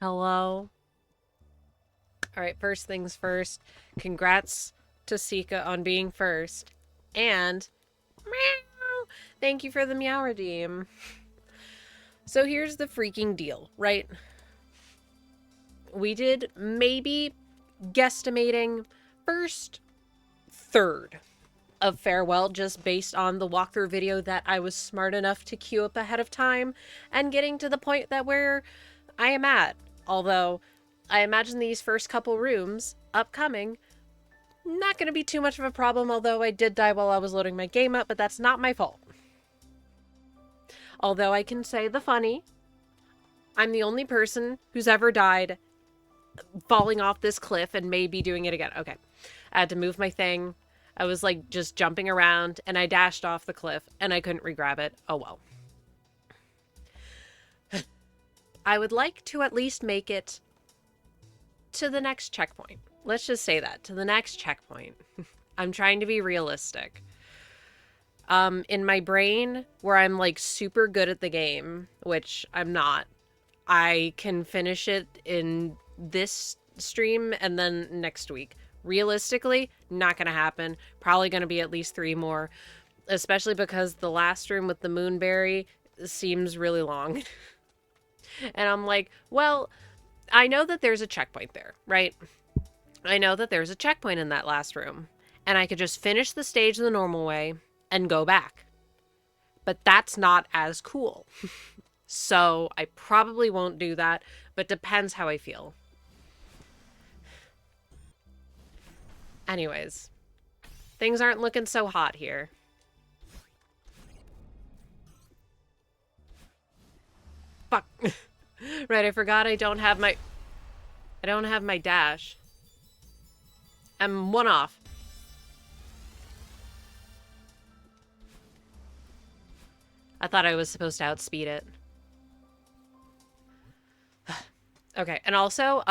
Hello? Alright, first things first. Congrats to Sika on being first. And meow, thank you for the meow redeem. So here's the freaking deal, right? We did maybe guesstimating first third of Farewell just based on the walkthrough video that I was smart enough to queue up ahead of time and getting to the point that where I am at. Although I imagine these first couple rooms upcoming not going to be too much of a problem, although I did die while I was loading my game up, but that's not my fault. Although I can say the funny, I'm the only person who's ever died falling off this cliff and maybe doing it again. Okay. I had to move my thing. I was like just jumping around and I dashed off the cliff and I couldn't regrab it. Oh well. I would like to at least make it to the next checkpoint. Let's just say that, to the next checkpoint. I'm trying to be realistic. In my brain, where I'm like super good at the game, which I'm not, I can finish it in this stream and then next week. Realistically, not gonna happen. Probably gonna be at least 3 more, especially because the last room with the moonberry seems really long. And I'm like, well, I know that there's a checkpoint there, right? I know that there's a checkpoint in that last room, and I could just finish the stage the normal way and go back. But that's not as cool. So I probably won't do that, but depends how I feel. Anyways, things aren't looking so hot here. Fuck. Right, I forgot I don't have my dash. I'm 1 off. I thought I was supposed to outspeed it. Okay, and also,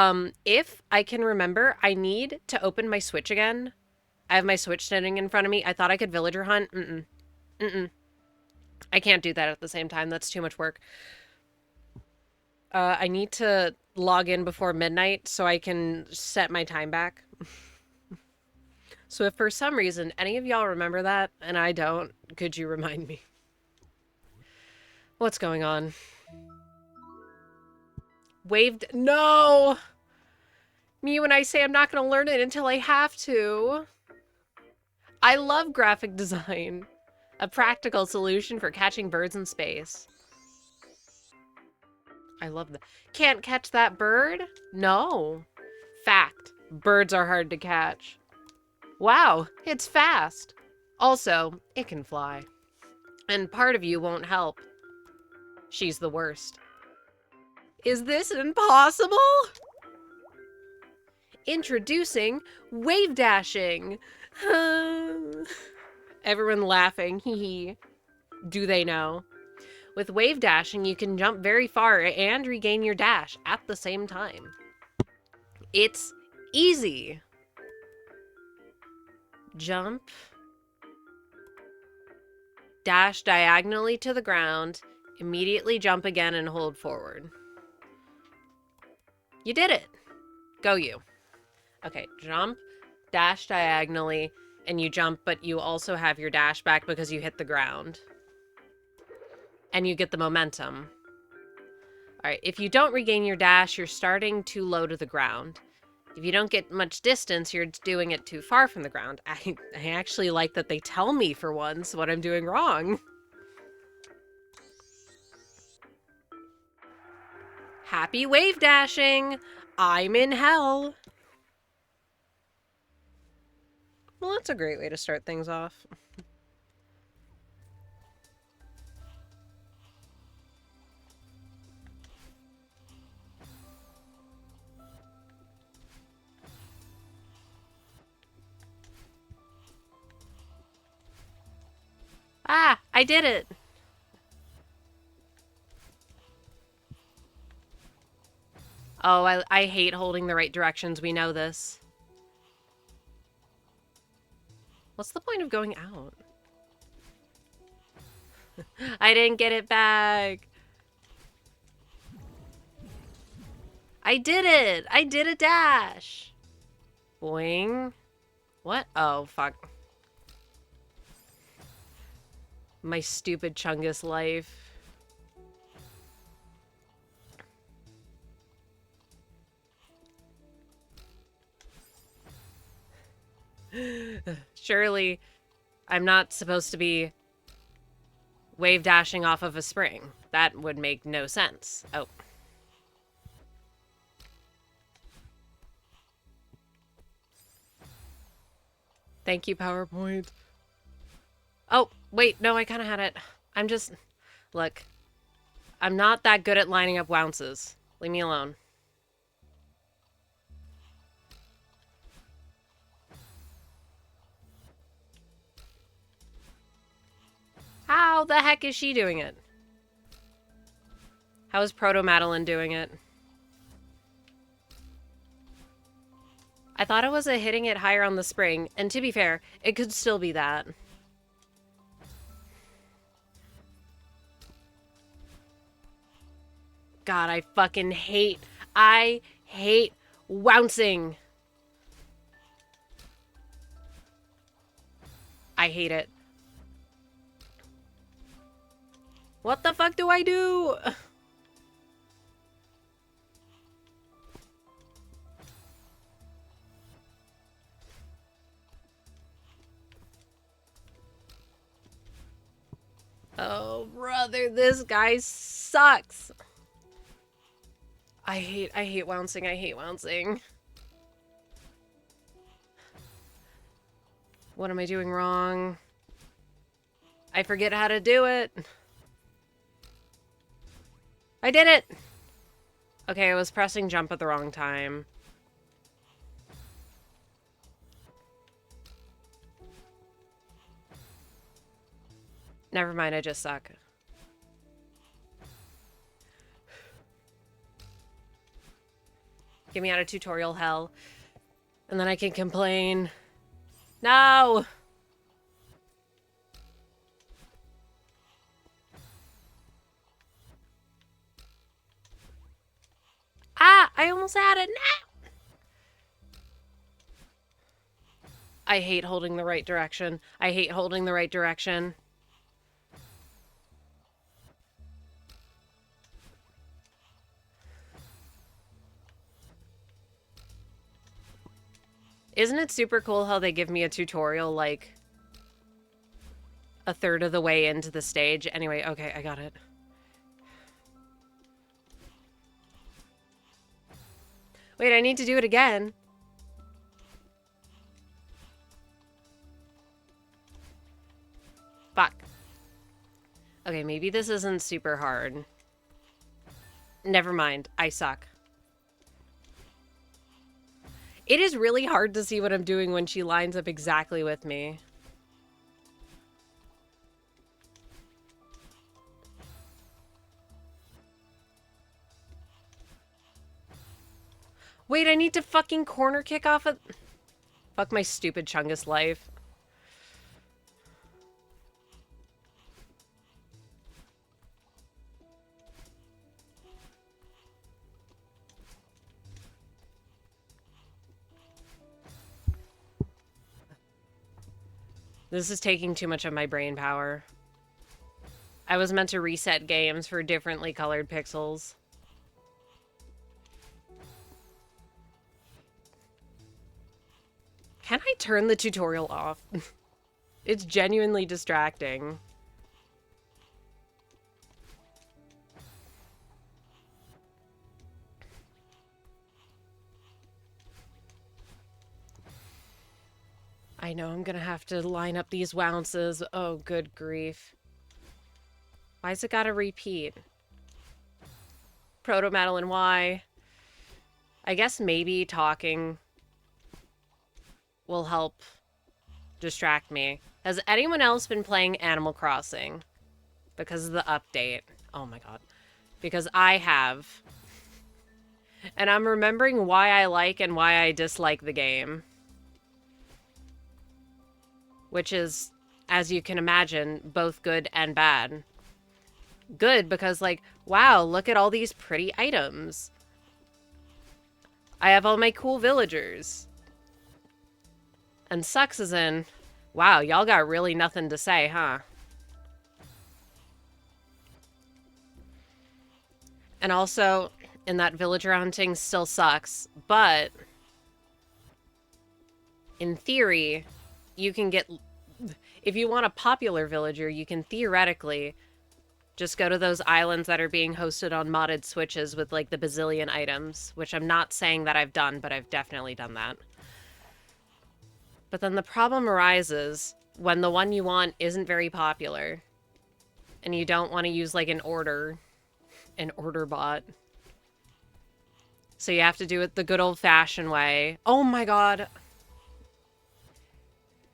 if I can remember, I need to open my Switch again. I have my Switch sitting in front of me. I thought I could villager hunt. I can't do that at the same time. That's too much work. I need to log in before midnight so I can set my time back. So if for some reason any of y'all remember that, and I don't, could you remind me? What's going on? No! Me when I say I'm not going to learn it until I have to. I love graphic design. A practical solution for catching birds in space. I love that. Can't catch that bird? No. Fact. Birds are hard to catch. Wow, it's fast. Also, it can fly. And part of you won't help. She's the worst. Is this impossible? Introducing Wavedashing. Everyone laughing. Hee hee. Do they know? With Wavedashing, you can jump very far and regain your dash at the same time. It's easy. Jump. Dash diagonally to the ground. Immediately jump again and hold forward. You did it. Go you. Okay, jump, dash diagonally, and you jump, but you also have your dash back because you hit the ground. And you get the momentum. Alright, if you don't regain your dash, you're starting too low to the ground. If you don't get much distance, you're doing it too far from the ground. I actually like that they tell me for once what I'm doing wrong. Happy wave dashing! I'm in hell! Well, that's a great way to start things off. Ah, I did it! Oh, I hate holding the right directions. We know this. What's the point of going out? I didn't get it back. I did it! I did a dash! Boing. What? Oh, fuck. My stupid Chungus life. Surely, I'm not supposed to be wave dashing off of a spring. That would make no sense. Oh. Thank you, PowerPoint. Oh, wait, no, I kind of had it. I'm just... Look, I'm not that good at lining up wounces. Leave me alone. How the heck is she doing it? How is Proto-Madeline doing it? I thought it was a hitting it higher on the spring, and to be fair, it could still be that. God, I fucking hate... I hate wouncing. I hate it. What the fuck do I do? Oh, brother, this guy sucks. I hate wouncing. I hate wouncing. What am I doing wrong? I forget how to do it. I did it! Okay, I was pressing jump at the wrong time. Never mind, I just suck. Get me out of tutorial hell. And then I can complain. No! Ah! I almost had it! No! I hate holding the right direction. I hate holding the right direction. Isn't it super cool how they give me a tutorial, like, a third of the way into the stage? Anyway, okay, I got it. Wait, I need to do it again. Fuck. Okay, maybe this isn't super hard. Never mind, I suck. It is really hard to see what I'm doing when she lines up exactly with me. Wait, I need to fucking corner kick off of... Fuck my stupid Chungus life. This is taking too much of my brain power. I was meant to reset games for differently colored pixels. Can I turn the tutorial off? It's genuinely distracting. I know I'm gonna have to line up these wounces. Oh, good grief. Why's it gotta repeat? Proto-Madeline, why? I guess maybe talking will help distract me. Has anyone else been playing Animal Crossing? Because of the update. Oh my god. Because I have. And I'm remembering why I like and why I dislike the game. Which is, as you can imagine, both good and bad. Good because, like, wow, look at all these pretty items. I have all my cool villagers. And sucks is in, wow, y'all got really nothing to say, huh? And also, in that villager hunting still sucks, but in theory, you can get, if you want a popular villager, you can theoretically just go to those islands that are being hosted on modded switches with like the bazillion items, which I'm not saying that I've done, but I've definitely done that. But then the problem arises when the one you want isn't very popular and you don't want to use like an order bot. So you have to do it the good old-fashioned way. Oh my god.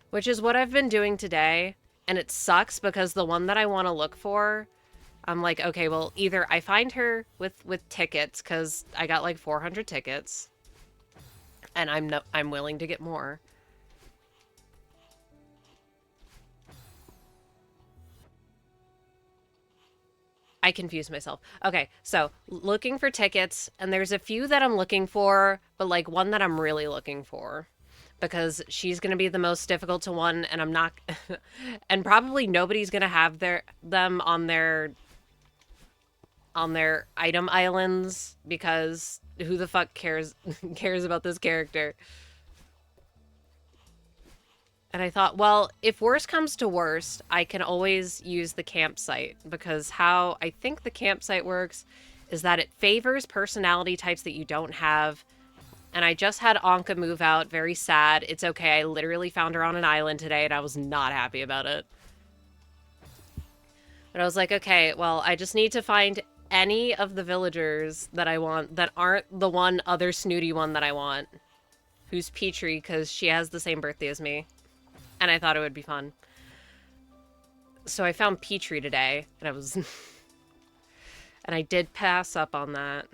Which is what I've been doing today, and it sucks because the one that I want to look for, I'm like, okay, well, either I find her with tickets, because I got like 400 tickets, and I'm willing to get more. I confused myself. Okay, so looking for tickets, and there's a few that I'm looking for, but like one that I'm really looking for. Because she's going to be the most difficult to win, and I'm not... and probably nobody's going to have them on their item islands, because who the fuck cares about this character? And I thought, well, if worst comes to worst, I can always use the campsite, because how I think the campsite works is that it favors personality types that you don't have. And I just had Anka move out. Very sad. It's okay. I literally found her on an island today, and I was not happy about it. But I was like, okay, well, I just need to find any of the villagers that I want that aren't the one other snooty one that I want, who's Petrie, because she has the same birthday as me. And I thought it would be fun. So I found Petrie today, and I was... and I did pass up on that.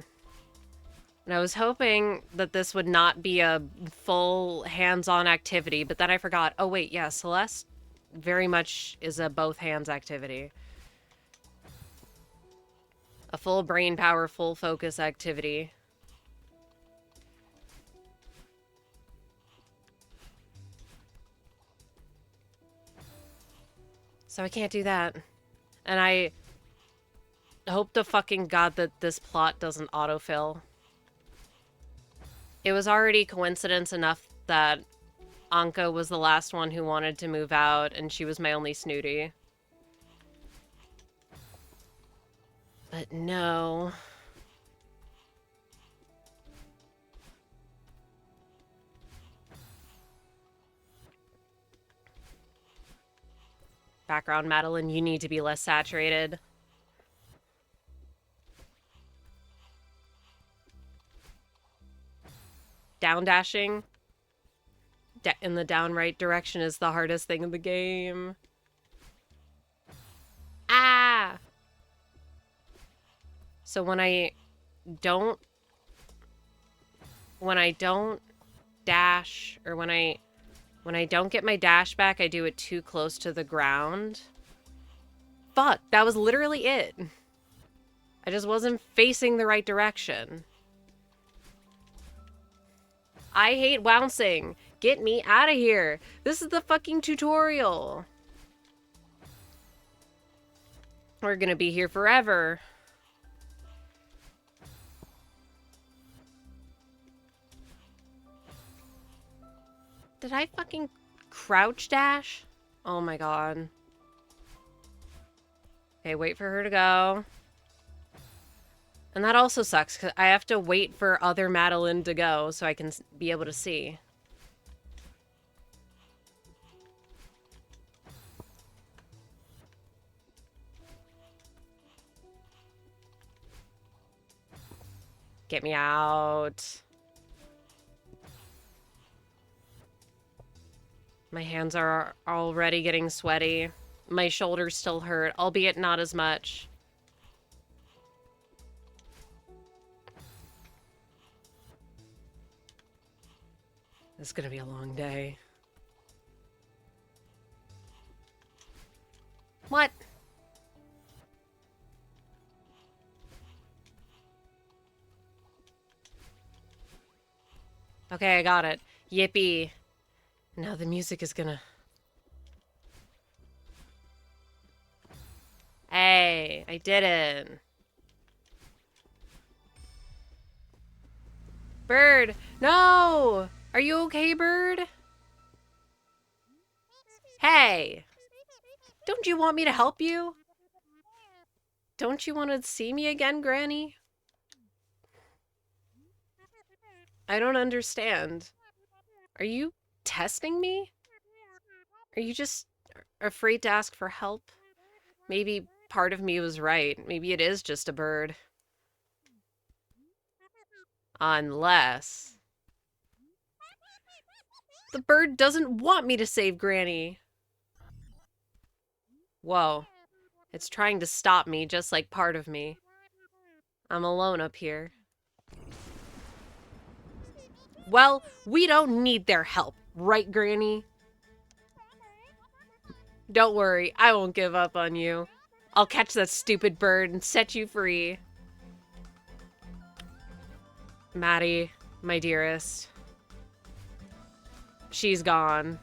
And I was hoping that this would not be a full hands-on activity, but then I forgot. Oh, wait, yeah, Celeste very much is a both-hands activity. A full brain power, full focus activity. So I can't do that. And I hope to fucking God that this plot doesn't autofill. It was already coincidence enough that Anka was the last one who wanted to move out, and she was my only snooty. But no. Background, Madeline, you need to be less saturated. Down dashing in the down right direction is the hardest thing in the game. Ah! So when I don't dash, or when I don't get my dash back, I do it too close to the ground. Fuck, that was literally it. I just wasn't facing the right direction. I hate bouncing. Get me out of here. This is the fucking tutorial. We're gonna be here forever. Did I fucking crouch dash? Oh my god. Okay, wait for her to go. And that also sucks, because I have to wait for other Madeline to go so I can be able to see. Get me out. My hands are already getting sweaty. My shoulders still hurt, albeit not as much. This is gonna be a long day. What? Okay, I got it. Yippee. Now the music is gonna... Hey, I did it. Bird! No! Are you okay, Bird? Hey! Don't you want me to help you? Don't you want to see me again, Granny? I don't understand. Are you testing me? Are you just afraid to ask for help? Maybe part of me was right. Maybe it is just a bird. Unless... the bird doesn't want me to save Granny. Whoa. It's trying to stop me, just like part of me. I'm alone up here. Well, we don't need their help, right, Granny? Don't worry, I won't give up on you. I'll catch that stupid bird and set you free. Maddie, my dearest. She's gone.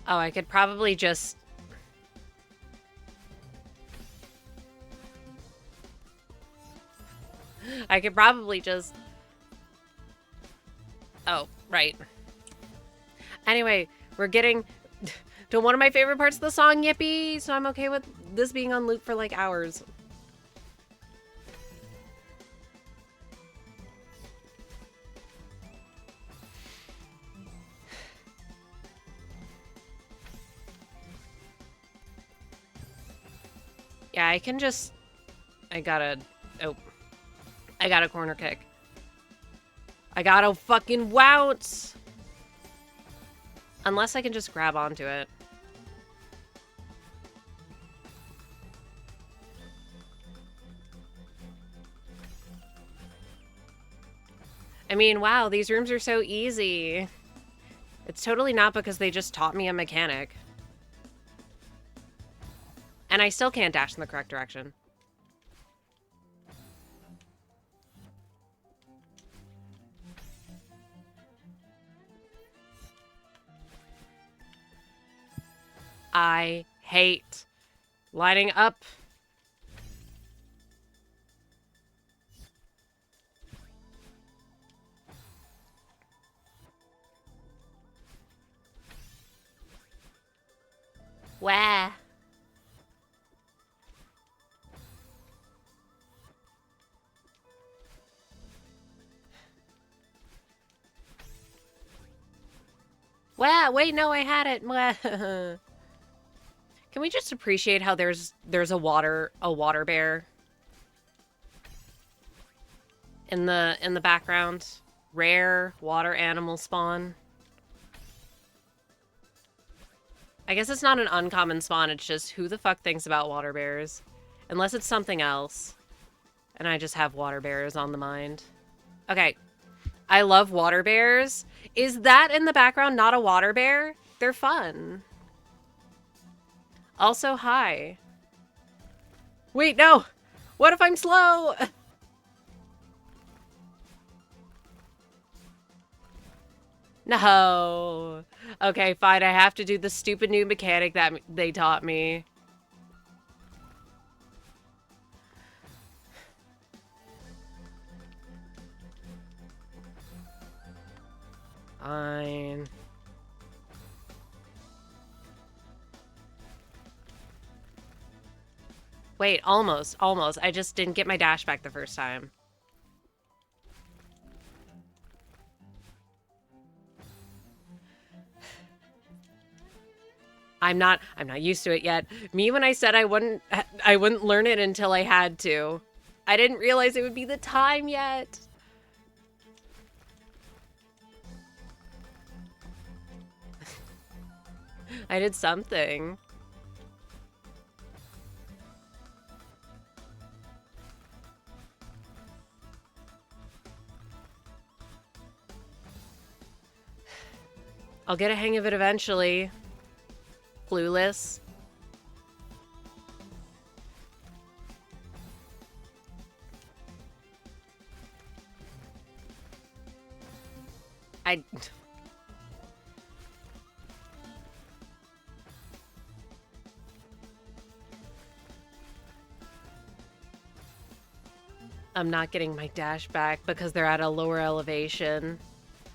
Oh, I could probably just... I could probably just... Oh, right. Anyway, we're getting to one of my favorite parts of the song, Yippee! So I'm okay with this being on loop for like hours. Yeah, I can just... I gotta... Oh. I got a corner kick. I gotta fucking wounce! Unless I can just grab onto it. I mean, wow, these rooms are so easy. It's totally not because they just taught me a mechanic. And I still can't dash in the correct direction. I hate lining up. Wah. Wah, wait, no, I had it. Wah. Can we just appreciate how there's a water bear in the background? Rare water animal spawn. I guess it's not an uncommon spawn, it's just who the fuck thinks about water bears? Unless it's something else. And I just have water bears on the mind. Okay. I love water bears. Is that in the background not a water bear? They're fun. Also, hi. Wait, no! What if I'm slow? No. Okay, fine. I have to do the stupid new mechanic that they taught me. Fine. Wait, almost. Almost. I just didn't get my dash back the first time. I'm not used to it yet. Me, when I said I wouldn't learn it until I had to. I didn't realize it would be the time yet. I did something. I'll get a hang of it eventually. Clueless. I'm not getting my dash back because they're at a lower elevation.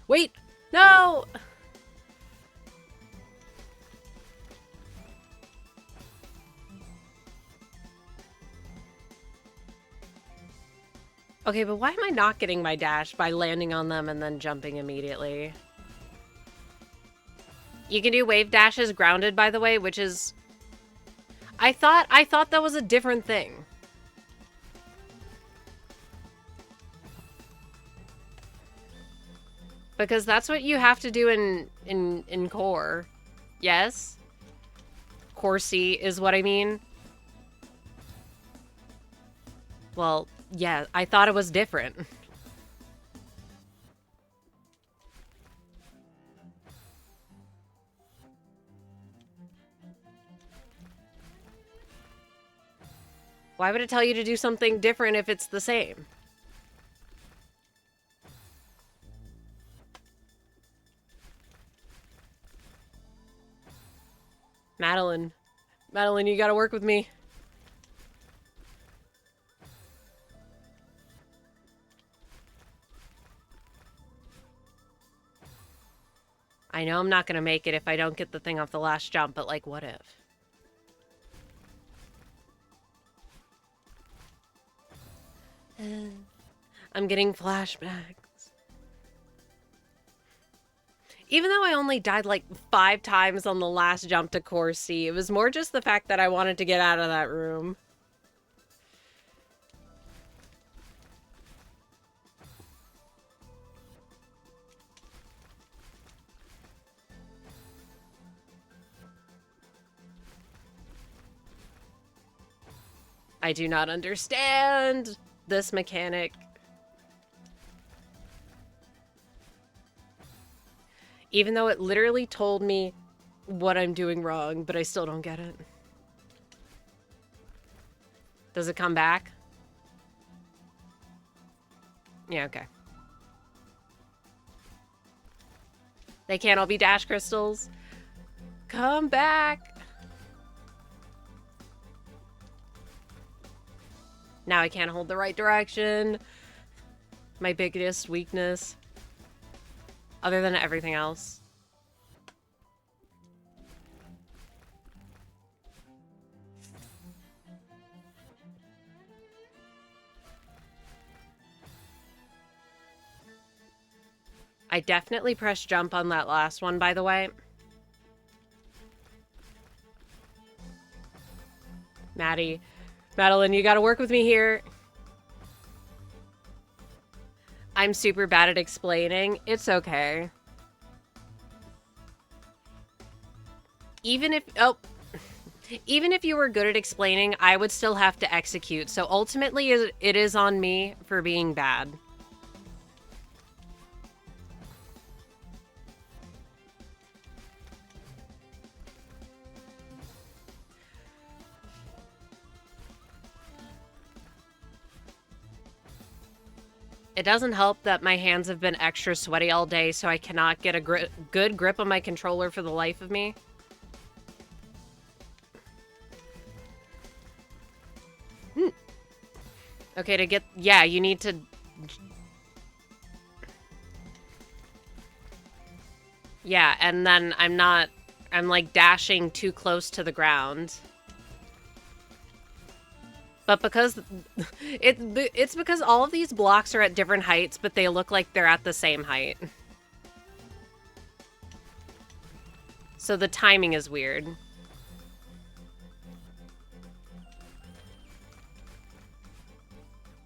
Wait! No! Okay, but why am I not getting my dash by landing on them and then jumping immediately? You can do wave dashes grounded, by the way, which is... I thought that was a different thing. Because that's what you have to do in core. Yes? Core C is what I mean. Well, yeah, I thought it was different. Why would it tell you to do something different if it's the same? Madeline. Madeline, you gotta work with me. I know I'm not gonna make it if I don't get the thing off the last jump, but like, what if? I'm getting flashbacks. Even though I only died like 5 times on the last jump to Core C, it was more just the fact that I wanted to get out of that room. I do not understand this mechanic. Even though it literally told me what I'm doing wrong, but I still don't get it. Does it come back? Yeah, okay. They can't all be dash crystals. Come back! Now I can't hold the right direction. My biggest weakness. Other than everything else. I definitely pressed jump on that last one, by the way. Maddie. Madeline, you gotta work with me here. I'm super bad at explaining. It's okay. Even if you were good at explaining, I would still have to execute. So ultimately, it is on me for being bad. It doesn't help that my hands have been extra sweaty all day, so I cannot get a good grip on my controller for the life of me. Okay, to get... Yeah, you need to... Yeah, and then I'm like dashing too close to the ground. But because... It's because all of these blocks are at different heights, but they look like they're at the same height. So the timing is weird.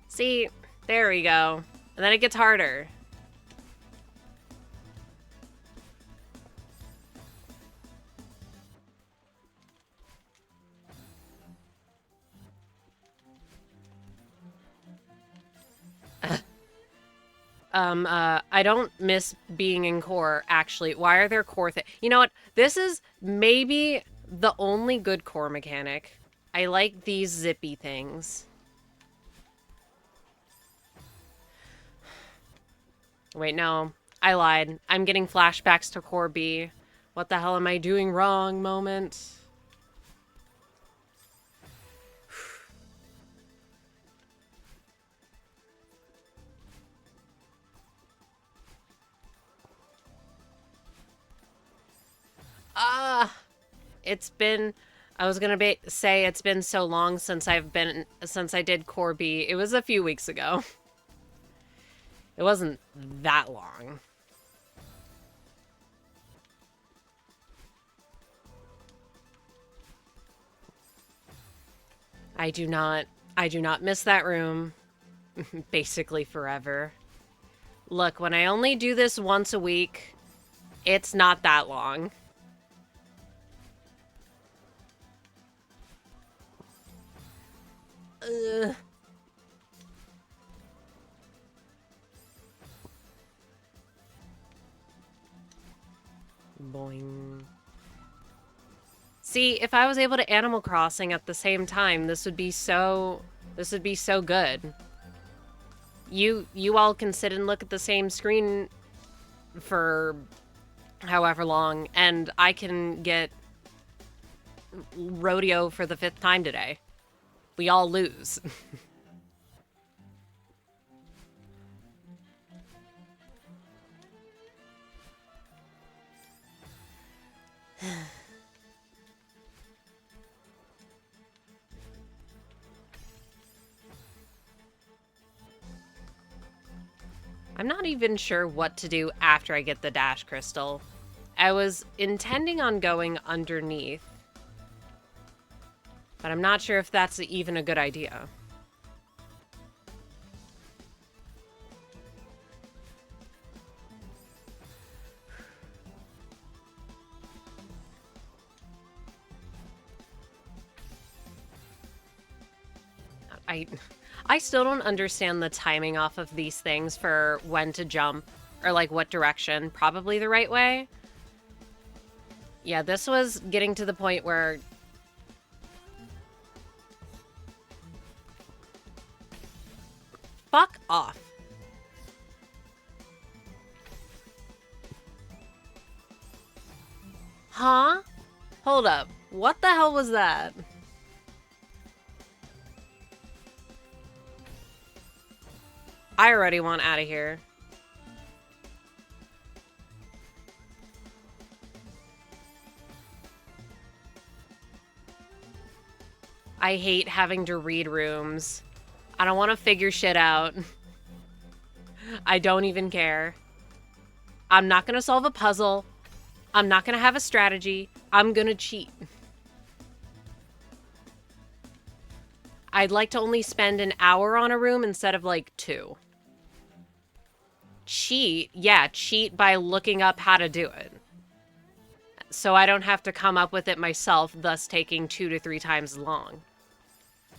See? There we go. And then it gets harder. I don't miss being in core, actually. Why are there core You know what? This is maybe the only good core mechanic. I like these zippy things. Wait, no. I lied. I'm getting flashbacks to core B. What the hell am I doing wrong moment? It's been, I was gonna say it's been so long since since I did core B. It was a few weeks ago. It wasn't that long. I do not miss that room. Basically forever. Look, when I only do this once a week, it's not that long. Ugh. Boing. See, if I was able to Animal Crossing at the same time, this would be so good. You all can sit and look at the same screen for however long, and I can get rodeo for the 5th time today. We all lose. I'm not even sure what to do after I get the dash crystal. I was intending on going underneath, but I'm not sure if that's even a good idea. I still don't understand the timing off of these things for when to jump, or like what direction. Probably the right way. Yeah, this was getting to the point where... Fuck off. Huh? Hold up. What the hell was that? I already want out of here. I hate having to read rooms. I don't want to figure shit out. I don't even care. I'm not going to solve a puzzle. I'm not going to have a strategy. I'm going to cheat. I'd like to only spend an hour on a room instead of like 2. Cheat? Yeah, cheat by looking up how to do it. So I don't have to come up with it myself, thus taking 2 to 3 times as long.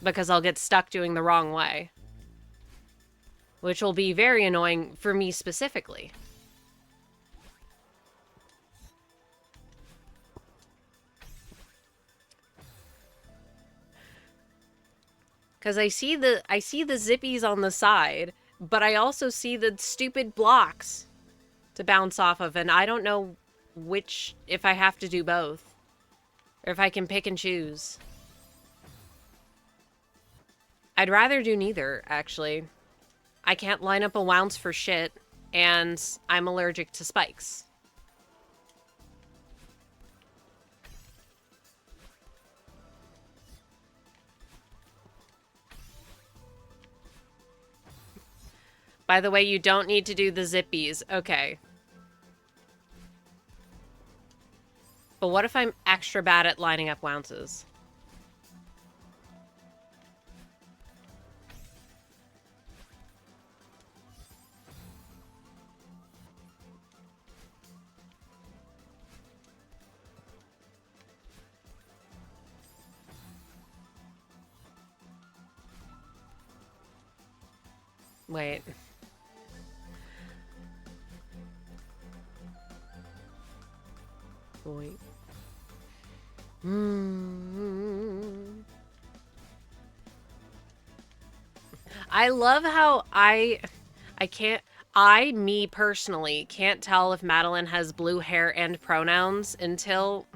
Because I'll get stuck doing the wrong way. Which will be very annoying for me specifically. Because I see the zippies on the side, but I also see the stupid blocks to bounce off of, and I don't know which, if I have to do both. Or if I can pick and choose. I'd rather do neither, actually. I can't line up a wounce for shit, and I'm allergic to spikes. By the way, you don't need to do the zippies. Okay. But what if I'm extra bad at lining up wounces? Wait. Boing. I love how me personally, can't tell if Madeline has blue hair and pronouns until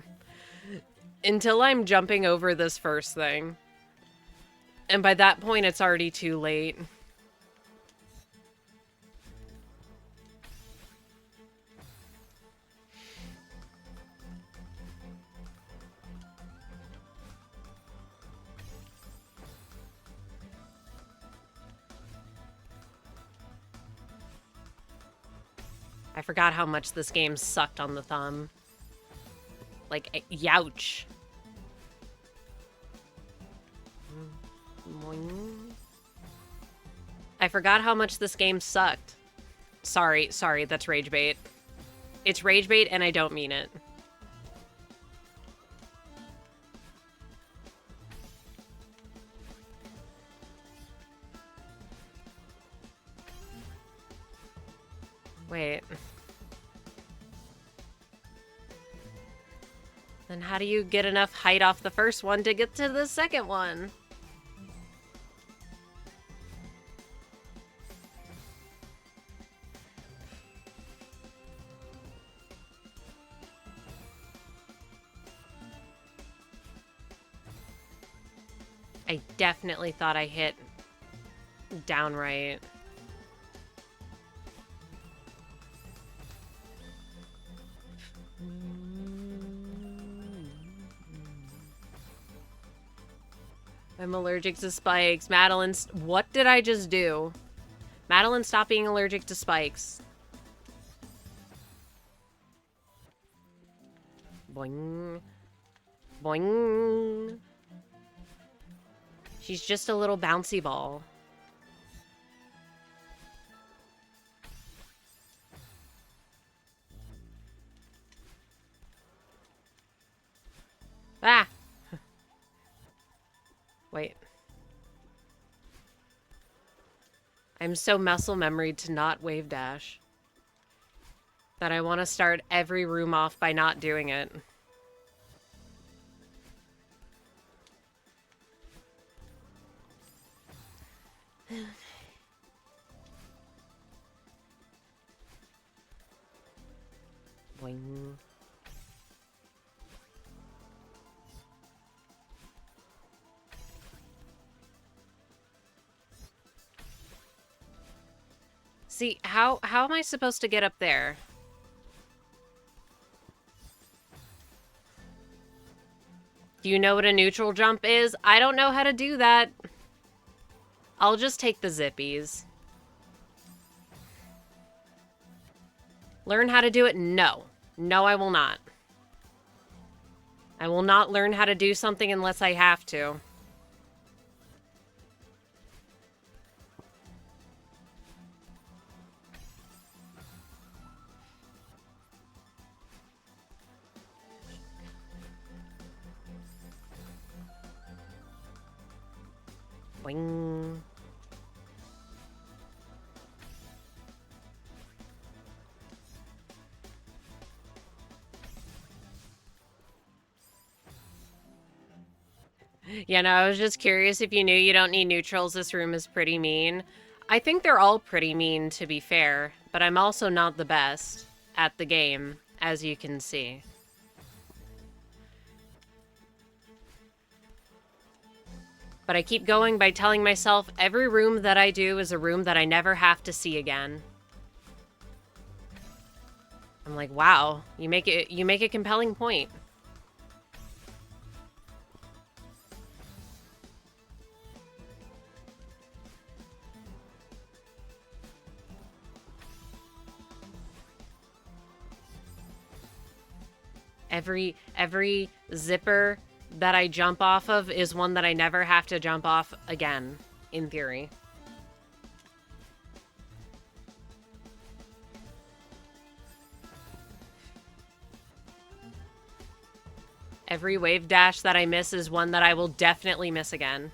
I'm jumping over this first thing. And by that point, it's already too late. I forgot how much this game sucked on the thumb. Like, youch. I forgot how much this game sucked. Sorry, that's rage bait. It's rage bait and I don't mean it. Wait. Then how do you get enough height off the first one to get to the second one? I definitely thought I hit downright. I'm allergic to spikes. Madeline, what did I just do? Madeline, stop being allergic to spikes. Boing. Boing. She's just a little bouncy ball. Ah! Wait. I'm so muscle memoried to not wave dash that I want to start every room off by not doing it. Boing. See, how am I supposed to get up there? Do you know what a neutral jump is? I don't know how to do that. I'll just take the zippies. Learn how to do it? No. No, I will not. I will not learn how to do something unless I have to. Boing. Yeah, no, I was just curious if you knew you don't need neutrals. This room is pretty mean. I think they're all pretty mean, to be fair, but I'm also not the best at the game, as you can see. But I keep going by telling myself every room that I do is a room that I never have to see again. I'm like, wow, you make a compelling point. Every zipper that I jump off of is one that I never have to jump off again, in theory. Every wave dash that I miss is one that I will definitely miss again.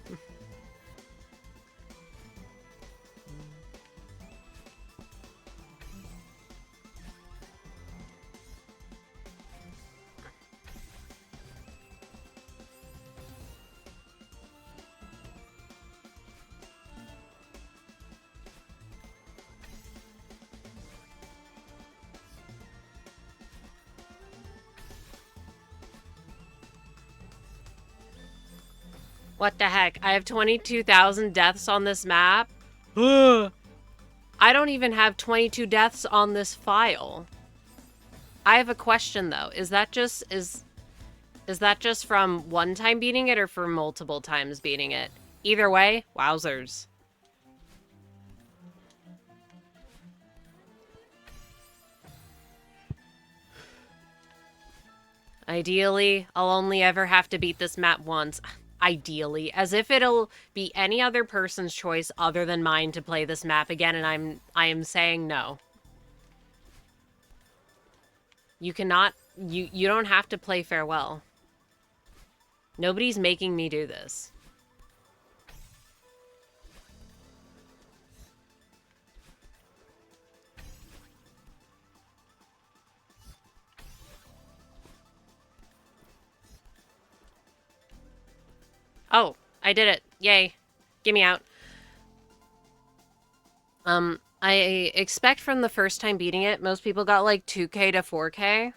What the heck? I have 22,000 deaths on this map? I don't even have 22 deaths on this file. I have a question though. Is that just from one time beating it or for multiple times beating it? Either way, wowzers. Ideally, I'll only ever have to beat this map once. Ideally, as if it'll be any other person's choice other than mine to play this map again, and I am saying no. You cannot, you don't have to play farewell. Nobody's making me do this. Oh, I did it. Yay. Get me out. I expect from the first time beating it, most people got like 2K to 4K.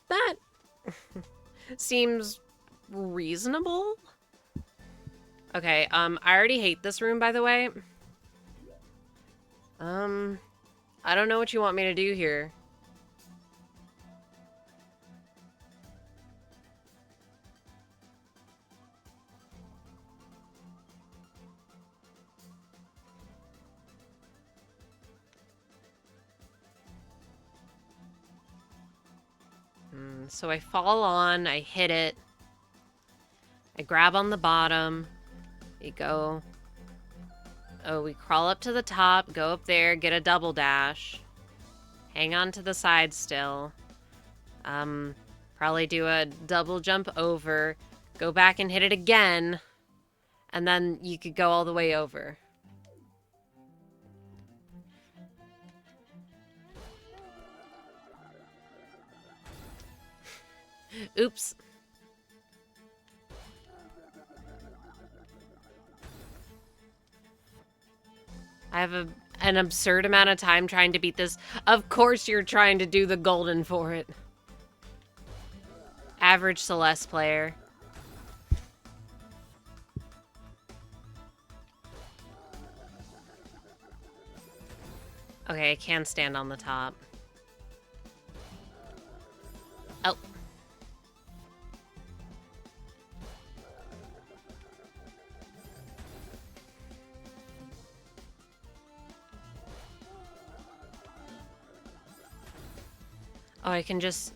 That seems reasonable. Okay, I already hate this room, by the way. I don't know what you want me to do here. So I fall on, I hit it, I grab on the bottom, we go, oh, we crawl up to the top, go up there, get a double dash, hang on to the side still, probably do a double jump over, go back and hit it again, and then you could go all the way over. Oops. I have an absurd amount of time trying to beat this. Of course you're trying to do the golden for it. Average Celeste player. Okay, I can stand on the top. Oh. Oh, I can just...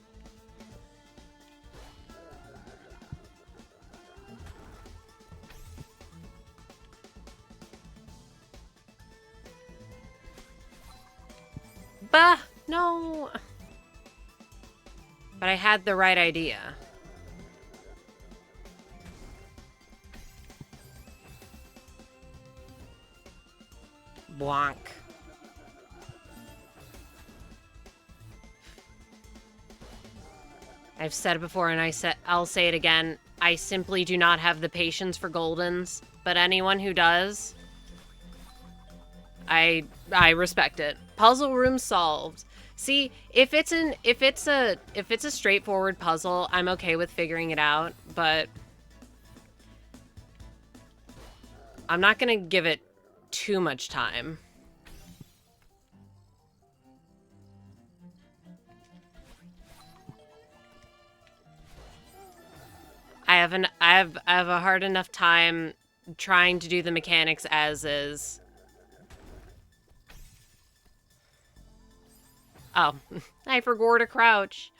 Bah! No! But I had the right idea. Blanc. I've said it before and I'll say it again. I simply do not have the patience for Goldens, but anyone who does, I respect it. Puzzle room solved. See, if it's a straightforward puzzle, I'm okay with figuring it out, but I'm not gonna give it too much time. I have a hard enough time trying to do the mechanics as is. Oh, I forgot to crouch.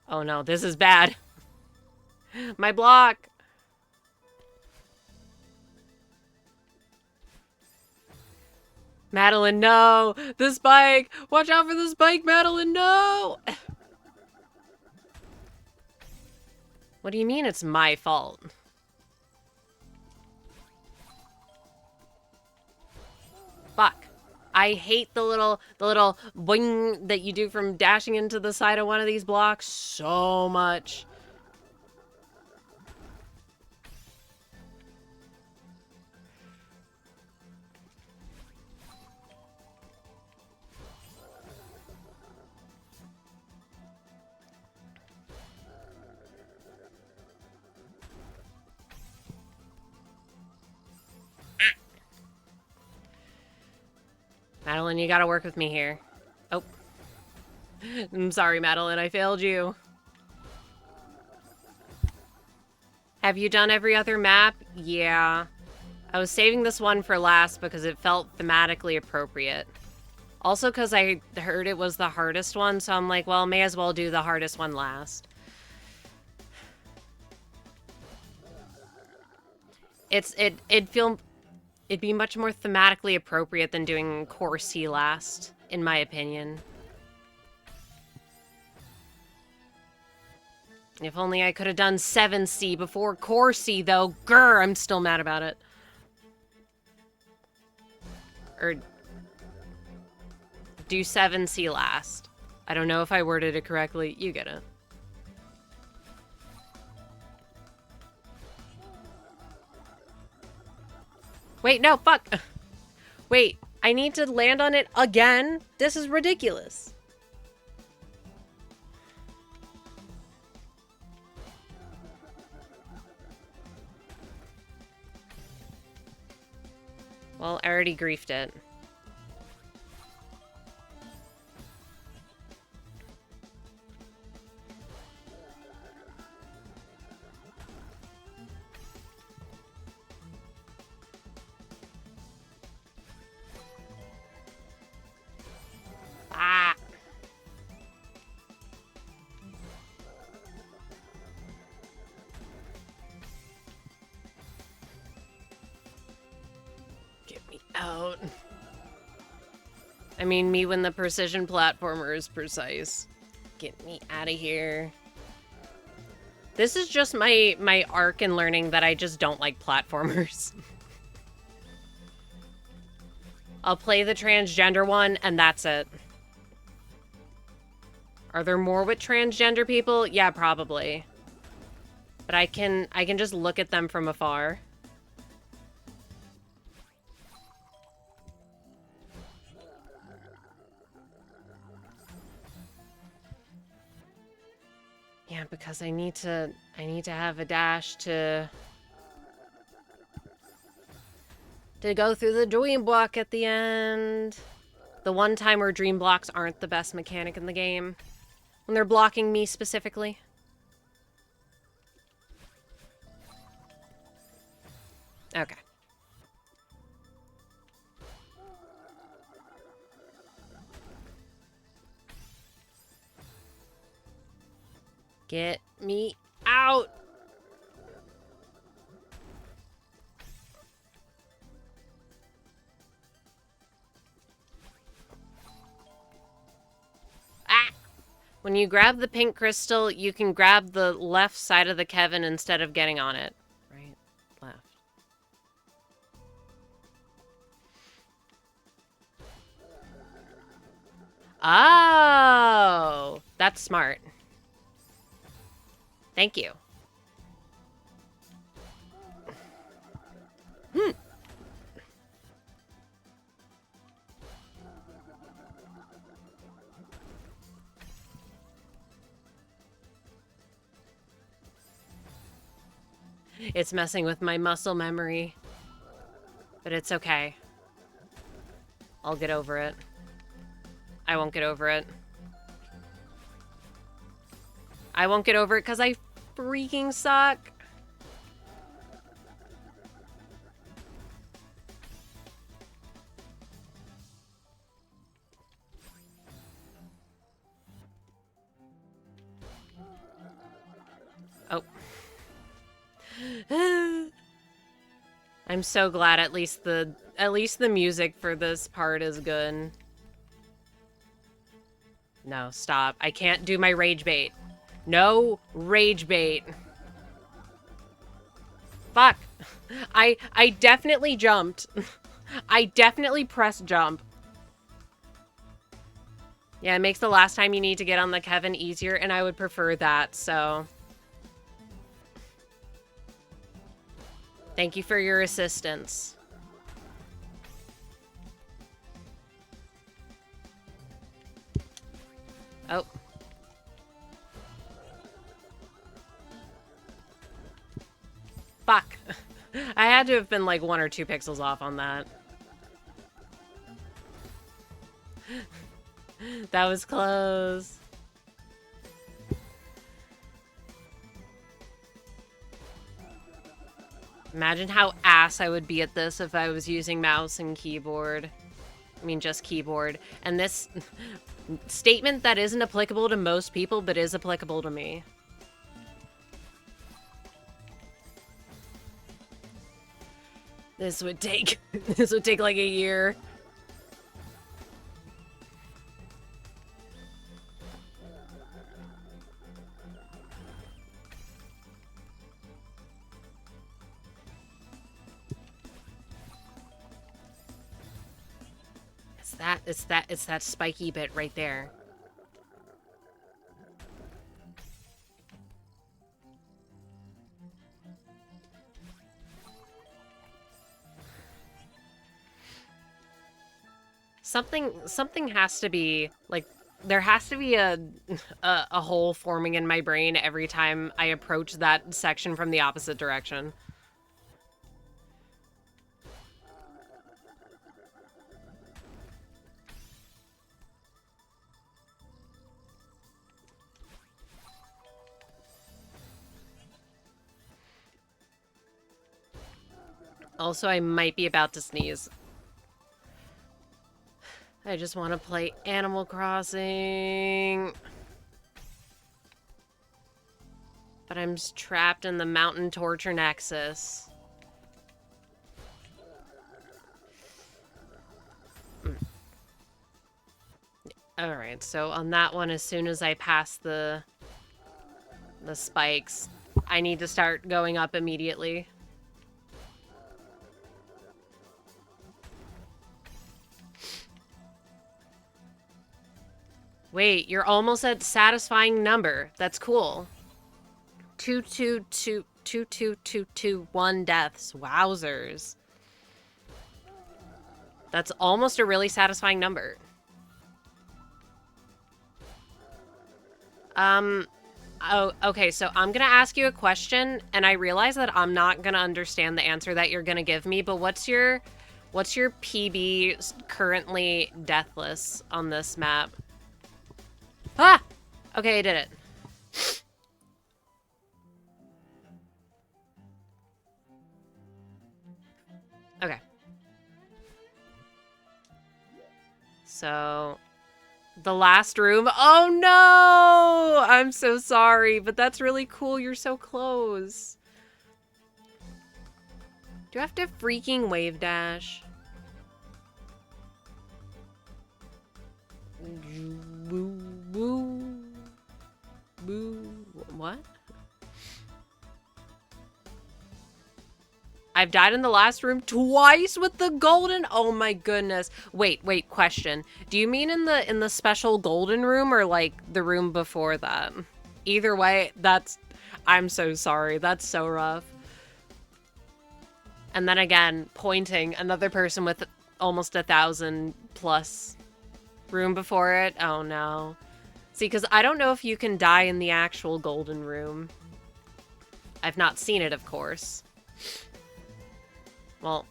Oh no, this is bad. My block. Madeline, no! The spike! Watch out for the spike, Madeline, no! What do you mean it's my fault? Fuck. I hate the little boing that you do from dashing into the side of one of these blocks so much. Madeline, you gotta work with me here. Oh. I'm sorry, Madeline, I failed you. Have you done every other map? Yeah. I was saving this one for last because it felt thematically appropriate. Also because I heard it was the hardest one, so I'm like, well, may as well do the hardest one last. It'd be much more thematically appropriate than doing Core C last, in my opinion. If only I could have done 7C before Core C, though. Grr, I'm still mad about it. Or do 7C last. I don't know if I worded it correctly. You get it. Wait, no, fuck. Wait, I need to land on it again? This is ridiculous. Well, I already griefed it. Ah. Get me out. I mean, me when the precision platformer is precise. Get me out of here. This is just my arc in learning that I just don't like platformers. I'll play the transgender one, and that's it. Are there more with transgender people? Yeah, probably. But I can just look at them from afar. Yeah, because I need to have a dash to go through the dream block at the end. The one time where dream blocks aren't the best mechanic in the game. When they're blocking me specifically. Okay. Get me out! Ah! When you grab the pink crystal, you can grab the left side of the Kevin instead of getting on it. Right, left. Oh! That's smart. Thank you. It's messing with my muscle memory. But it's okay. I'll get over it. I won't get over it. I won't get over it because I freaking suck. Oh. I'm so glad at least the music for this part is good. No, stop. I can't do my rage bait. No rage bait. Fuck. I definitely jumped. I definitely pressed jump. Yeah, it makes the last time you need to get on the Kevin easier, and I would prefer that, so. Thank you for your assistance. Oh. Fuck. I had to have been like 1 or 2 pixels off on that. That was close. Imagine how ass I would be at this if I was using mouse and keyboard. I mean, just keyboard. And this statement that isn't applicable to most people, but is applicable to me. This would take like a year. It's that spiky bit right there. Something has to be, like, there has to be a hole forming in my brain every time I approach that section from the opposite direction. Also, I might be about to sneeze. I just want to play Animal Crossing. But I'm trapped in the mountain torture nexus. Alright, so on that one, as soon as I pass the spikes, I need to start going up immediately. Wait, you're almost at satisfying number. That's cool. 22221 deaths. Wowzers. That's almost a really satisfying number. Oh, okay, so I'm gonna ask you a question, and I realize that I'm not gonna understand the answer that you're gonna give me, but what's your PB currently deathless on this map? Ah! Okay, I did it. Okay. So, the last room. Oh no! I'm so sorry, but that's really cool. You're so close. Do I have to freaking wave dash? Woo, woo, woo. What? I've died in the last room twice with the golden. Oh my goodness. Wait, question. Do you mean in the special golden room or like the room before that? Either way, I'm so sorry. That's so rough. And then again, pointing another person with almost 1,000 plus room before it. Oh no. See, because I don't know if you can die in the actual golden room. I've not seen it, of course. Well,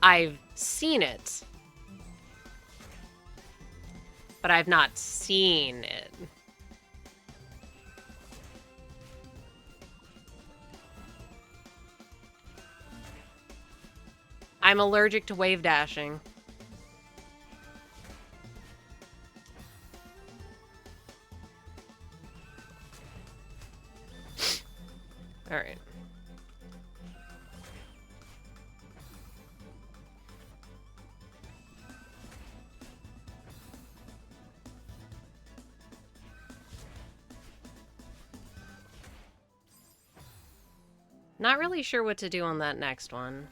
I've seen it, but I've not seen it. I'm allergic to wave dashing. All right. Not really sure what to do on that next one.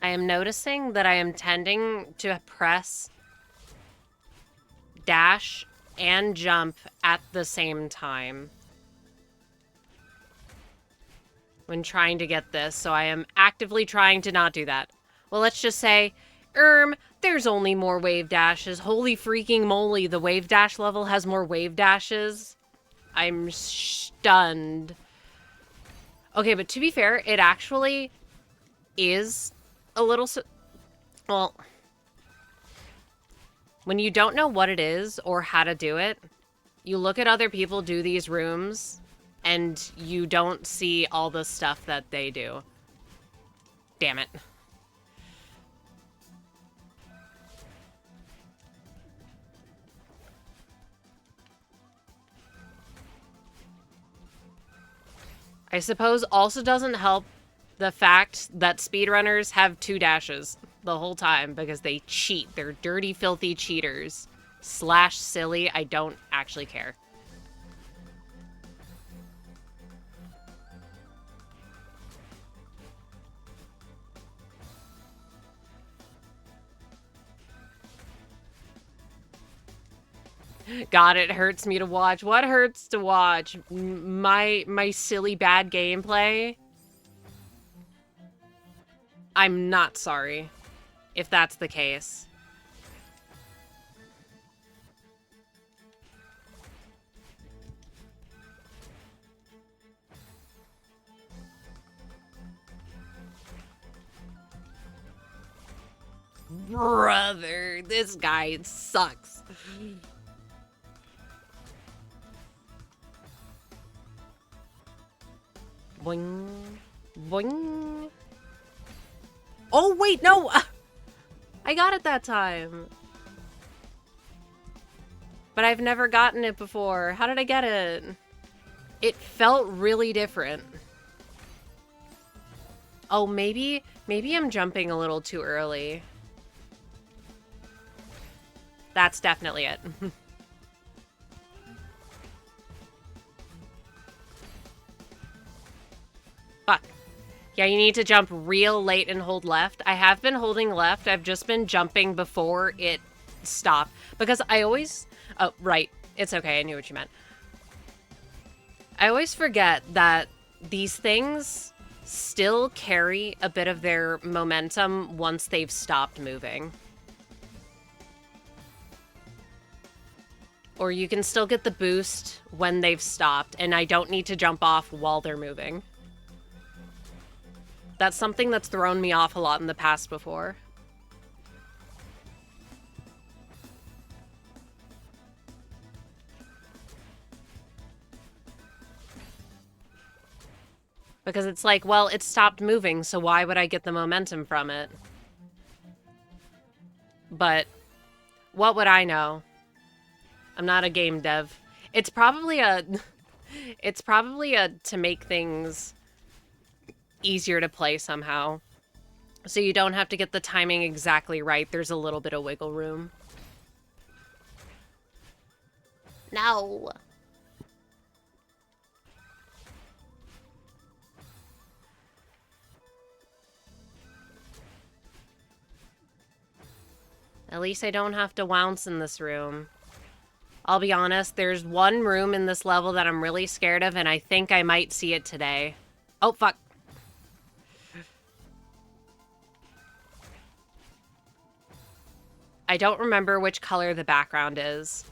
I am noticing that I am tending to press dash and jump at the same time. when trying to get this, so I am actively trying to not do that. Well, let's just say, there's only more wave dashes. Holy freaking moly, the wave dash level has more wave dashes. I'm stunned. Okay, but to be fair, it actually is a little... Well, when you don't know what it is or how to do it, you look at other people do these rooms, and you don't see all the stuff that they do. Damn it. I suppose also doesn't help the fact that speedrunners have 2 dashes the whole time because they cheat. They're dirty, filthy cheaters. / silly, I don't actually care. God, it hurts me to watch. What hurts to watch? My silly bad gameplay? I'm not sorry, if that's the case. Brother, this guy sucks. Boing. Boing. Oh, wait, no! I got it that time. But I've never gotten it before. How did I get it? It felt really different. Oh, maybe I'm jumping a little too early. That's definitely it. Fuck. Yeah, you need to jump real late and hold left. I have been holding left. I've just been jumping before it stopped. Because I always... Oh, right. It's okay. I knew what you meant. I always forget that these things still carry a bit of their momentum once they've stopped moving. Or you can still get the boost when they've stopped, and I don't need to jump off while they're moving. That's something that's thrown me off a lot in the past before. Because it's like, well, it stopped moving, so why would I get the momentum from it? But what would I know? I'm not a game dev. It's probably a... It's probably a to make things easier to play somehow. So you don't have to get the timing exactly right. There's a little bit of wiggle room. No. At least I don't have to bounce in this room. I'll be honest, there's one room in this level that I'm really scared of, and I think I might see it today. Oh, fuck. I don't remember which color the background is.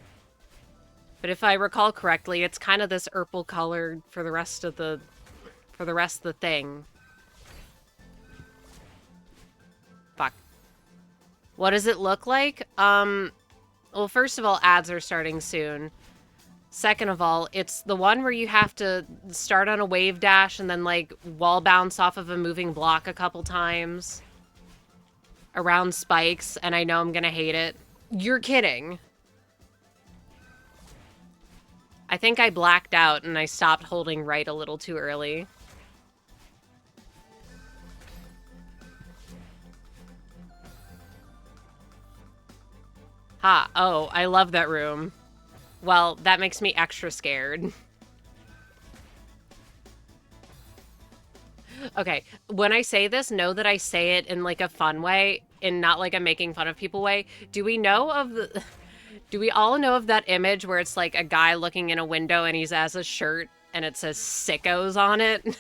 But if I recall correctly, it's kind of this purple color for the rest of the thing. Fuck. What does it look like? Well, first of all, ads are starting soon. Second of all, it's the one where you have to start on a wave dash and then, like, wall bounce off of a moving block a couple times around spikes, and I know I'm gonna hate it. You're kidding. I think I blacked out and I stopped holding right a little too early. Ha, oh, I love that room. Well, that makes me extra scared. Okay, when I say this, know that I say it in, like, a fun way and not like a making fun of people way. Do we know of the... Do we all know of that image where it's, like, a guy looking in a window and he has a shirt and it says sickos on it?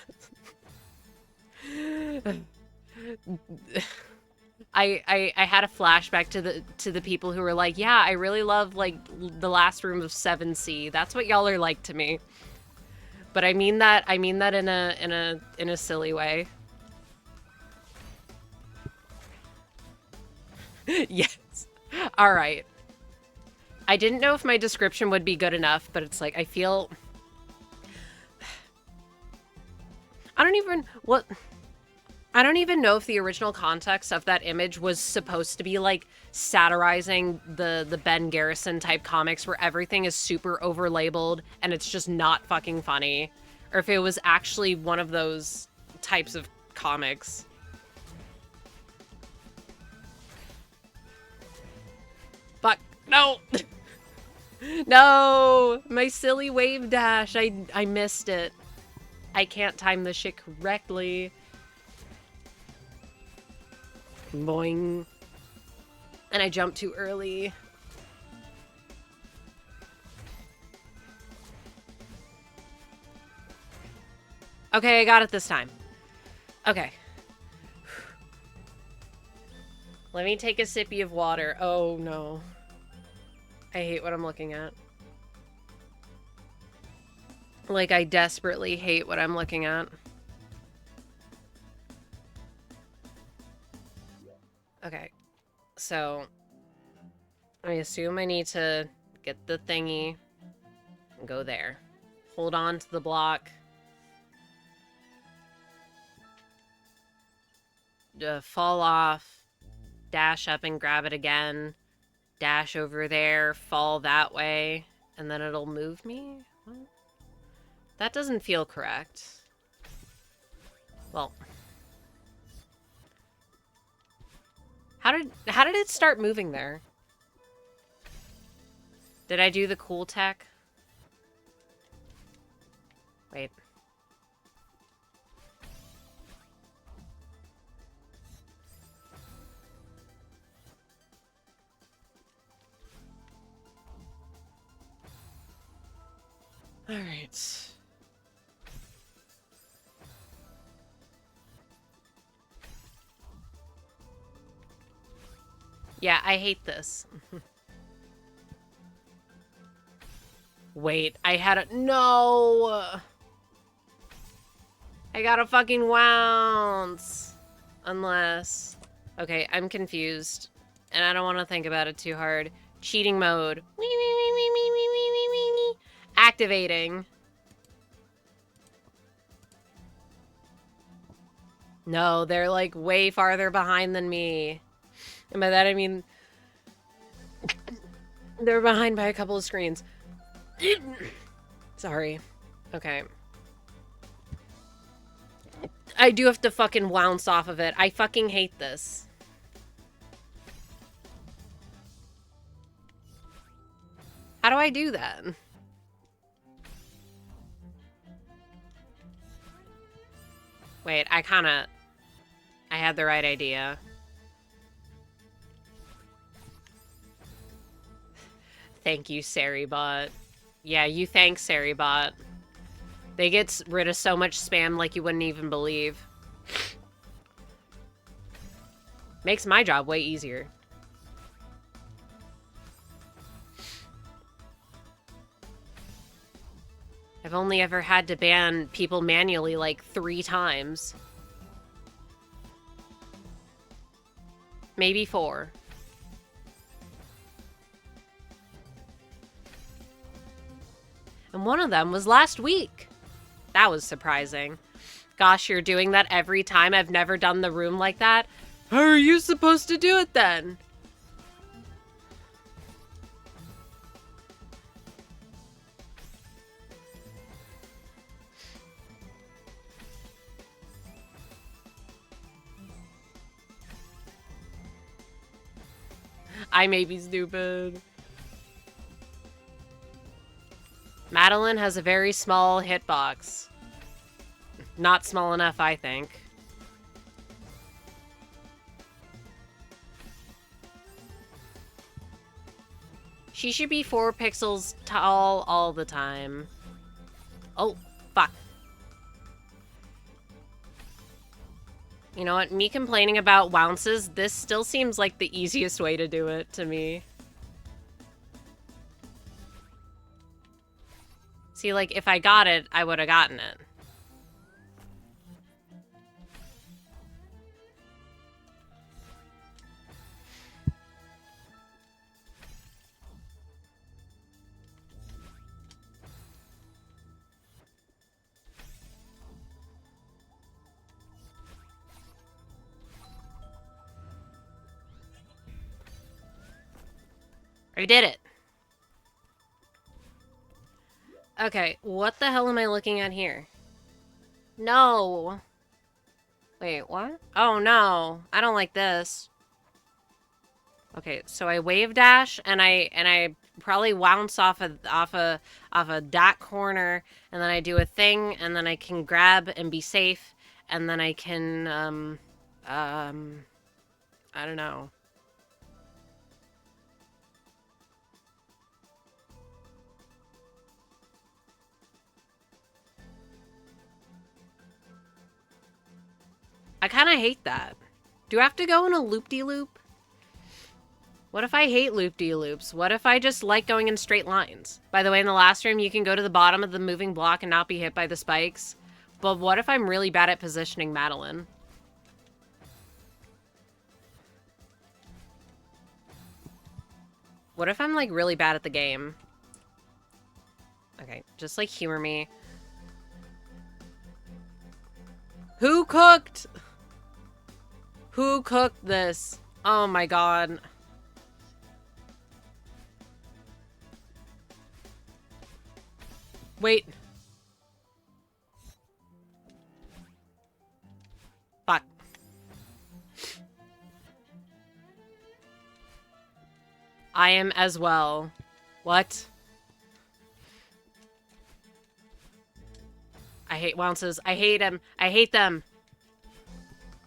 I had a flashback to the people who were like, yeah, I really love like the last room of 7C. That's what y'all are like to me. But I mean that in a silly way. Yes. All right. I didn't know if my description would be good enough, but it's like I feel I don't even know if the original context of that image was supposed to be like satirizing the Ben Garrison type comics where everything is super overlabeled and it's just not fucking funny, or if it was actually one of those types of comics. Fuck, no. No, my silly wave dash. I missed it. I can't time the shit correctly. Boing. And I jumped too early. Okay, I got it this time. Okay. Let me take a sippy of water. Oh, no. I hate what I'm looking at. Like, I desperately hate what I'm looking at. Okay. So, I assume I need to get the thingy and go there. Hold on to the block. Fall off. Dash up and grab it again. Dash over there. Fall that way. And then it'll move me? What? That doesn't feel correct. Well. How did it start moving there? Did I do the cool tech? Wait. All right. Yeah, I hate this. Wait, I had a... No! I got a fucking wounce. Unless... Okay, I'm confused. And I don't want to think about it too hard. Cheating mode. Activating. No, they're like way farther behind than me. And by that I mean... they're behind by a couple of screens. Sorry. Okay. I do have to fucking bounce off of it. I fucking hate this. How do I do that? Wait, I had the right idea. Thank you, Saribot. Yeah, you thank Saribot. They get rid of so much spam like you wouldn't even believe. Makes my job way easier. I've only ever had to ban people manually like 3 times. Maybe 4. And one of them was last week. That was surprising. Gosh, you're doing that every time. I've never done the room like that. How are you supposed to do it then? I may be stupid. Madeline has a very small hitbox. Not small enough, I think. She should be 4 pixels tall all the time. Oh, fuck. You know what? Me complaining about bounces, this still seems like the easiest way to do it to me. See, like, if I got it, I would have gotten it. I did it. Okay, what the hell am I looking at here? No. Wait, what? Oh no, I don't like this. Okay, so I wave dash and I probably bounce off a that corner, and then I do a thing, and then I can grab and be safe, and then I can I don't know. I kind of hate that. Do I have to go in a loop-de-loop? What if I hate loop-de-loops? What if I just like going in straight lines? By the way, in the last room, you can go to the bottom of the moving block and not be hit by the spikes. But what if I'm really bad at positioning Madeline? What if I'm, like, really bad at the game? Okay, just, like, humor me. Who cooked? Who cooked this? Oh my god. Wait. Fuck. I am as well. What? I hate bounces. I hate them. I hate them.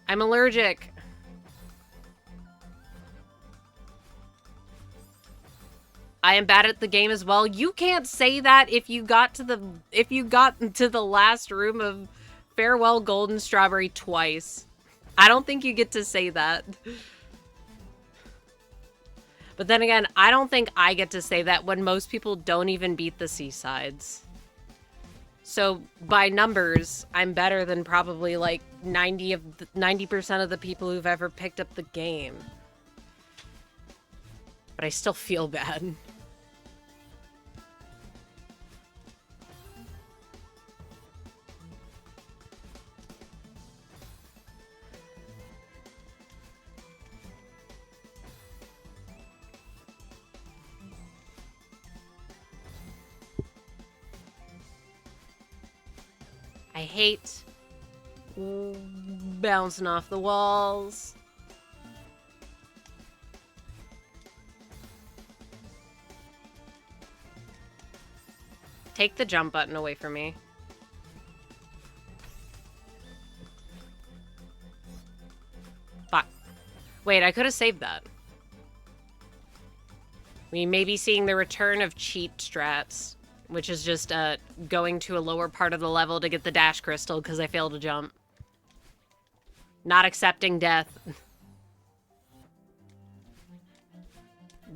I'm allergic. I am bad at the game as well. You can't say that if you got into the last room of Farewell Golden Strawberry twice. I don't think you get to say that. But then again, I don't think I get to say that when most people don't even beat the Seasides. So by numbers, I'm better than probably like 90% of the people who've ever picked up the game. But I still feel bad. I hate bouncing off the walls. Take the jump button away from me. Fuck. Wait, I could have saved that. We may be seeing the return of cheat strats, which is just going to a lower part of the level to get the dash crystal because I failed to jump. Not accepting death.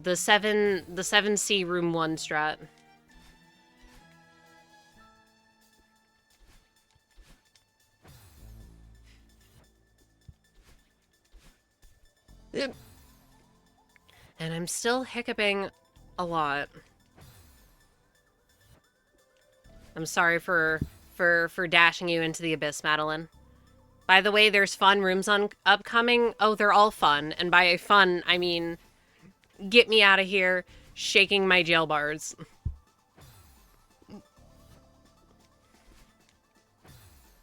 The 7C room 1 strat. Yep. And I'm still hiccuping a lot. I'm sorry for dashing you into the abyss, Madeline. By the way, there's fun rooms on upcoming. Oh, they're all fun. And by fun, I mean get me out of here shaking my jail bars.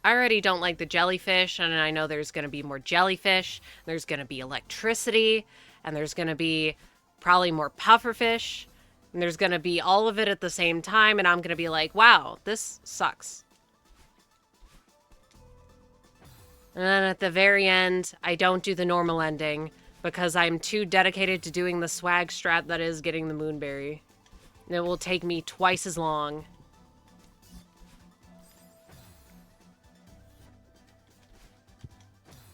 I already don't like the jellyfish, and I know there's going to be more jellyfish. There's going to be electricity, and there's going to be probably more pufferfish. And there's going to be all of it at the same time, and I'm going to be like, wow, this sucks. And then at the very end, I don't do the normal ending because I'm too dedicated to doing the swag strat that is getting the moonberry. And it will take me twice as long.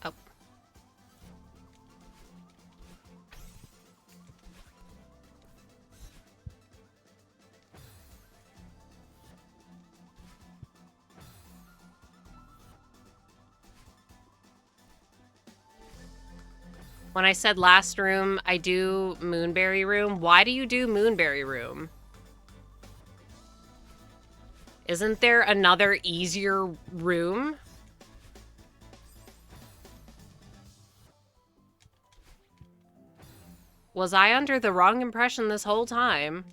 Oh, When I said last room, I do Moonberry room. Why do you do Moonberry room? Isn't there another easier room? Was I under the wrong impression this whole time?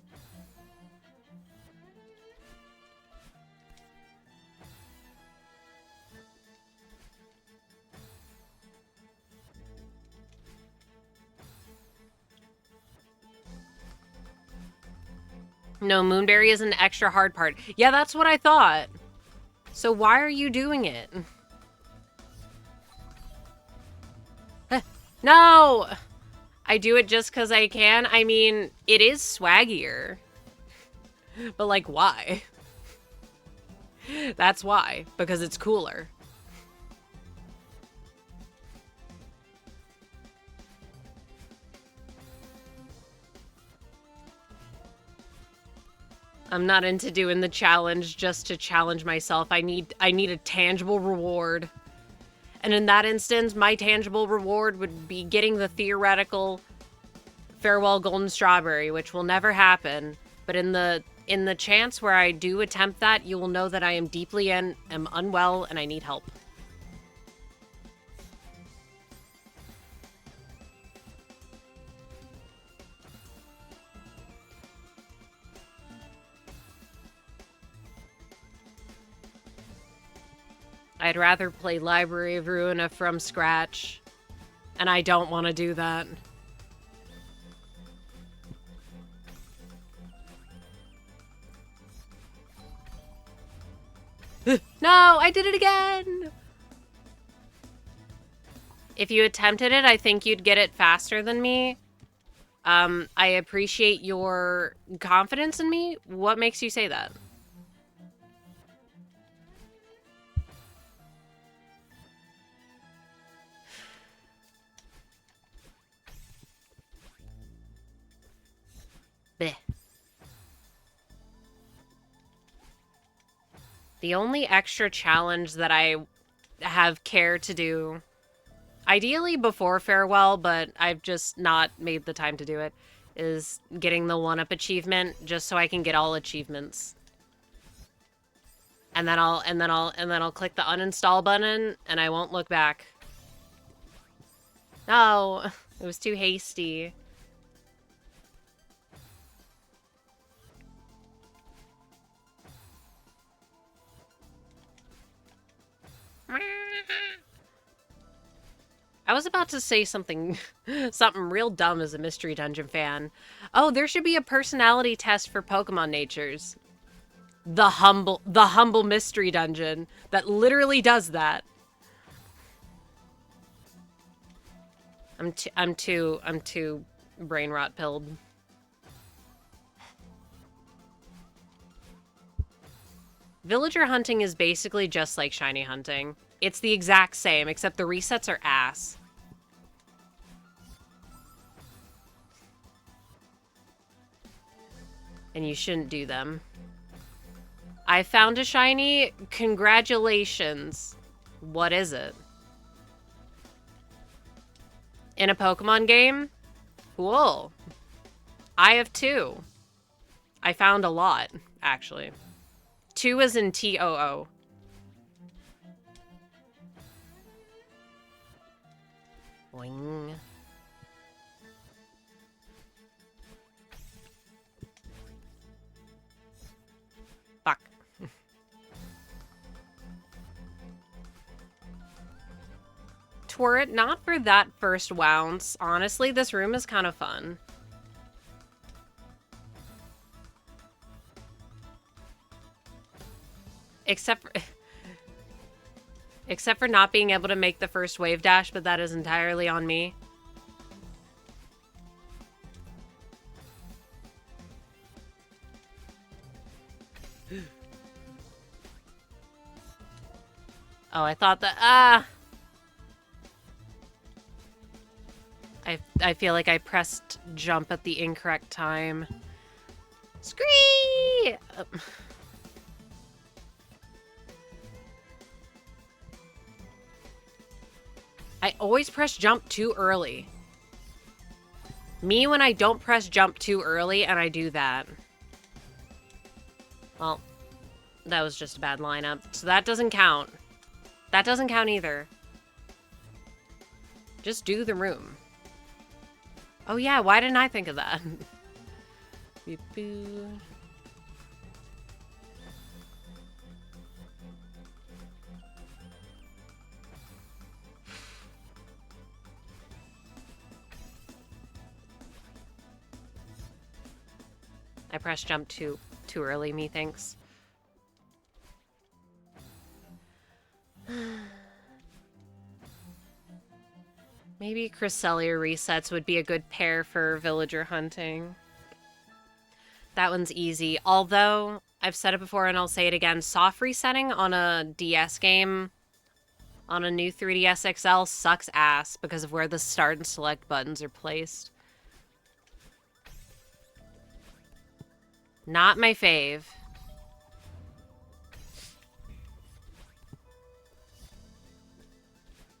No, Moonberry is an extra hard part. Yeah, that's what I thought. So why are you doing it? No! I do it just because I can. I mean, it is swaggier. But, like, why? That's why. Because it's cooler. I'm not into doing the challenge just to challenge myself. I need a tangible reward. And in that instance, my tangible reward would be getting the theoretical farewell golden strawberry, which will never happen. But in the chance where I do attempt that, you will know that I am deeply am unwell and I need help. I'd rather play Library of Ruina from scratch, and I don't want to do that. No, I did it again! If you attempted it, I think you'd get it faster than me. I appreciate your confidence in me. What makes you say that? Bleh. The only extra challenge that I have care to do, ideally before farewell, but I've just not made the time to do it, is getting the 1-up achievement just so I can get all achievements. And then I'll click the uninstall button and I won't look back. No, it was too hasty. I was about to say something real dumb as a Mystery Dungeon fan. Oh, there should be a personality test for Pokemon natures. The humble Mystery Dungeon that literally does that. I'm too brain rot pilled. Villager hunting is basically just like shiny hunting. It's the exact same, except the resets are ass. And you shouldn't do them. I found a shiny. Congratulations. What is it? In a Pokemon game? Cool. I have 2. I found a lot, actually. 2 is in TOO. Boing. Fuck. Twirret, not for that first wounce. Honestly, this room is kind of fun. Except for not being able to make the first wave dash, but that is entirely on me. Oh, I thought that, I feel like I pressed jump at the incorrect time. Scree! I always press jump too early. Me when I don't press jump too early and I do that. Well, that was just a bad lineup. So that doesn't count. That doesn't count either. Just do the room. Oh yeah, why didn't I think of that? Beep, boo. I pressed jump too early, methinks. Maybe Cresselia resets would be a good pair for villager hunting. That one's easy. Although, I've said it before and I'll say it again, soft resetting on a DS game, on a new 3DS XL, sucks ass because of where the start and select buttons are placed. Not my fave.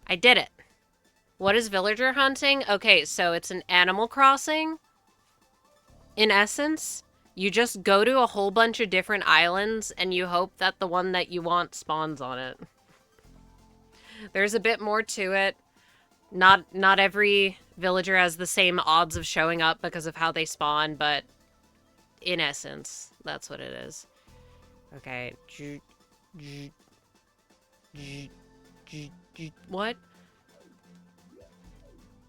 I did it. What is villager hunting? Okay, so it's an Animal Crossing. In essence, you just go to a whole bunch of different islands and you hope that the one that you want spawns on it. There's a bit more to it. Not every villager has the same odds of showing up because of how they spawn, but in essence, that's what it is. Okay. What?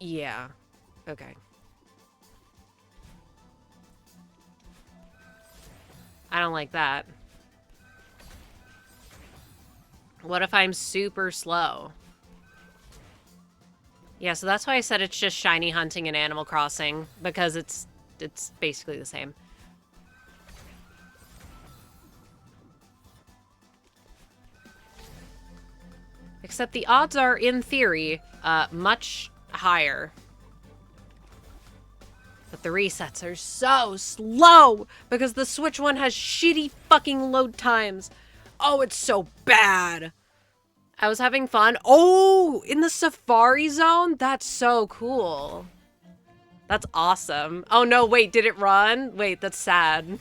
Yeah. Okay. I don't like that. What if I'm super slow? Yeah, so that's why I said it's just shiny hunting in Animal Crossing, because it's basically the same. Except the odds are, in theory, much higher. But the resets are so slow because the Switch one has shitty fucking load times. Oh, it's so bad. I was having fun. Oh, in the Safari Zone? That's so cool. That's awesome. Oh no, wait, did it run? Wait, that's sad.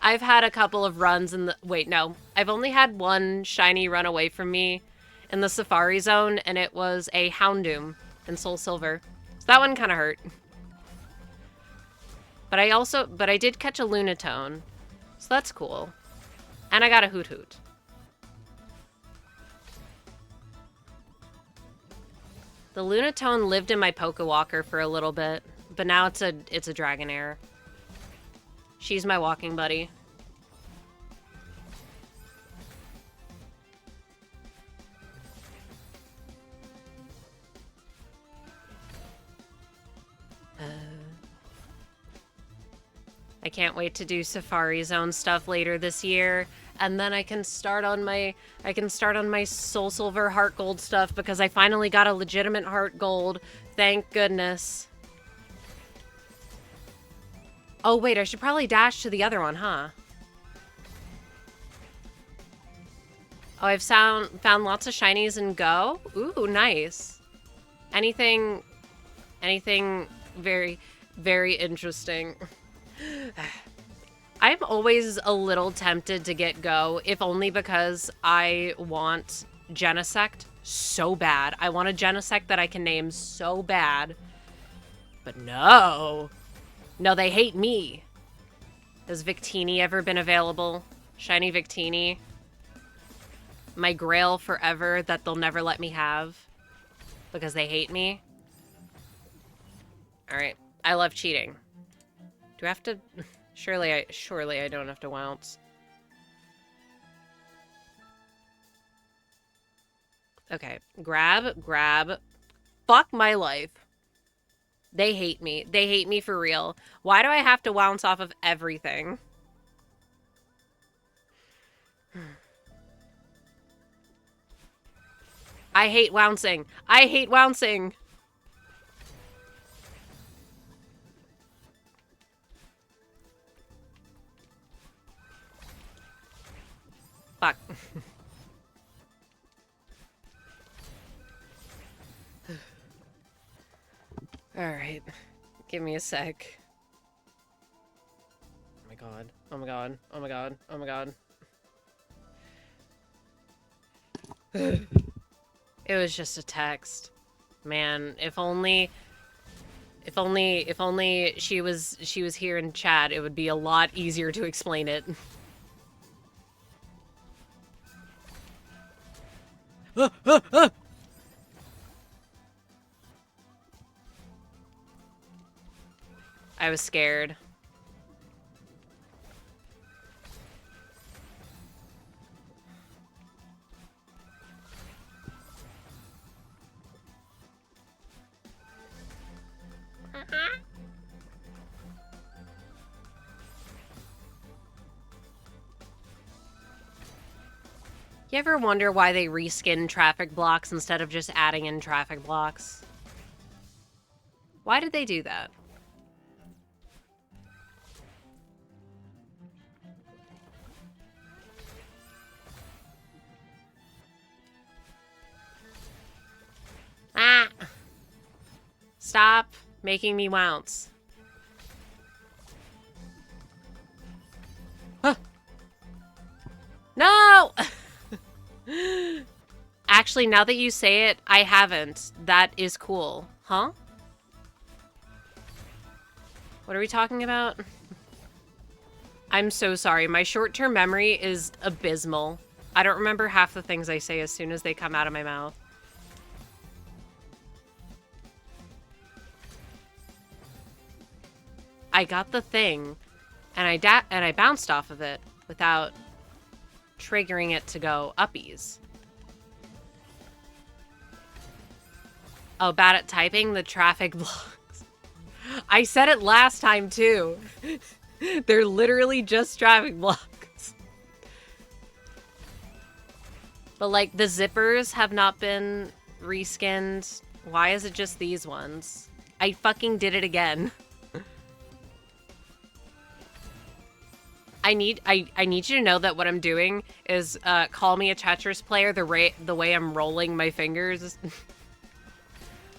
I've had a couple of runs in the... Wait, no. I've only had one shiny run away from me in the Safari Zone, and it was a Houndoom in Soul Silver. So that one kind of hurt. But I did catch a Lunatone. So that's cool. And I got a Hoot Hoot. The Lunatone lived in my Pokewalker for a little bit, but now it's a Dragonair. She's my walking buddy. I can't wait to do Safari Zone stuff later this year, and then I can start on my Soul Silver Heart Gold stuff because I finally got a legitimate Heart Gold. Thank goodness. Oh wait, I should probably dash to the other one, huh? Oh, I've found lots of shinies in Go. Ooh, nice. Anything very, very interesting. I'm always a little tempted to get Go, if only because I want Genesect so bad. I want a Genesect that I can name so bad. But no. No, they hate me. Has Victini ever been available? Shiny Victini. My grail forever that they'll never let me have. Because they hate me. Alright. I love cheating. Do I have to... Surely I don't have to bounce. Okay. Grab. Fuck my life. They hate me. They hate me for real. Why do I have to bounce off of everything? I hate bouncing. I hate bouncing. Fuck. Alright. Give me a sec. Oh my god. Oh my god. Oh my god. Oh my god. It was just a text. Man, if only she was here in chat, it would be a lot easier to explain it. I was scared. You ever wonder why they reskin traffic blocks instead of just adding in traffic blocks? Why did they do that? Ah! Stop making me bounce. Huh. No! Actually, now that you say it, I haven't. That is cool. Huh? What are we talking about? I'm so sorry. My short-term memory is abysmal. I don't remember half the things I say as soon as they come out of my mouth. I got the thing, and I bounced off of it without triggering it to go uppies. Oh, bad at typing? The traffic blocks. I said it last time, too. They're literally just traffic blocks. But, like, the zippers have not been reskinned. Why is it just these ones? I fucking did it again. I need you to know that what I'm doing is call me a Tetris player the way I'm rolling my fingers.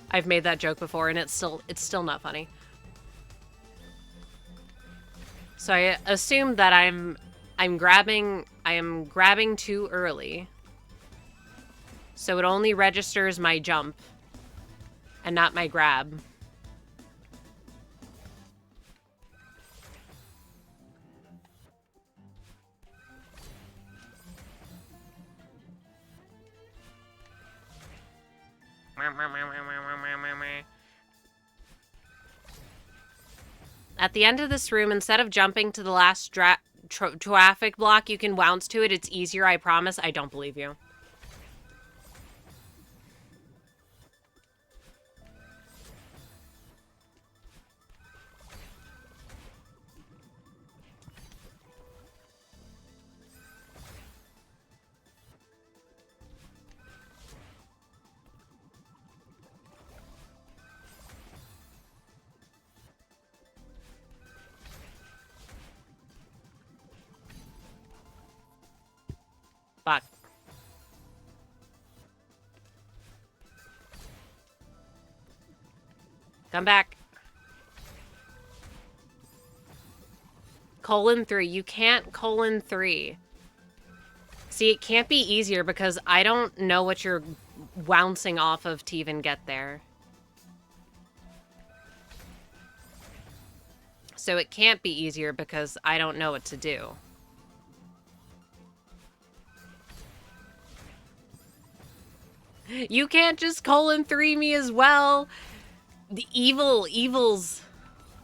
I've made that joke before and it's still not funny. So I assume that I am grabbing too early. So it only registers my jump and not my grab. At the end of this room, instead of jumping to the last traffic block, you can bounce to it. It's easier, I promise. I don't believe you. Fuck. Come back. :3. You can't :3. See, it can't be easier because I don't know what you're bouncing off of to even get there. So it can't be easier because I don't know what to do. You can't just :3 me as well. The evils.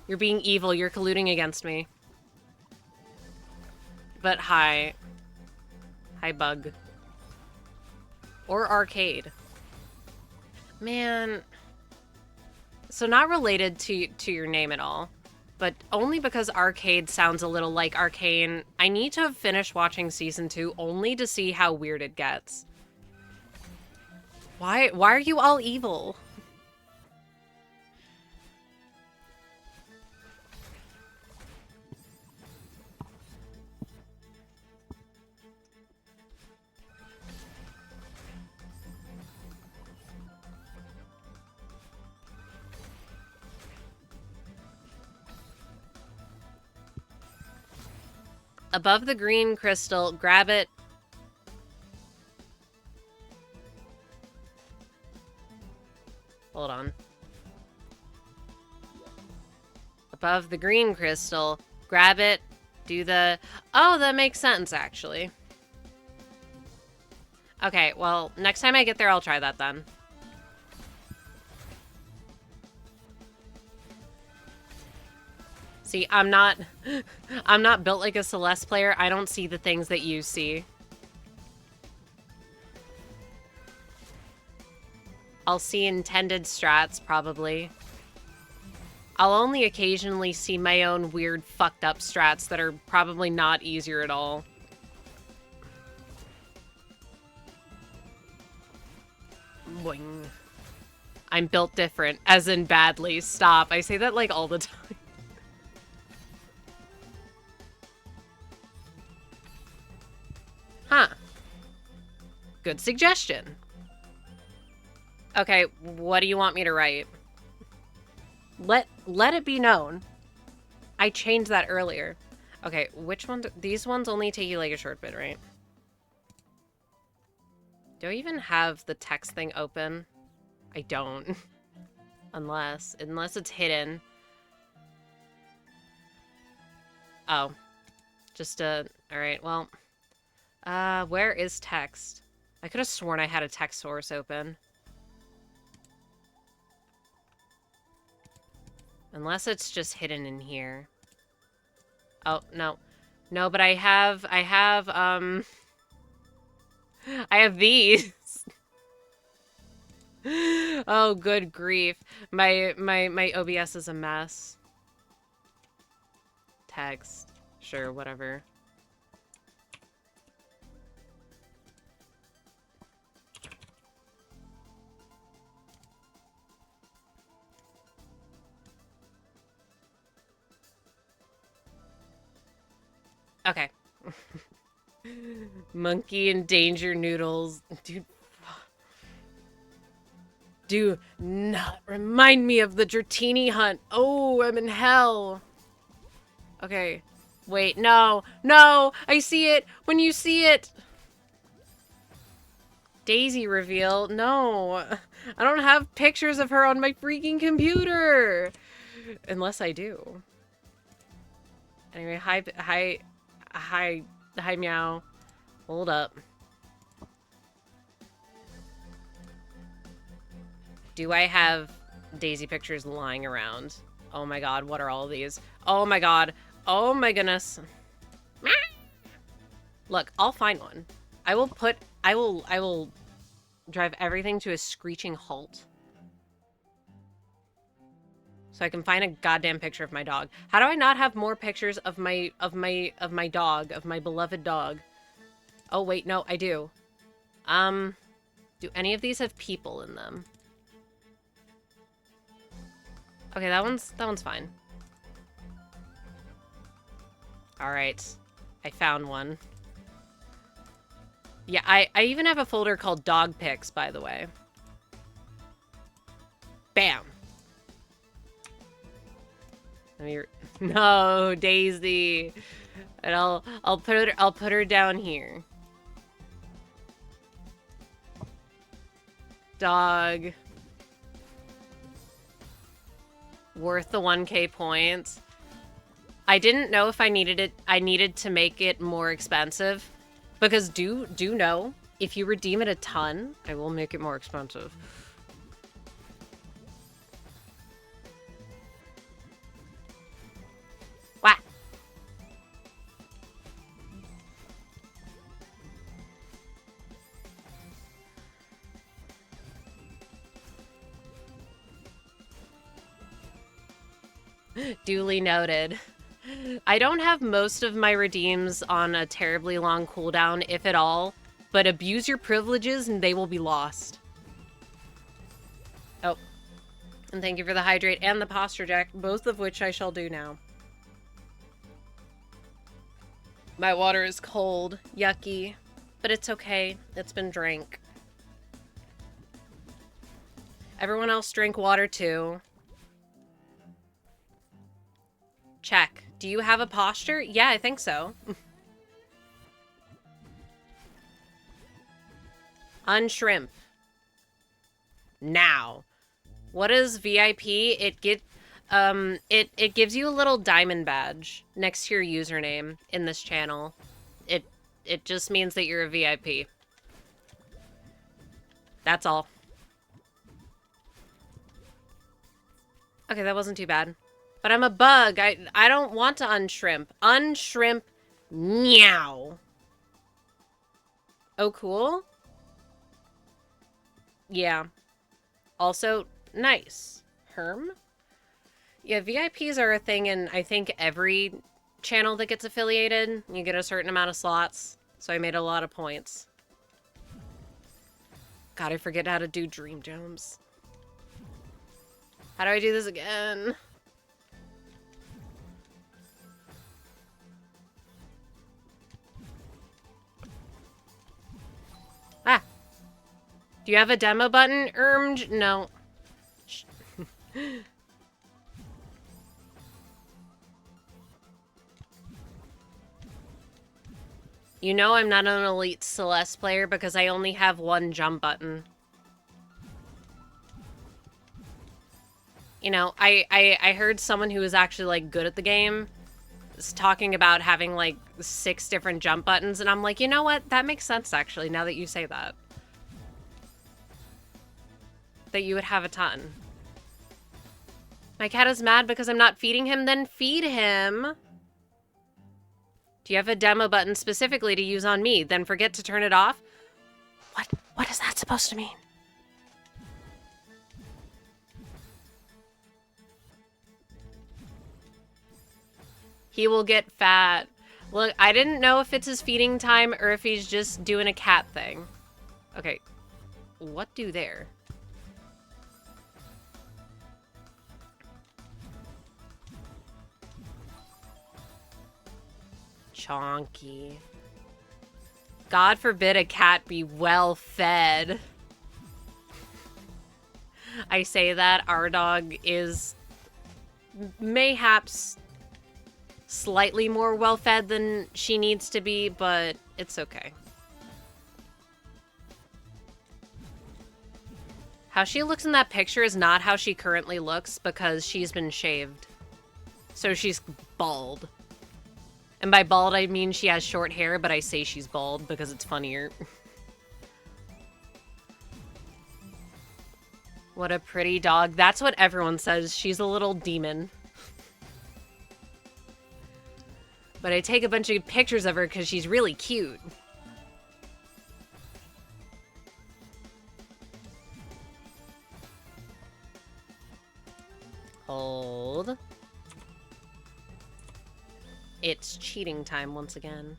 You're being evil. You're colluding against me. But hi. Hi, bug. Or arcade. Man. So not related to your name at all. But only because arcade sounds a little like arcane. I need to have finished watching season 2 only to see how weird it gets. Why are you all evil? Above the green crystal, grab it. Hold on. Above the green crystal, grab it, do the... Oh, that makes sense, actually. Okay, well, next time I get there, I'll try that then. See, I'm not built like a Celeste player. I don't see the things that you see. I'll see intended strats, probably. I'll only occasionally see my own weird, fucked up strats that are probably not easier at all. Boing. I'm built different, as in badly. Stop. I say that like all the time. Huh. Good suggestion. Okay, what do you want me to write? Let it be known. I changed that earlier. Okay, which one? These ones only take you like a short bit, right? Do I even have the text thing open? I don't. Unless it's hidden. Oh. Just alright, well. Where is text? I could have sworn I had a text source open. Unless it's just hidden in here. Oh, no. No, but I have these. Oh, good grief. My OBS is a mess. Text. Sure, whatever. Okay. Monkey and danger noodles. Dude. Do not remind me of the Dratini hunt. Oh, I'm in hell. Okay. Wait, no. No! I see it! When you see it! Daisy reveal? No. I don't have pictures of her on my freaking computer! Unless I do. Anyway, hi, meow. Hold up. Do I have Daisy pictures lying around? Oh my god, what are all of these? Oh my god. Oh my goodness. Look, I'll find one. I will drive everything to a screeching halt. So I can find a goddamn picture of my dog. How do I not have more pictures of my dog, of my beloved dog? Oh wait, no, I do. Do any of these have people in them? Okay, that one's fine. All right, I found one. Yeah, I even have a folder called dog pics, by the way. Bam. No, Daisy. And I'll put her down here. Dog. Worth the 1K points. I didn't know if I needed to make it more expensive. Because do know, if you redeem it a ton, I will make it more expensive. Wah! Duly noted. I don't have most of my redeems on a terribly long cooldown, if at all, but abuse your privileges and they will be lost. Oh. And thank you for the hydrate and the posture jack, both of which I shall do now. My water is cold, yucky, but it's okay. It's been drank. Everyone else drink water too. Check. Do you have a posture? Yeah, I think so. Unshrimp. Now. What is VIP? It gives you a little diamond badge next to your username in this channel. It just means that you're a VIP. That's all. Okay, that wasn't too bad. But I'm a bug. I don't want to unshrimp. Unshrimp. Meow. Oh, cool. Yeah. Also, nice. Herm? Yeah, VIPs are a thing in, I think, every channel that gets affiliated. You get a certain amount of slots. So I made a lot of points. God, I forget how to do dream jumps. How do I do this again? Ah! Do you have a demo button, Ermj? No. You know I'm not an elite Celeste player because I only have one jump button. You know, I heard someone who was actually, like, good at the game was talking about having, like, 6 different jump buttons, and I'm like, you know what? That makes sense, actually, now that you say that. That you would have a ton. My cat is mad because I'm not feeding him, then feed him. Do you have a demo button specifically to use on me? Then forget to turn it off? What is that supposed to mean? He will get fat. Look, I didn't know if it's his feeding time or if he's just doing a cat thing. Okay. What do there? Chonky. God forbid a cat be well fed. I say that our dog is mayhaps slightly more well fed than she needs to be, but it's okay. How she looks in that picture is not how she currently looks because she's been shaved. So she's bald. And by bald, I mean she has short hair, but I say she's bald because it's funnier. What a pretty dog. That's what everyone says. She's a little demon. But I take a bunch of pictures of her because she's really cute. Hold. It's cheating time once again.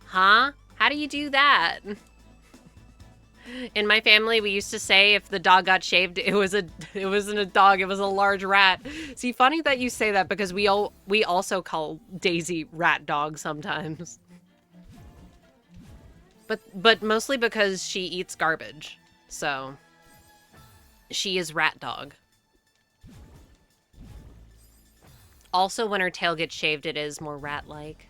Huh? How do you do that? In my family, we used to say if the dog got shaved, it wasn't a dog, it was a large rat. See, funny that you say that because we also call Daisy rat dog sometimes. But mostly because she eats garbage. So she is rat dog. Also, when her tail gets shaved, it is more rat-like.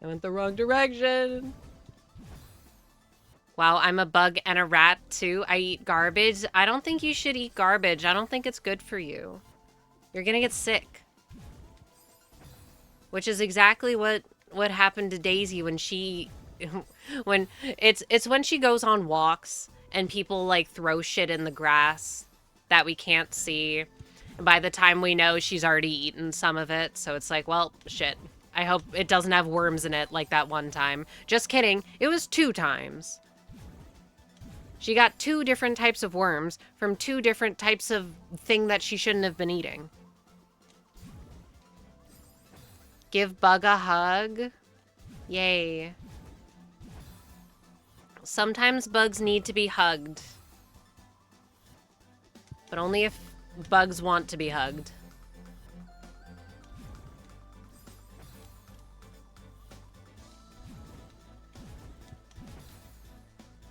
I went the wrong direction. Wow, I'm a bug and a rat too. I eat garbage. I don't think you should eat garbage. I don't think it's good for you. You're gonna get sick. Which is exactly what happened to Daisy when she when she goes on walks and people like throw shit in the grass that we can't see. And by the time we know, she's already eaten some of it, so it's like, well, shit. I hope it doesn't have worms in it like that one time. Just kidding. It was 2 times. She got 2 different types of worms from 2 different types of thing that she shouldn't have been eating. Give Bug a hug. Yay. Sometimes bugs need to be hugged. But only if bugs want to be hugged.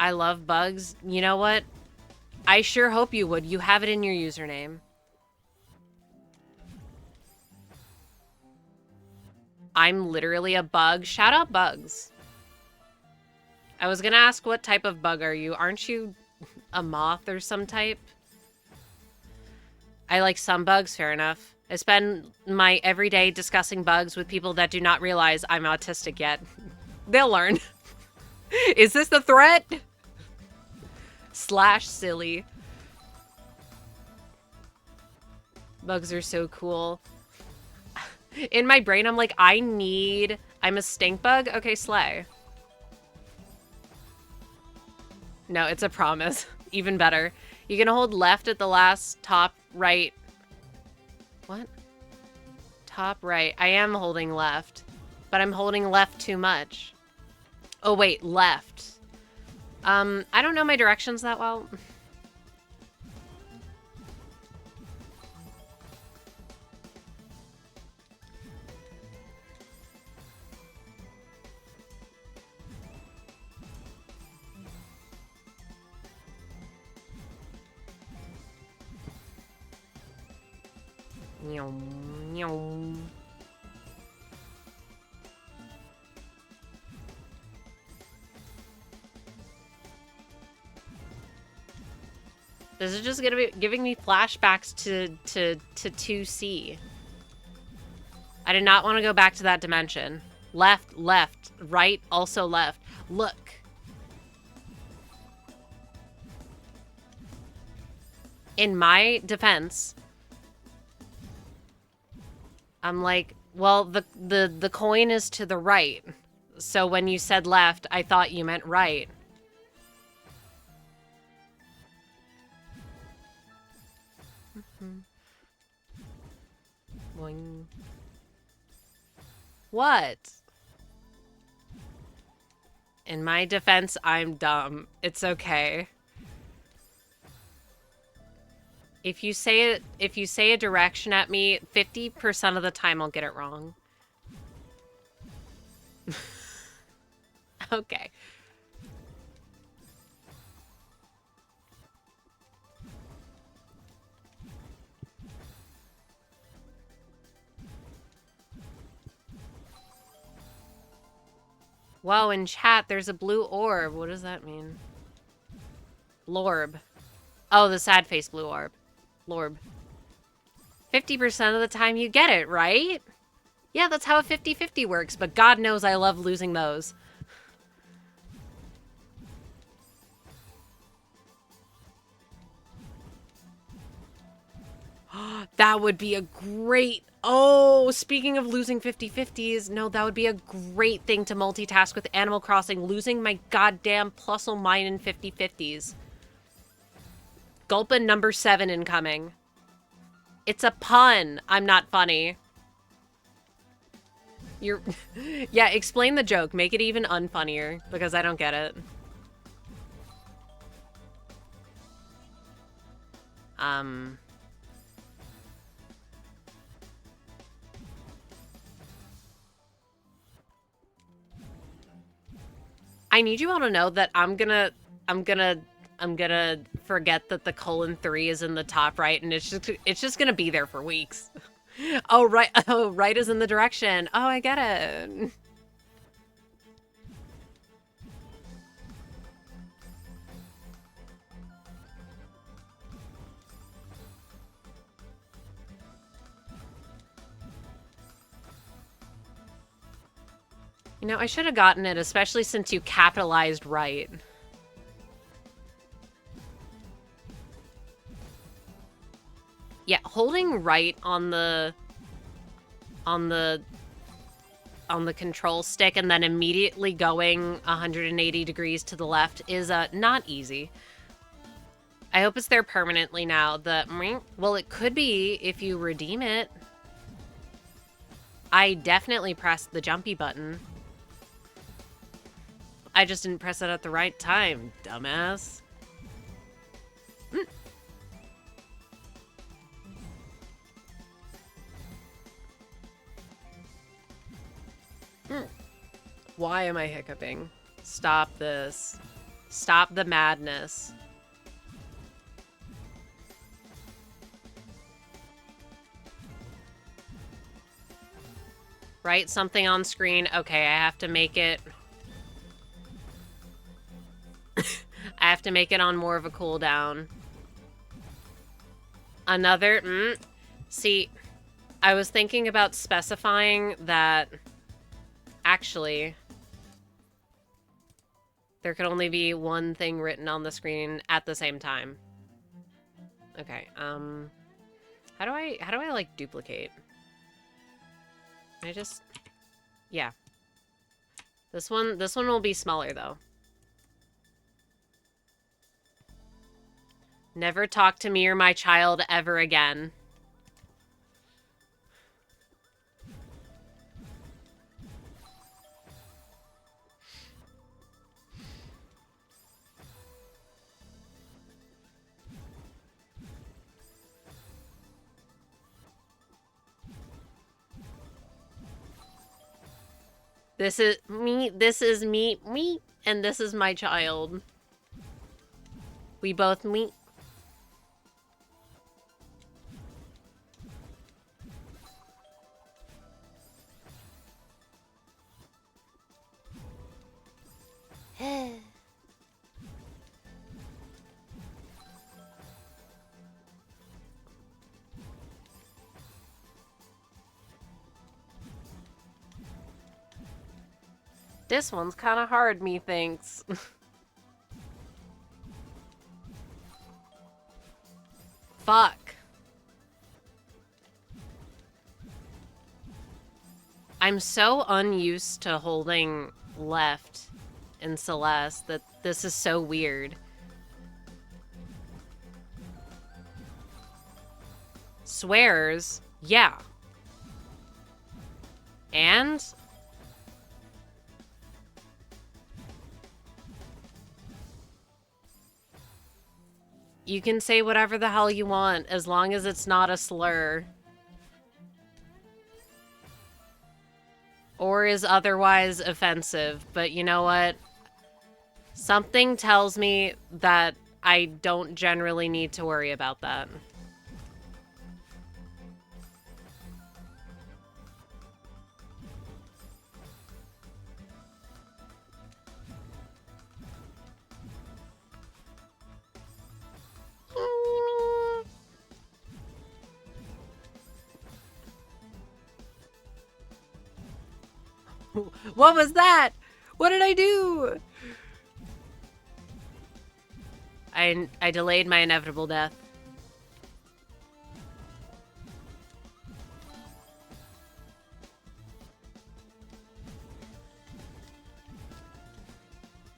I love bugs. You know what? I sure hope you would. You have it in your username. I'm literally a bug. Shout out bugs. I was gonna ask what type of bug are you? Aren't you a moth or some type? I like some bugs, fair enough. I spend my everyday discussing bugs with people that do not realize I'm autistic yet. They'll learn. Is this the threat? / silly. Bugs are so cool. In my brain, I'm like, I'm a stink bug? Okay, slay. No, it's a promise. Even better. You can hold left at the last top right. What? Top right. I am holding left. But I'm holding left too much. Oh, wait. Left. I don't know my directions that well. This is just gonna be giving me flashbacks to 2C. I did not want to go back to that dimension. Left, left, right, also left. Look. In my defense, I'm like, well, the coin is to the right. So when you said left, I thought you meant right. Boing. What? In my defense, I'm dumb. It's okay. If you say a direction at me, 50% of the time I'll get it wrong. Okay. Whoa, in chat, there's a blue orb. What does that mean? Lorb. Oh, the sad face blue orb. Lorb. 50% of the time you get it, right? Yeah, that's how a 50-50 works, but God knows I love losing those. That would be a great... Oh, speaking of losing 50-50s, no, that would be a great thing to multitask with Animal Crossing, losing my goddamn plus or minus 50-50s. Gulpin number 7 incoming. It's a pun. I'm not funny. You're... Yeah, explain the joke. Make it even unfunnier, because I don't get it. I need you all to know that I'm gonna forget that the :3 is in the top right, and it's just gonna be there for weeks. Oh, right. Oh, right is in the direction. Oh, I get it. You know, I should have gotten it, especially since you capitalized right. Yeah, holding right on the control stick and then immediately going 180 degrees to the left is not easy. I hope it's there permanently now. Well, it could be if you redeem it. I definitely pressed the jumpy button. I just didn't press it at the right time, dumbass. Why am I hiccuping? Stop this. Stop the madness. Write something on screen. Okay, I have to make it... I have to make it on more of a cooldown. Another... See, I was thinking about specifying that... Actually... There could only be one thing written on the screen at the same time. Okay, How do I, like, duplicate? I just... Yeah. This one will be smaller, though. Never talk to me or my child ever again. This is me, and this is my child. We both meet. This one's kind of hard, methinks. Fuck. I'm so unused to holding left in Celeste that this is so weird. Swears? Yeah. And? You can say whatever the hell you want, as long as it's not a slur. Or is otherwise offensive, but you know what? Something tells me that I don't generally need to worry about that. What was that? What did I do? I delayed my inevitable death.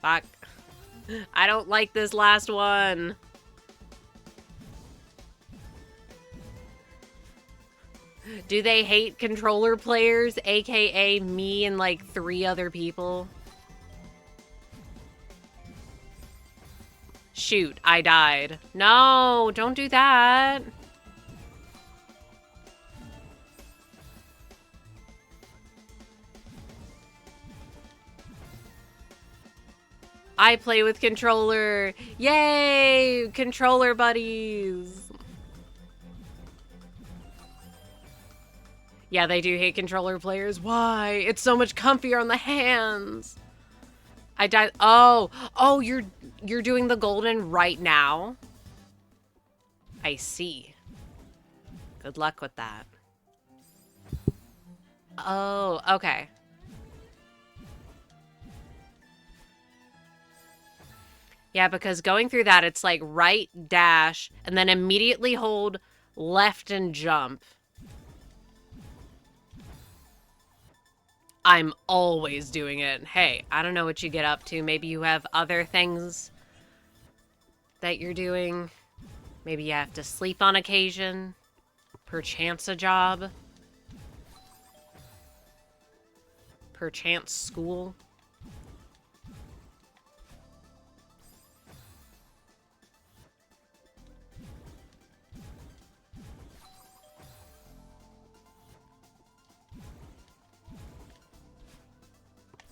Fuck. I don't like this last one. Do they hate controller players, aka me and like 3 other people? Shoot, I died. No, don't do that. I play with controller. Yay! Controller buddies. Yeah, they do hate controller players. Why? It's so much comfier on the hands. I died. Oh, you're doing the golden right now? I see. Good luck with that. Oh, okay. Yeah, because going through that, it's like right dash, and then immediately hold left and jump. I'm always doing it. Hey, I don't know what you get up to. Maybe you have other things that you're doing. Maybe you have to sleep on occasion. Perchance a job. Perchance school.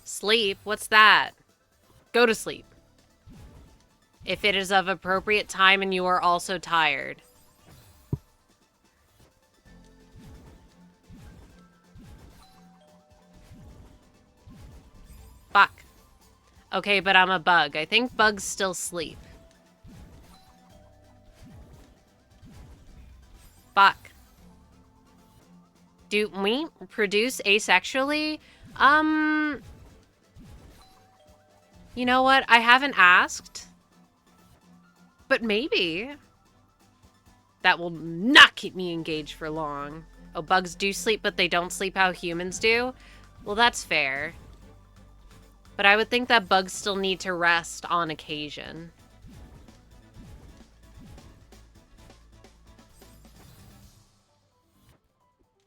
Sleep? What's that? Go to sleep. If it is of appropriate time and you are also tired. Fuck. Okay, but I'm a bug. I think bugs still sleep. Fuck. Do we produce asexually? You know what? I haven't asked. But maybe. That will not keep me engaged for long. Oh, bugs do sleep, but they don't sleep how humans do? Well, that's fair. But I would think that bugs still need to rest on occasion.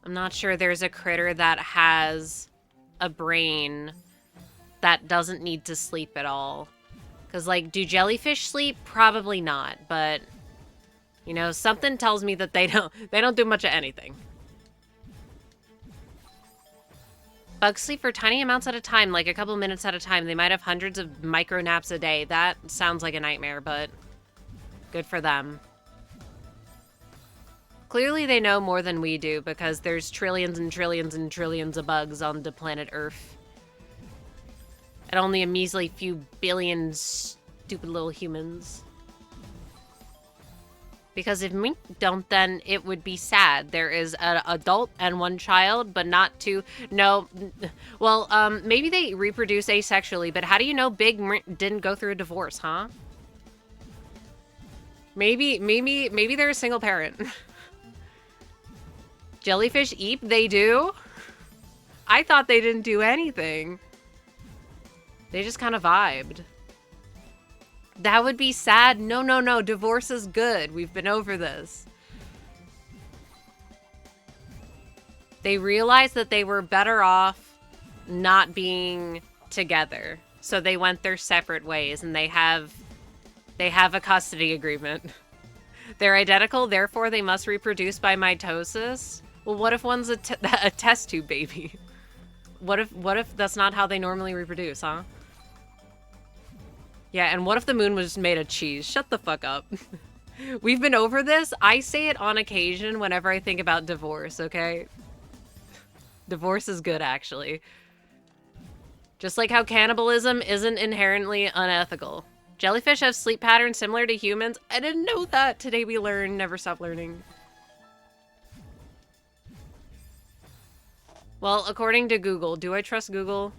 I'm not sure there's a critter that has a brain that doesn't need to sleep at all. Because, like, do jellyfish sleep? Probably not, but, you know, something tells me that they don't do much of anything. Bugs sleep for tiny amounts at a time, like a couple minutes at a time. They might have hundreds of micro naps a day. That sounds like a nightmare, but good for them. Clearly they know more than we do because there's trillions and trillions and trillions of bugs on the planet Earth. And only a measly few billion stupid little humans. Because if we don't, then it would be sad. There is an adult and one child, but not two. No, well, maybe they reproduce asexually, but how do you know Big didn't go through a divorce, huh? Maybe they're a single parent. Jellyfish eat? They do? I thought they didn't do anything. They just kind of vibed. That would be sad. No, no, no. Divorce is good. We've been over this. They realized that they were better off not being together. So they went their separate ways, and they have a custody agreement. They're identical, therefore they must reproduce by mitosis. Well, what if one's a test tube baby? What if that's not how they normally reproduce, huh? Yeah, and what if the moon was made of cheese? Shut the fuck up. We've been over this. I say it on occasion whenever I think about divorce, okay? Divorce is good, actually. Just like how cannibalism isn't inherently unethical. Jellyfish have sleep patterns similar to humans. I didn't know that. Today we learn. Never stop learning. Well, according to Google, do I trust Google?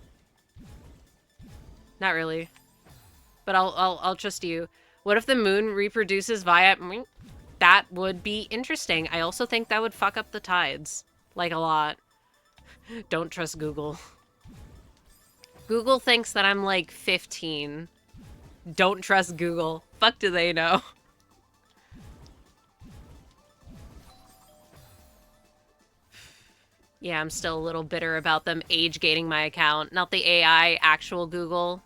Not really. But I'll trust you. What if the moon reproduces via... That would be interesting. I also think that would fuck up the tides. Like, a lot. Don't trust Google. Google thinks that I'm, like, 15. Don't trust Google. Fuck do they know? Yeah, I'm still a little bitter about them age-gating my account. Not the AI, actual Google.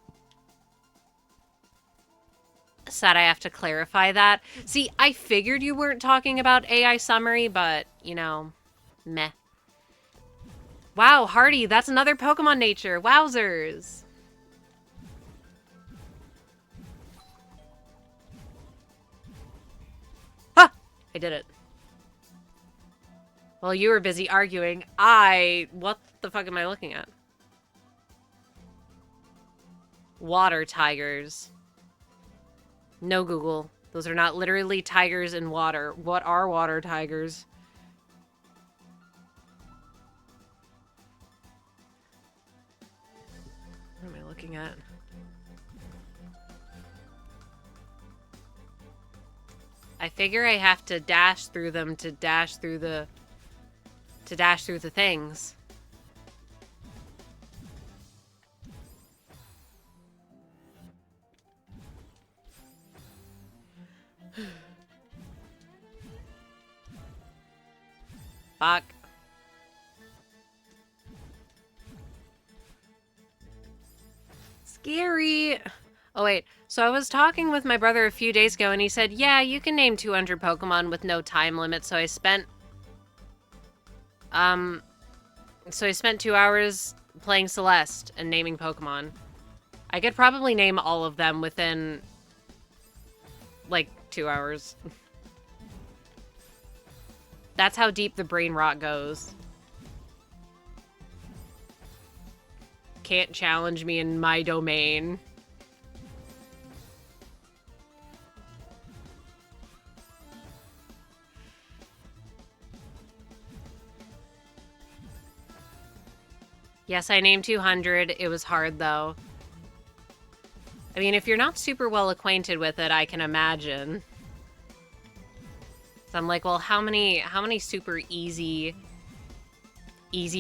Sad I have to clarify that. See, I figured you weren't talking about AI summary, but, you know, meh. Wow, Hardy, that's another Pokemon nature. Wowzers. Ah! I did it. While you were busy arguing, what the fuck am I looking at? Water tigers. No, Google. Those are not literally tigers in water. What are water tigers? What am I looking at? I figure I have to dash through them to dash through the things. Fuck. Scary. Oh, wait. So I was talking with my brother a few days ago, and he said, yeah, you can name 200 Pokemon with no time limit, so I spent... So I spent 2 hours playing Celeste and naming Pokemon. I could probably name all of them within like 2 hours. That's how deep the brain rot goes. Can't challenge me in my domain. Yes, I named 200. It was hard, though. I mean, if you're not super well acquainted with it, I can imagine. So I'm like, well, how many super easy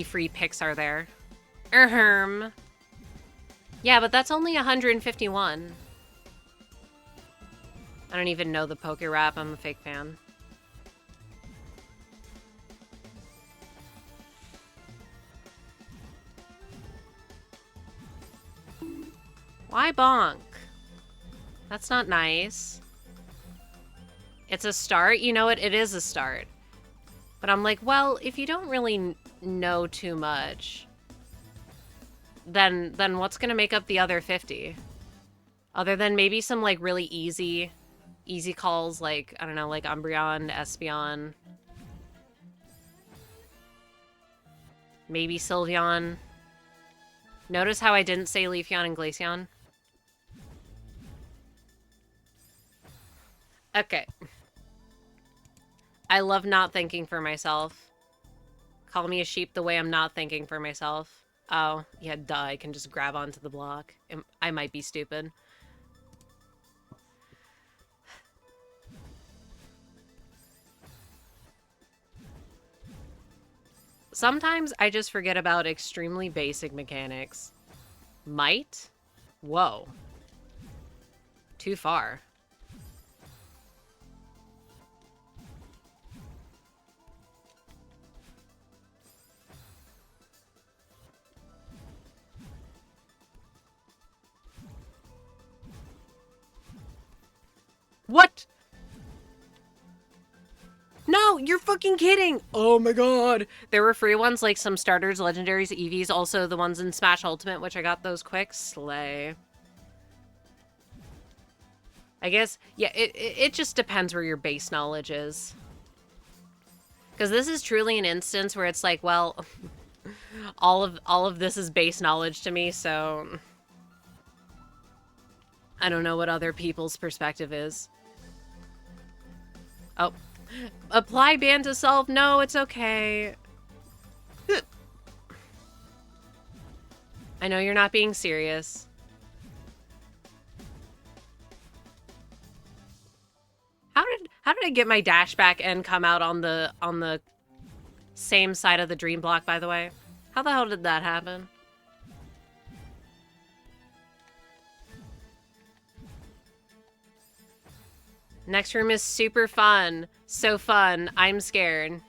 free picks are there? Yeah, but that's only 151. I don't even know the Poké Rap. I'm a fake fan. Why bonk? That's not nice. It's a start? You know what? It is a start. But I'm like, well, if you don't really know too much, then what's gonna make up the other 50? Other than maybe some, like, really easy calls, like, I don't know, like Umbreon, Espeon. Maybe Sylveon. Notice how I didn't say Leafeon and Glaceon? Okay. I love not thinking for myself. Call me a sheep the way I'm not thinking for myself. Oh, yeah, duh, I can just grab onto the block. I might be stupid. Sometimes I just forget about extremely basic mechanics. Might? Whoa. Too far. What? No, you're fucking kidding! Oh my god! There were free ones, like some starters, legendaries, EVs, also the ones in Smash Ultimate, which I got those quick. Slay. I guess, yeah, it just depends where your base knowledge is. Because this is truly an instance where it's like, well, all of this is base knowledge to me, so I don't know what other people's perspective is. Oh. Apply ban to solve? No, it's okay. I know you're not being serious. How did I get my dash back and come out on the same side of the dream block, by the way? How the hell did that happen? Next room is super fun. So fun. I'm scared.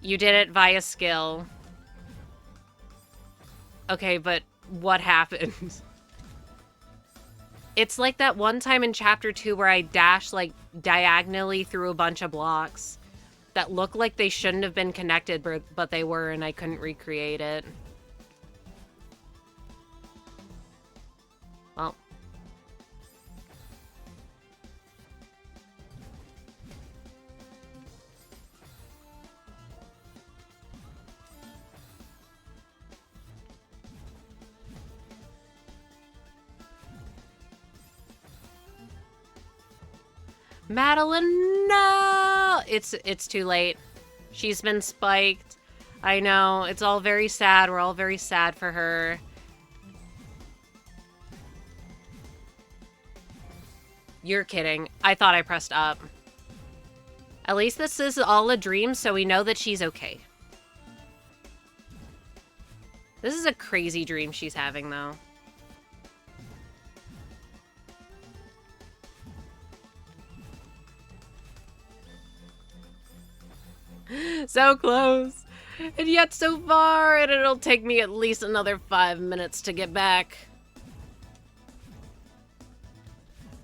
You did it via skill. Okay, but what happened? It's like that one time in Chapter 2 where I dashed, like, diagonally through a bunch of blocks that looked like they shouldn't have been connected, but they were, and I couldn't recreate it. Well. Madeline, no! It's too late. She's been spiked. I know, it's all very sad. We're all very sad for her. You're kidding. I thought I pressed up. At least this is all a dream, so we know that she's okay. This is a crazy dream she's having, though. So close. And yet so far, and it'll take me at least another 5 minutes to get back.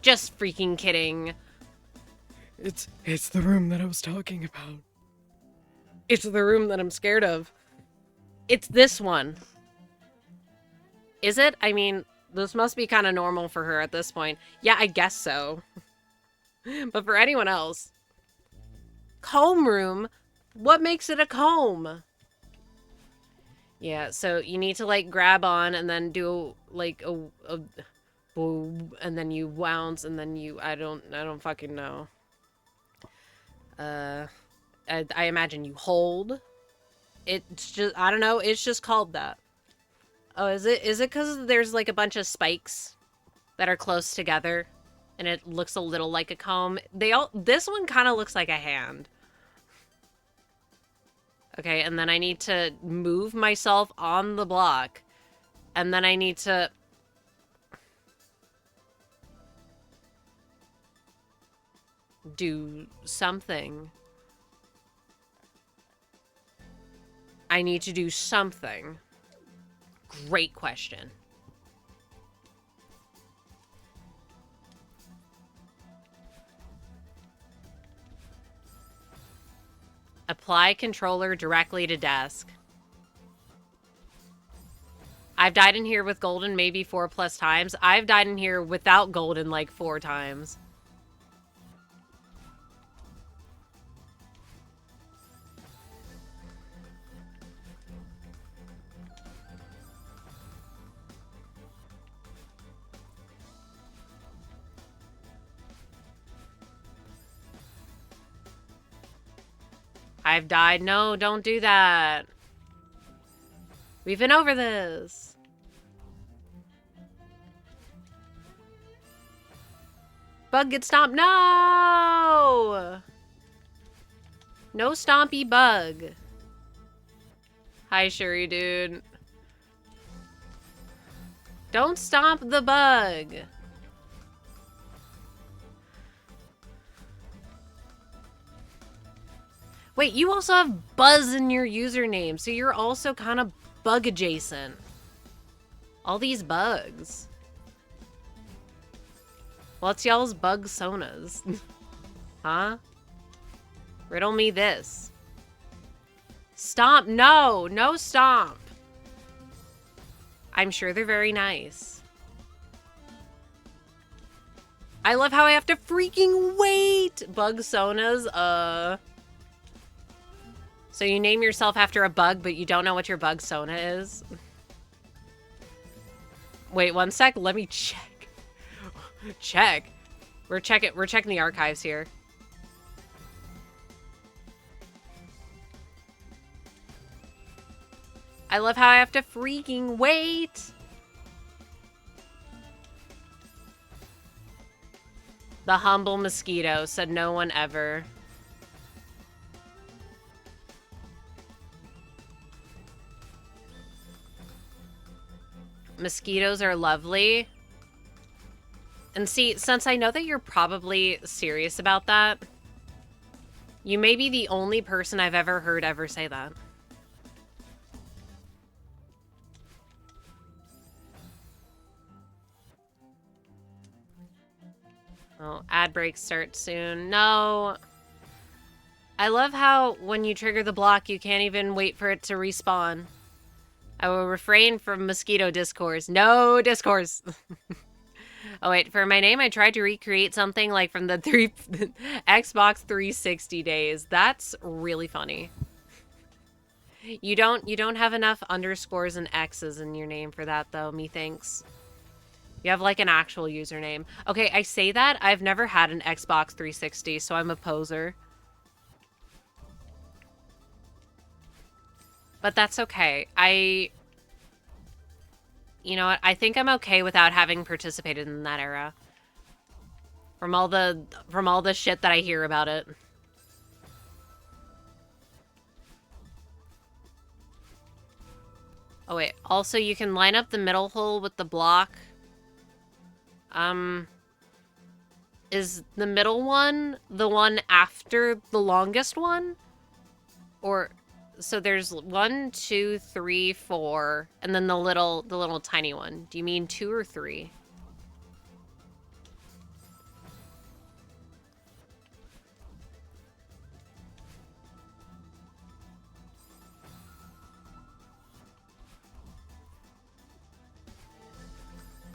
Just freaking kidding. It's the room that I was talking about. It's the room that I'm scared of. It's this one. Is it? I mean, This must be kind of normal for her at this point. Yeah, I guess so. But for anyone else. Comb room? What makes it a comb? Yeah, so you need to, like, grab on and then do, like, a boom, and then you bounce, and then you... I don't fucking know. I imagine you hold. It's just... I don't know. It's just called that. Oh, is it? Is it because there's, like, a bunch of spikes that are close together, and it looks a little like a comb? This one kind of looks like a hand. Okay, and then I need to move myself on the block. And then I need to... do something. I need to do something. Great question. Apply controller directly to desk. I've died in here with golden maybe 4+ times. I've died in here without golden like 4 times. I've died. No, don't do that. We've been over this. Bug get stomped. No! No stompy bug. Hi, Shuri, dude. Don't stomp the bug. Wait, you also have Buzz in your username, so you're also kind of bug adjacent. All these bugs. What's y'all's bug sonas? Huh? Riddle me this. Stomp. No, no stomp. I'm sure they're very nice. I love how I have to freaking wait. Bug sonas, So you name yourself after a bug, but you don't know what your bug sona is? Wait, one sec. Let me check. Check. We're checking the archives here. I love how I have to freaking wait. The humble mosquito said no one ever. Mosquitoes are lovely. And see, since I know that you're probably serious about that, you may be the only person I've ever heard ever say that. Oh, ad break starts soon. No. I love how when you trigger the block, you can't even wait for it to respawn. I will refrain from mosquito discourse. No discourse. Oh, wait. For my name, I tried to recreate something like from the Xbox 360 days. That's really funny. You don't have enough underscores and X's in your name for that, though, methinks. You have, like, an actual username. Okay, I say that. I've never had an Xbox 360, so I'm a poser. But that's okay. You know what? I think I'm okay without having participated in that era. From all the shit that I hear about it. Oh, wait. Also, you can line up the middle hole with the block. Is the middle one the one after the longest one? Or... So there's 1, 2, 3, 4, and then the little tiny one. Do you mean 2 or 3?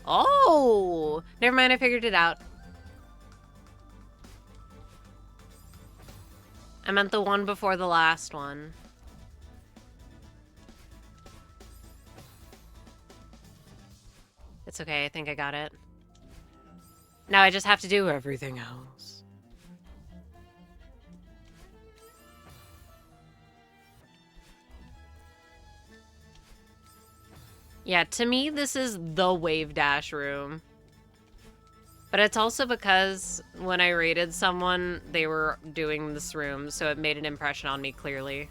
Oh! Never mind, I figured it out. I meant the one before the last one. It's okay, I think I got it. Now I just have to do everything else. Yeah, to me, this is the Wavedash room. But it's also because when I rated someone, they were doing this room, so it made an impression on me clearly.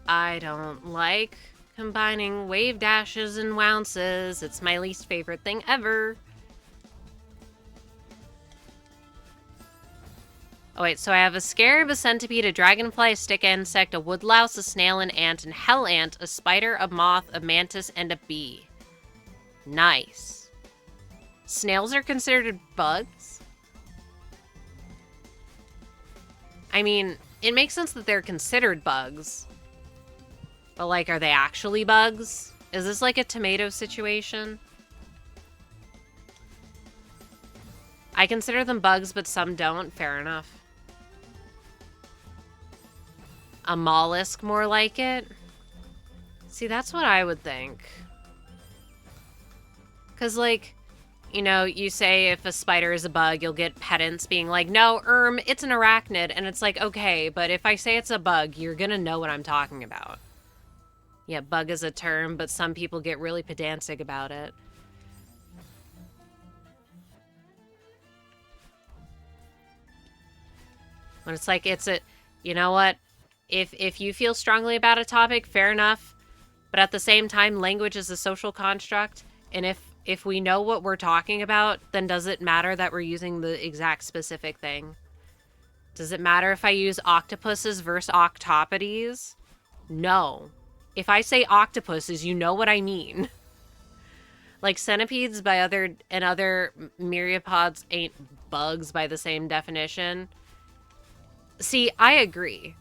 I don't like combining wave dashes and wounces. It's my least favorite thing ever. Oh wait, so I have a scarab, a centipede, a dragonfly, a stick insect, a woodlouse, a snail, an ant, and hell ant, a spider, a moth, a mantis, and a bee. Nice. Snails are considered bugs? I mean, it makes sense that they're considered bugs. But, like, are they actually bugs? Is this like a tomato situation? I consider them bugs, but some don't. Fair enough. A mollusk, more like it? See, that's what I would think. Because, like, you know, you say if a spider is a bug, you'll get pedants being like, no, it's an arachnid. And it's like, okay, but if I say it's a bug, you're gonna know what I'm talking about. Yeah, bug is a term, but some people get really pedantic about it. When it's like, you know what? If you feel strongly about a topic, fair enough. But at the same time, language is a social construct. And if we know what we're talking about, then does it matter that we're using the exact specific thing? Does it matter if I use octopuses versus octopodes? No. If I say octopuses, you know what I mean. Like centipedes and other myriapods ain't bugs by the same definition. See, I agree.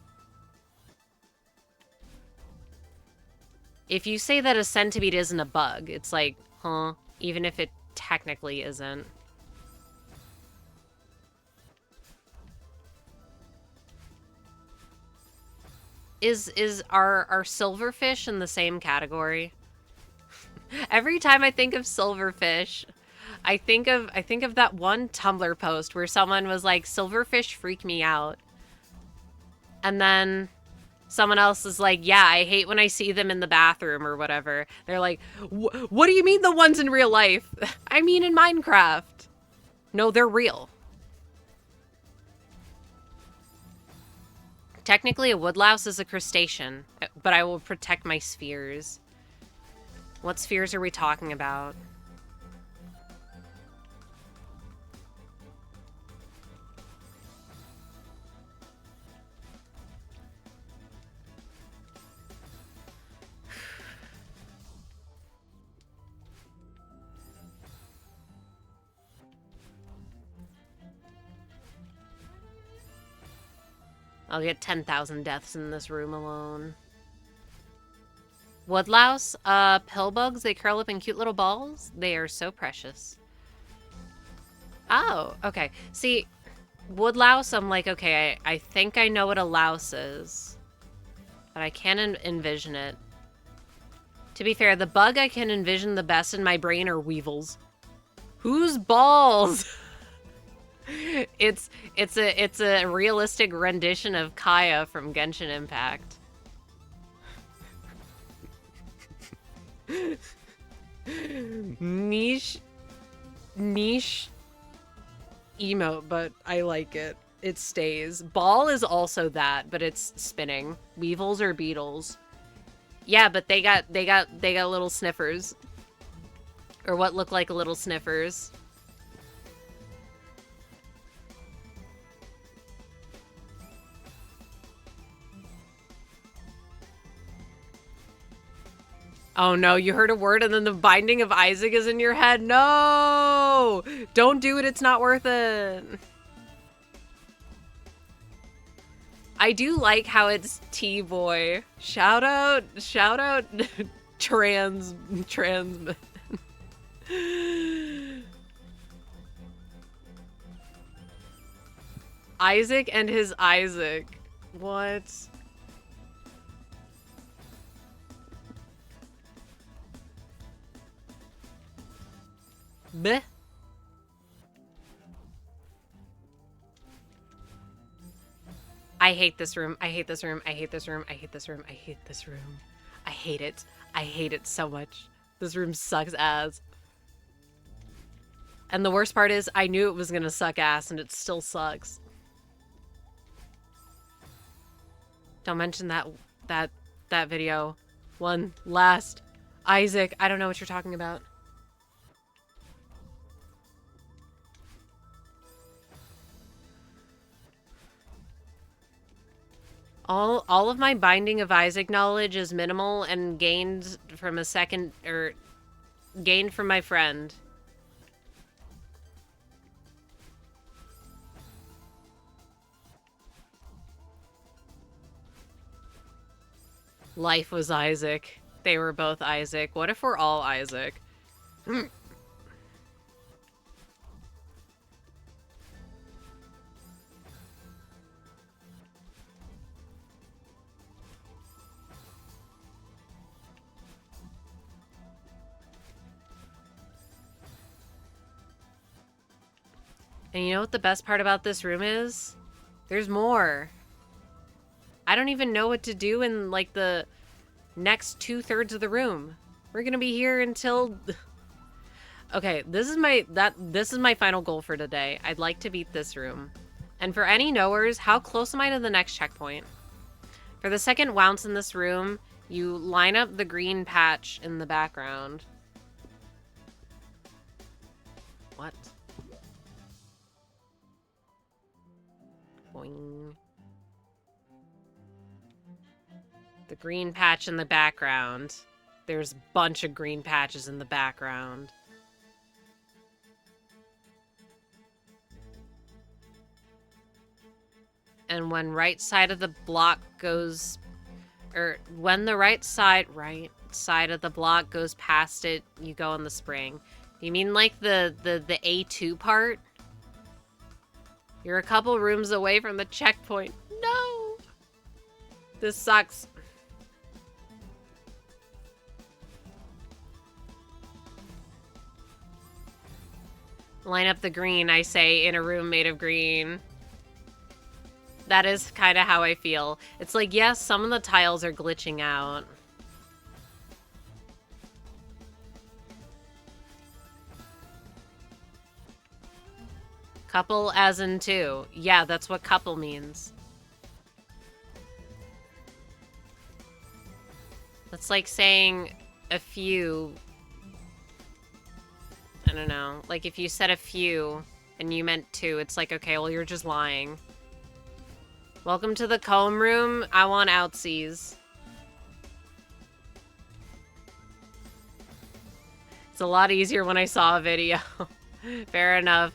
If you say that a centipede isn't a bug, it's like, huh, even if it technically isn't. Are silverfish in the same category? Every time I think of silverfish, I think of that one Tumblr post where someone was like, silverfish freak me out. And then someone else is like, yeah, I hate when I see them in the bathroom or whatever. They're like, what do you mean the ones in real life? I mean in Minecraft. No, they're real. Technically, a woodlouse is a crustacean, but I will protect my spheres. What spheres are we talking about? I'll get 10,000 deaths in this room alone. Woodlouse, pillbugs, they curl up in cute little balls. They are so precious. Oh, okay. See, woodlouse, I'm like, okay, I think I know what a louse is. But I can't envision it. To be fair, the bug I can envision the best in my brain are weevils. Whose balls? It's a realistic rendition of Kaya from Genshin Impact. Niche emote, but I like it. It stays. Ball is also that, but it's spinning. Weevils or beetles. Yeah, but they got little sniffers. Or what look like little sniffers. Oh no, you heard a word and then the binding of Isaac is in your head? No! Don't do it, it's not worth it. I do like how it's T-Boy. Shout out, trans. Isaac and his Isaac. What? Bleh. I hate this room. I hate this room. I hate this room. I hate this room. I hate this room. I hate it. I hate it so much. This room sucks ass. And the worst part is I knew it was gonna suck ass and it still sucks. Don't mention that video. One last. Isaac, I don't know what you're talking about. All of my Binding of Isaac knowledge is minimal and gained from gained from my friend. Life was Isaac. They were both Isaac. What if we're all Isaac? And you know what the best part about this room is? There's more. I don't even know what to do in, like, the next 2/3 of the room. We're gonna be here until... Okay, this is my final goal for today. I'd like to beat this room. And for any knowers, how close am I to the next checkpoint? For the second ounce in this room, you line up the green patch in the background. What? Boing. The green patch in the background. There's a bunch of green patches in the background. And when right side of the block goes... Or when the right side of the block goes past it, you go on the spring. You mean like the A2 part? You're a couple rooms away from the checkpoint. No! This sucks. Line up the green, I say, in a room made of green. That is kind of how I feel. It's like, yes, some of the tiles are glitching out. Couple as in two. Yeah, that's what couple means. That's like saying a few. I don't know. Like if you said a few and you meant two, it's like, okay, well, you're just lying. Welcome to the comb room. I want outsies. It's a lot easier when I saw a video. Fair enough.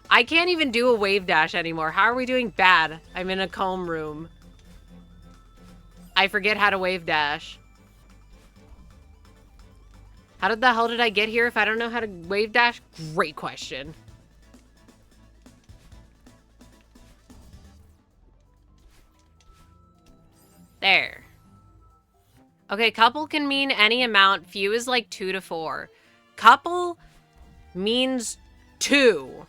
I can't even do a wave dash anymore. How are we doing bad? I'm in a comb room. I forget how to wave dash. How the hell did I get here if I don't know how to wave dash? Great question. There. Okay, couple can mean any amount. Few is like 2 to 4. Couple means 2.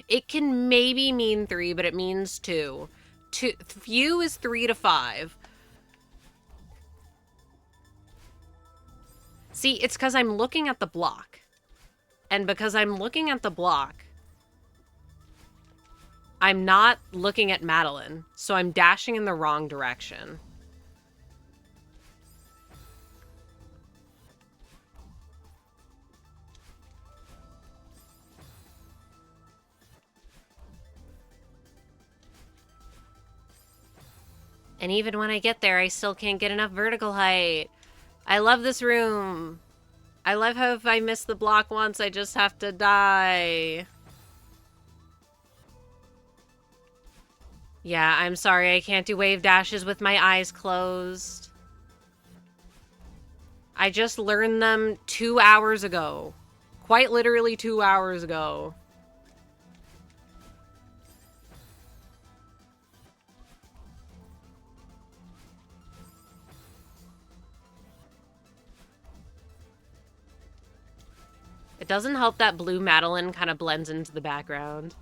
It can maybe mean 3, but it means 2. Few is 3 to 5. See, it's because I'm looking at the block. And because I'm looking at the block, I'm not looking at Madeline, so I'm dashing in the wrong direction. And even when I get there, I still can't get enough vertical height. I love this room. I love how if I miss the block once, I just have to die. Yeah, I'm sorry, I can't do wave dashes with my eyes closed. I just learned them 2 hours ago. Quite literally 2 hours ago. It doesn't help that blue Madeline kind of blends into the background.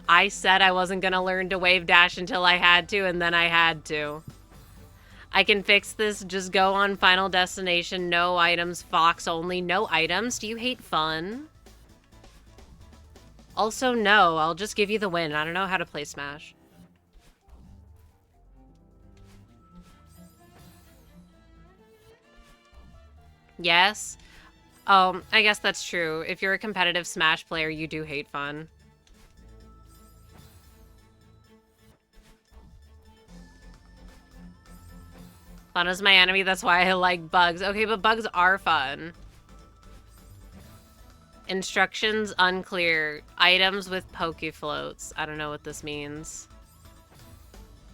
I said I wasn't gonna learn to wave dash until I had to, and then I had to. I can fix this. Just go on Final Destination. No items. Fox only. No items. Do you hate fun? Also, no. I'll just give you the win. I don't know how to play Smash. Yes? Oh, I guess that's true. If you're a competitive Smash player, you do hate fun. Fun is my enemy, that's why I like bugs. Okay, but bugs are fun. Instructions unclear. Items with poke floats. I don't know what this means.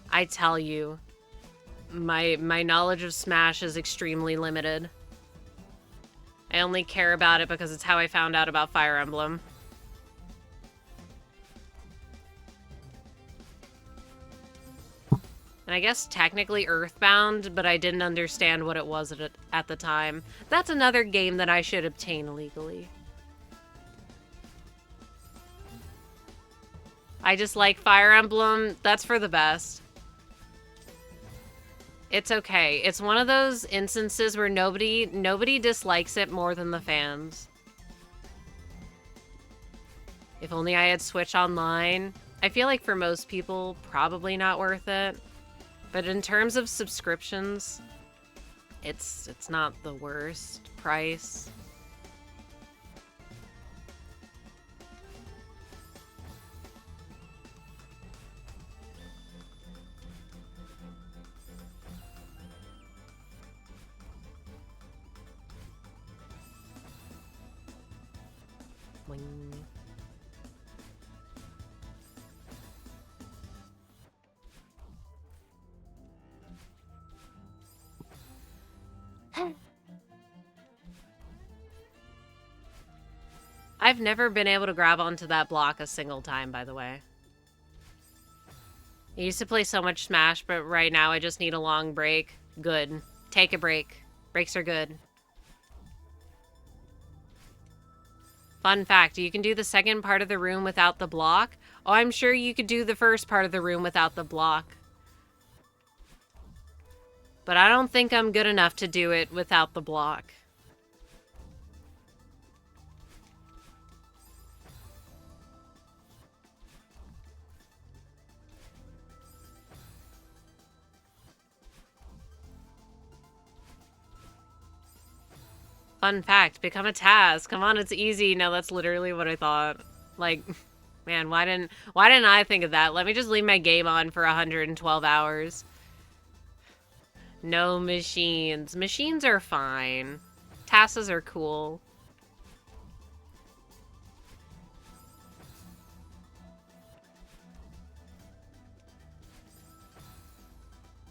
I tell you, my knowledge of Smash is extremely limited. I only care about it because it's how I found out about Fire Emblem. And I guess technically Earthbound, but I didn't understand what it was at the time. That's another game that I should obtain legally. I just like Fire Emblem. That's for the best. It's okay. It's one of those instances where nobody dislikes it more than the fans. If only I had Switch Online. I feel like for most people, probably not worth it. But in terms of subscriptions, it's not the worst price. I've never been able to grab onto that block a single time, by the way. I used to play so much Smash, but right now I just need a long break. Good. Take a break. Breaks are good. Fun fact, you can do the second part of the room without the block. Oh, I'm sure you could do the first part of the room without the block. But I don't think I'm good enough to do it without the block. Fun fact, become a Taz. Come on, it's easy. No, that's literally what I thought. Like, man, why didn't I think of that? Let me just leave my game on for 112 hours. No machines. Machines are fine. Tasses are cool.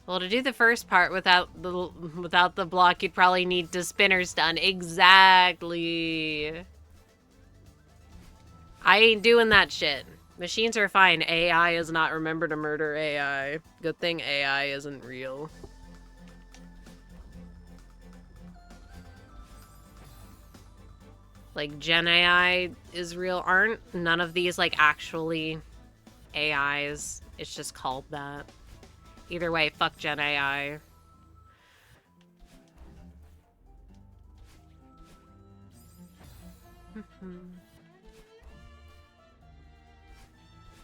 Well, to do the first part without the block, you'd probably need to spinner stun. Exactly. I ain't doing that shit. Machines are fine. AI is not remember to murder AI. Good thing AI isn't real. Like, Gen AI is real. Aren't none of these, like, actually AIs? It's just called that. Either way, fuck Gen AI.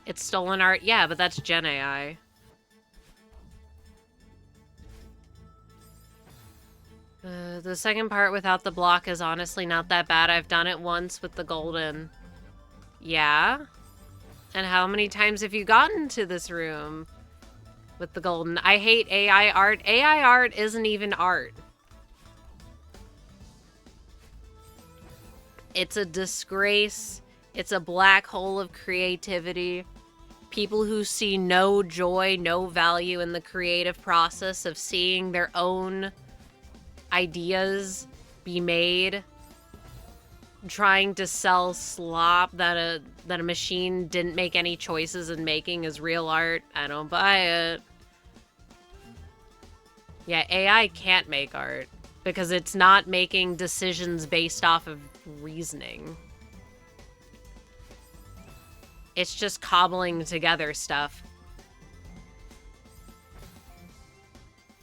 It's stolen art. Yeah, but that's Gen AI. The second part without the block is honestly not that bad. I've done it once with the golden. Yeah? And how many times have you gotten to this room with the golden? I hate AI art. AI art isn't even art. It's a disgrace. It's a black hole of creativity. People who see no joy, no value in the creative process of seeing their own ideas be made, trying to sell slop that a machine didn't make any choices in making is real art. I don't buy it. Yeah, AI can't make art because it's not making decisions based off of reasoning. It's just cobbling together stuff.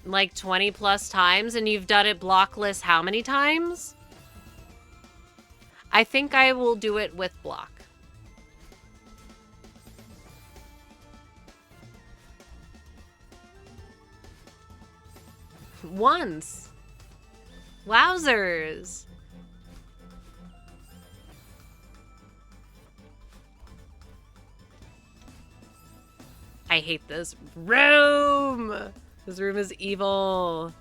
Like 20 plus times, and you've done it blockless how many times? I think I will do it with block. Once. Wowzers. I hate this room. This room is evil.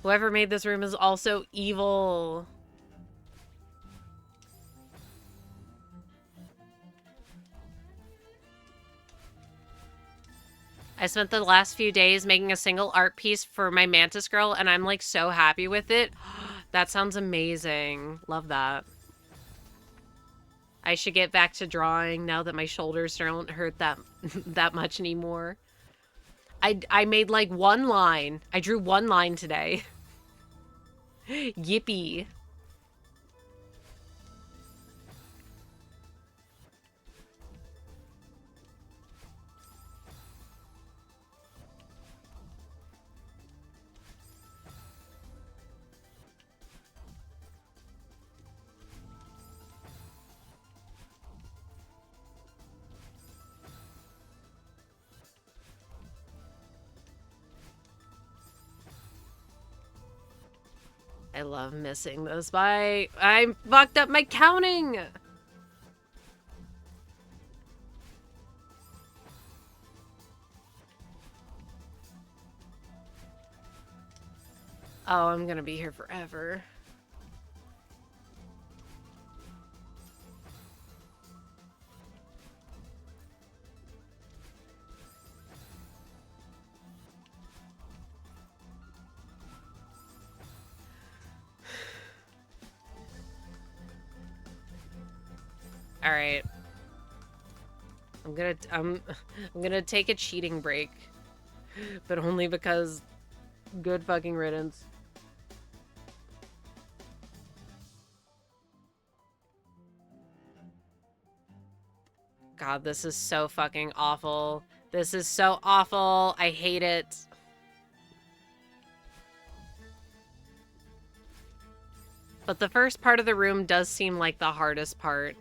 Whoever made this room is also evil. I spent the last few days making a single art piece for my Mantis girl, and I'm like so happy with it. That sounds amazing. Love that. I should get back to drawing now that my shoulders don't hurt that much anymore. I made like one line. I drew one line today. Yippee. I love missing this by... I fucked up my counting! Oh, I'm gonna be here forever. All right. I'm gonna take a cheating break, but only because good fucking riddance. God, this is so fucking awful. This is so awful. I hate it. But the first part of the room does seem like the hardest part.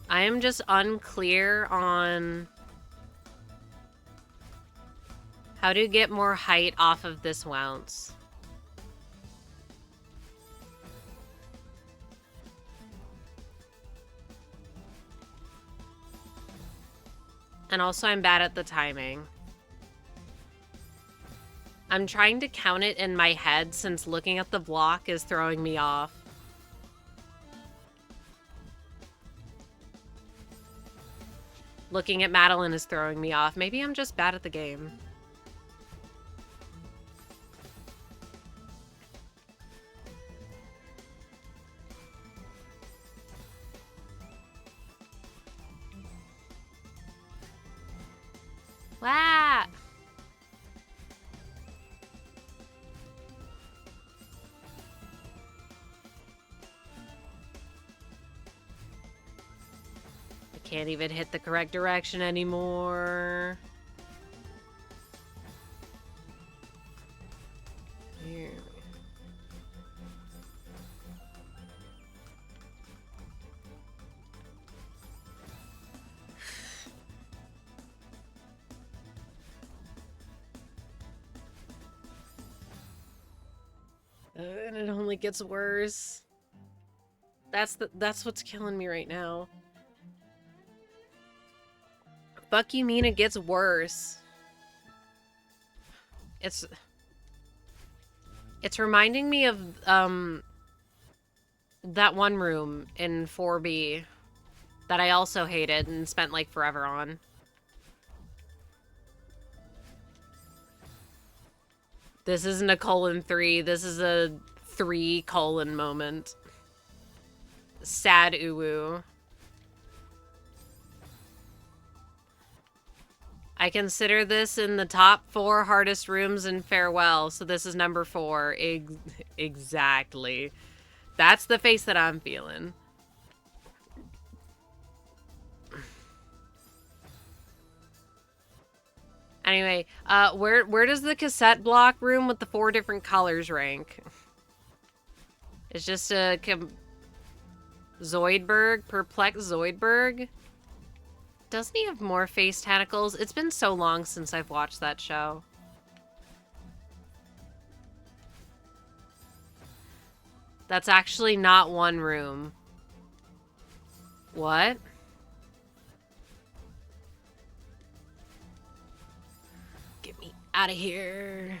I am just unclear on how to get more height off of this ounce. And also I'm bad at the timing. I'm trying to count it in my head since looking at the block is throwing me off. Looking at Madeline is throwing me off. Maybe I'm just bad at the game. Wow. Can't even hit the correct direction anymore. Here. And it only gets worse. That's what's killing me right now. Fuck you mean it gets worse? It's reminding me of that one room in 4B that I also hated and spent like forever on. This isn't a :3, this is a 3 : moment. Sad uwu. I consider this in the top 4 hardest rooms in Farewell, so this is number 4. Exactly. That's the face that I'm feeling. Anyway, where does the cassette block room with the 4 different colors rank? It's just a Zoidberg, perplex Zoidberg. Doesn't he have more face tentacles? It's been so long since I've watched that show. That's actually not one room. What? Get me out of here.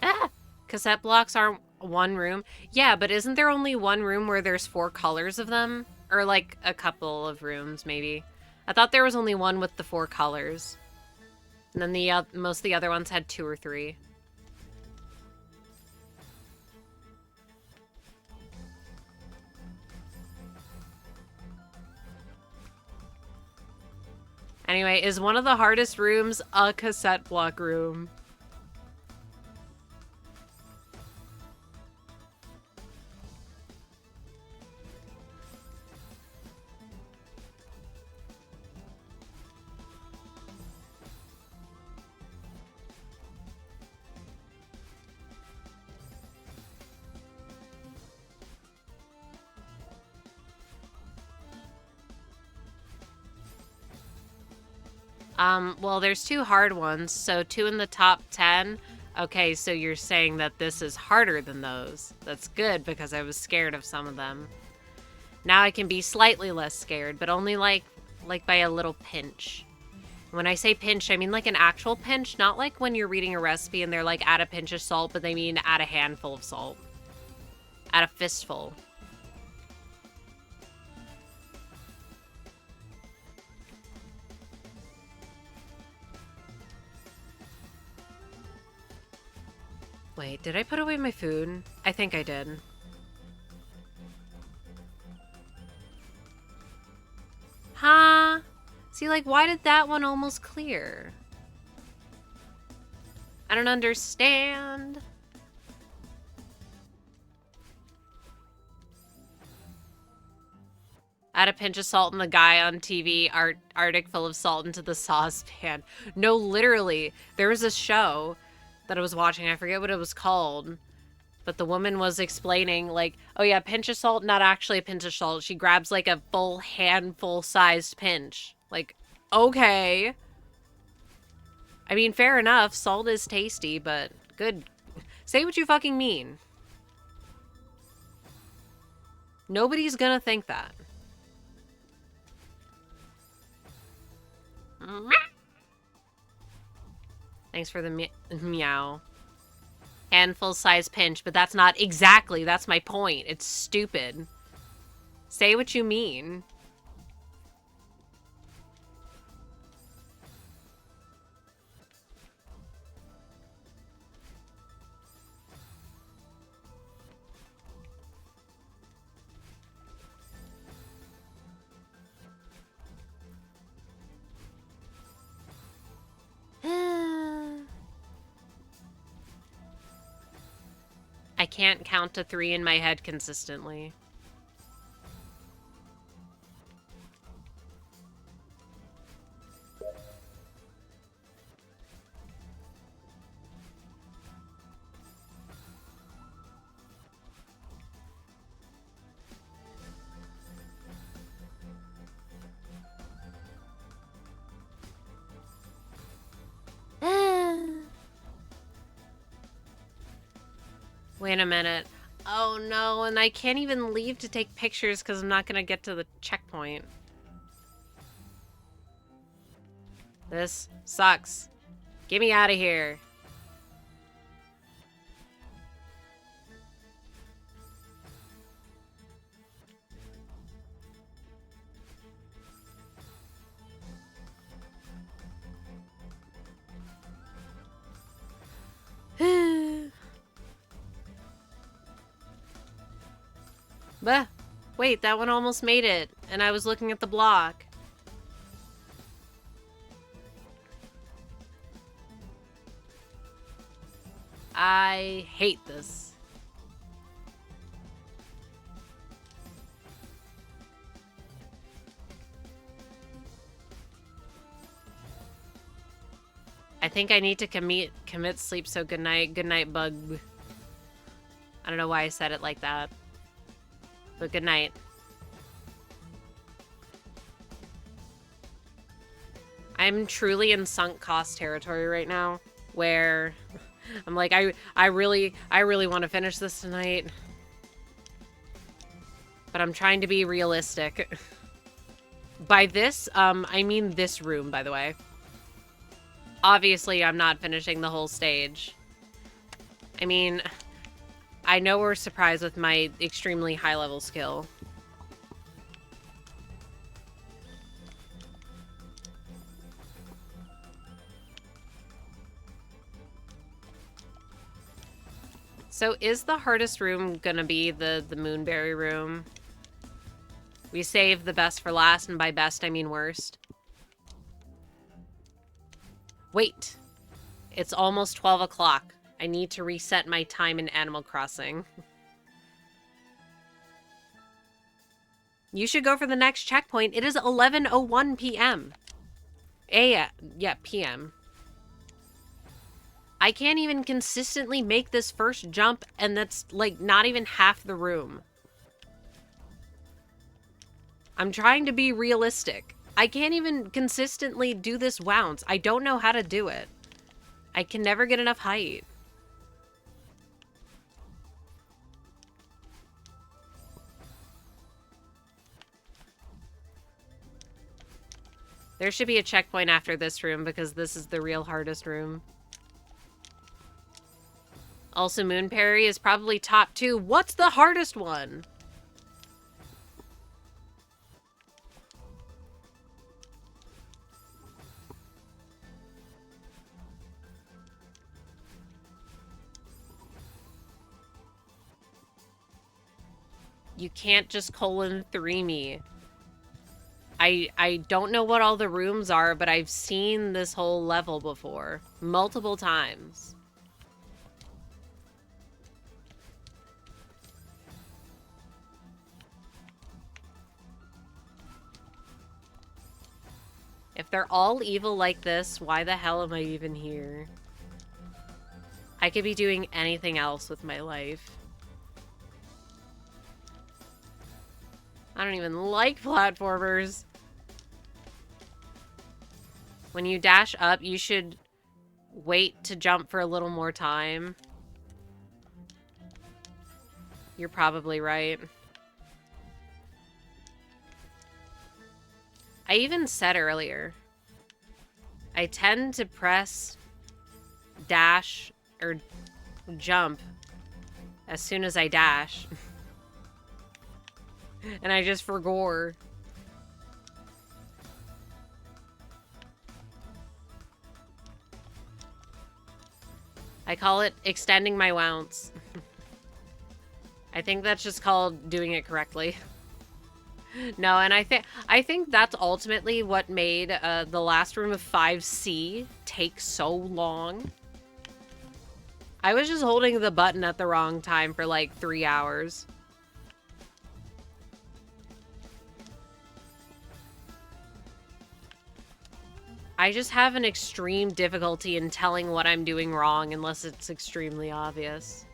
Ah! Cassette blocks aren't one room. Yeah, but isn't there only one room where there's 4 colors of them? Or like a couple of rooms, maybe. I thought there was only one with the 4 colors. And then the most of the other ones had 2 or 3. Anyway, is one of the hardest rooms a cassette block room? Well, there's 2 hard ones, so 2 in the top 10. Okay, so you're saying that this is harder than those. That's good, because I was scared of some of them. Now I can be slightly less scared, but only like by a little pinch. When I say pinch, I mean like an actual pinch, not like when you're reading a recipe and they're like, add a pinch of salt, but they mean add a handful of salt. Add a fistful. Wait, did I put away my food? I think I did. Huh? See, like, why did that one almost clear? I don't understand. Add a pinch of salt and the guy on TV, Arctic full of salt into the saucepan. No, literally, there was a show that I was watching. I forget what it was called. But the woman was explaining, like, oh yeah, pinch of salt, not actually a pinch of salt. She grabs, like, a full handful-sized pinch. Like, okay. I mean, fair enough. Salt is tasty, but good. Say what you fucking mean. Nobody's gonna think that. Thanks for the meow. Handful size pinch, but that's not exactly, that's my point. It's stupid. Say what you mean. I can't count to 3 in my head consistently. Wait a minute. Oh no, and I can't even leave to take pictures because I'm not going to get to the checkpoint. This sucks. Get me out of here. Bah. Wait, that one almost made it, and I was looking at the block. I hate this. I think I need to commit sleep, so good night. Good night, bug. I don't know why I said it like that. But good night. I'm truly in sunk cost territory right now, where I'm like, I really want to finish this tonight. But I'm trying to be realistic. By this, I mean this room, by the way. Obviously, I'm not finishing the whole stage. I mean, I know we're surprised with my extremely high-level skill. So is the hardest room gonna be the Moonberry room? We save the best for last, and by best, I mean worst. Wait. It's almost 12 o'clock. I need to reset my time in Animal Crossing. You should go for the next checkpoint. It is 11:01 p.m. Yeah, p.m. I can't even consistently make this first jump, and that's, like, not even half the room. I'm trying to be realistic. I can't even consistently do this bounce. I don't know how to do it. I can never get enough height. There should be a checkpoint after this room because this is the real hardest room. Also, Moonberry is probably top 2. What's the hardest one? You can't just :3 me. I don't know what all the rooms are, but I've seen this whole level before. Multiple times. If they're all evil like this, why the hell am I even here? I could be doing anything else with my life. I don't even like platformers. When you dash up, you should wait to jump for a little more time. You're probably right. I even said earlier, I tend to press dash or jump as soon as I dash. And I just forgore. I call it extending my wounce. I think that's just called doing it correctly. No, and I think that's ultimately what made the last room of 5C take so long. I was just holding the button at the wrong time for like 3 hours. I just have an extreme difficulty in telling what I'm doing wrong unless it's extremely obvious.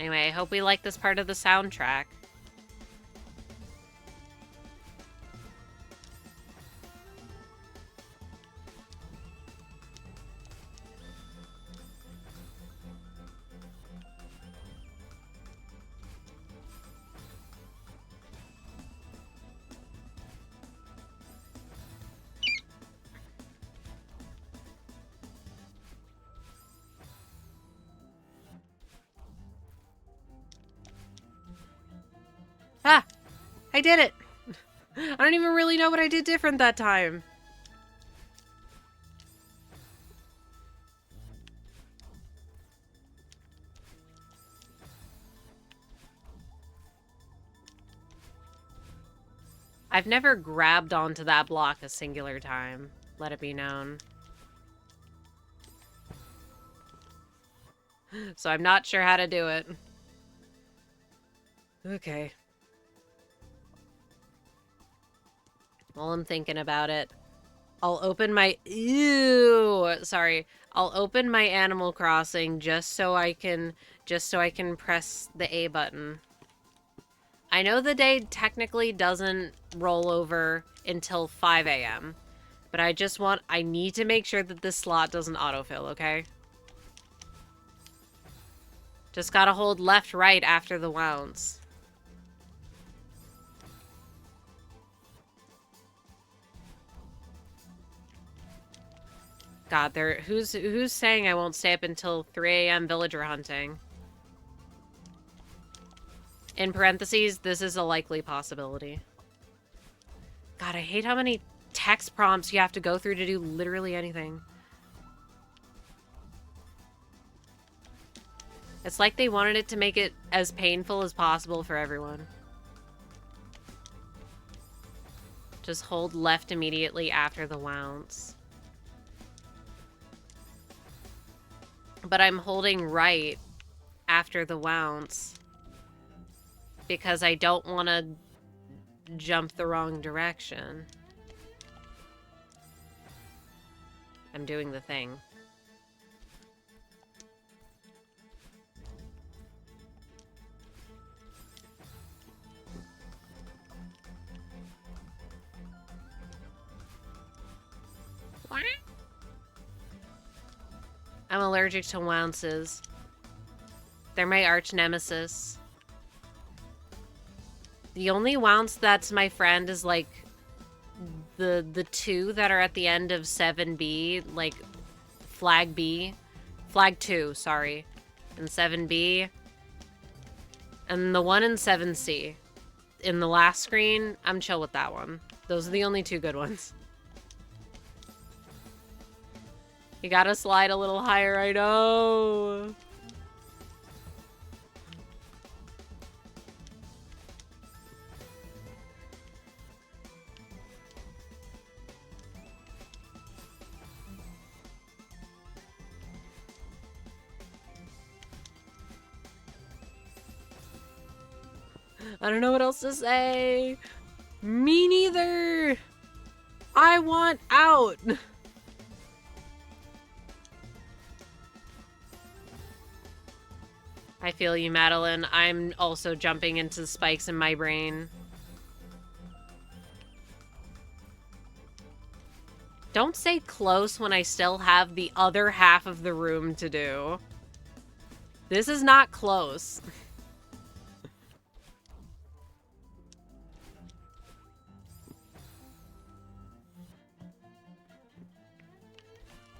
Anyway, I hope we like this part of the soundtrack. Ah! I did it! I don't even really know what I did different that time. I've never grabbed onto that block a singular time. Let it be known. So I'm not sure how to do it. Okay. While I'm thinking about it, I'll open my... Ew! Sorry. I'll open my Animal Crossing just so I can press the A button. I know the day technically doesn't roll over until 5 a.m. But I need to make sure that this slot doesn't autofill, okay? Just gotta hold left, right after the wounds. God, who's saying I won't stay up until 3 a.m. villager hunting? In parentheses, this is a likely possibility. God, I hate how many text prompts you have to go through to do literally anything. It's like they wanted it to make it as painful as possible for everyone. Just hold left immediately after the wounds. But I'm holding right after the wounds because I don't want to jump the wrong direction. I'm doing the thing. I'm allergic to wounces. They're my arch nemesis. The only wounce that's my friend is like the two that are at the end of 7B, like flag B. Flag 2, sorry. And 7B. And the one in 7C. In the last screen, I'm chill with that one. Those are the only two good ones. You gotta slide a little higher, I know. I don't know what else to say. Me neither. I want out. I feel you, Madeline. I'm also jumping into spikes in my brain. Don't say close when I still have the other half of the room to do. This is not close.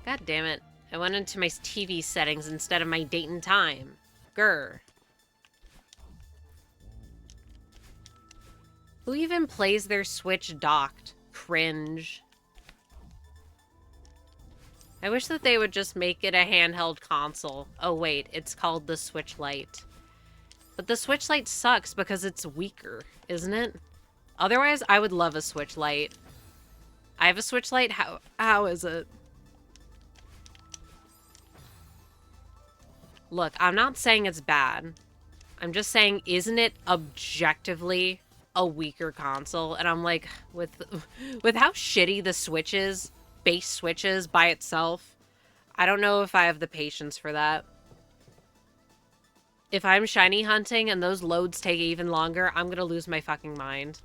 God damn it. I went into my TV settings instead of my date and time. Grr. Who even plays their Switch docked? Cringe. I wish that they would just make it a handheld console. Oh wait, it's called the Switch Lite. But the Switch Lite sucks because it's weaker, isn't it? Otherwise, I would love a Switch Lite. I have a Switch Lite. How is it? Look, I'm not saying it's bad. I'm just saying, isn't it objectively a weaker console? And I'm like, with how shitty the Switch is, base Switch is by itself, I don't know if I have the patience for that. If I'm shiny hunting and those loads take even longer, I'm gonna lose my fucking mind.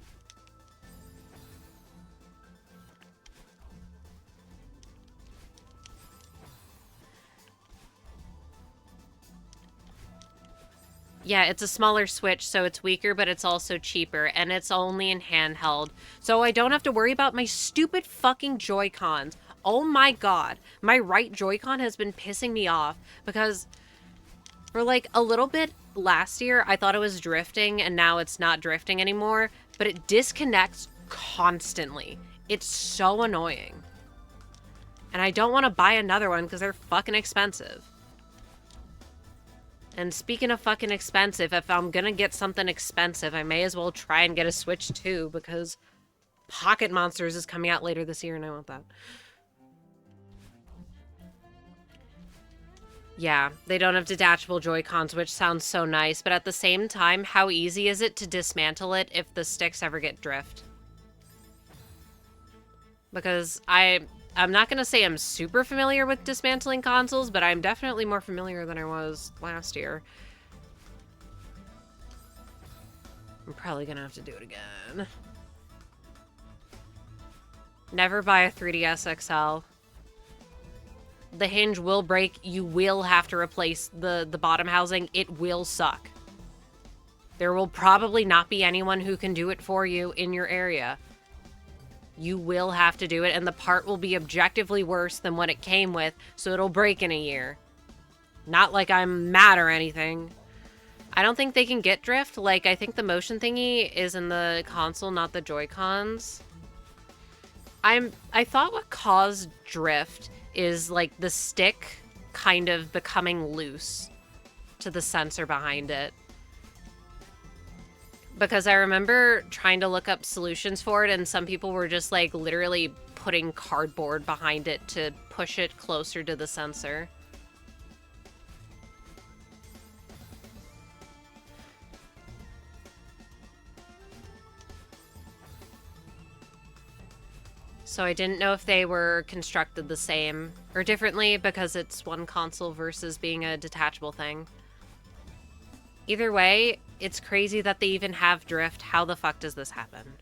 Yeah, it's a smaller Switch, so it's weaker, but it's also cheaper, and it's only in handheld. So I don't have to worry about my stupid fucking Joy-Cons. Oh my god. My right Joy-Con has been pissing me off, because for like a little bit last year, I thought it was drifting, and now it's not drifting anymore, but it disconnects constantly. It's so annoying. And I don't want to buy another one, because they're fucking expensive. And speaking of fucking expensive, if I'm gonna get something expensive, I may as well try and get a Switch 2, because Pocket Monsters is coming out later this year, and I want that. Yeah, they don't have detachable Joy-Cons, which sounds so nice, but at the same time, how easy is it to dismantle it if the sticks ever get drift? Because I'm not going to say I'm super familiar with dismantling consoles, but I'm definitely more familiar than I was last year. I'm probably going to have to do it again. Never buy a 3DS XL. The hinge will break. You will have to replace the bottom housing. It will suck. There will probably not be anyone who can do it for you in your area. You will have to do it, and the part will be objectively worse than what it came with, so it'll break in a year. Not like I'm mad or anything. I don't think they can get drift. Like, I think the motion thingy is in the console, not the Joy-Cons. I thought what caused drift is, like, the stick kind of becoming loose to the sensor behind it. Because I remember trying to look up solutions for it, and some people were just, like, literally putting cardboard behind it to push it closer to the sensor. So I didn't know if they were constructed the same or differently because it's one console versus being a detachable thing. Either way, it's crazy that they even have drift. How the fuck does this happen?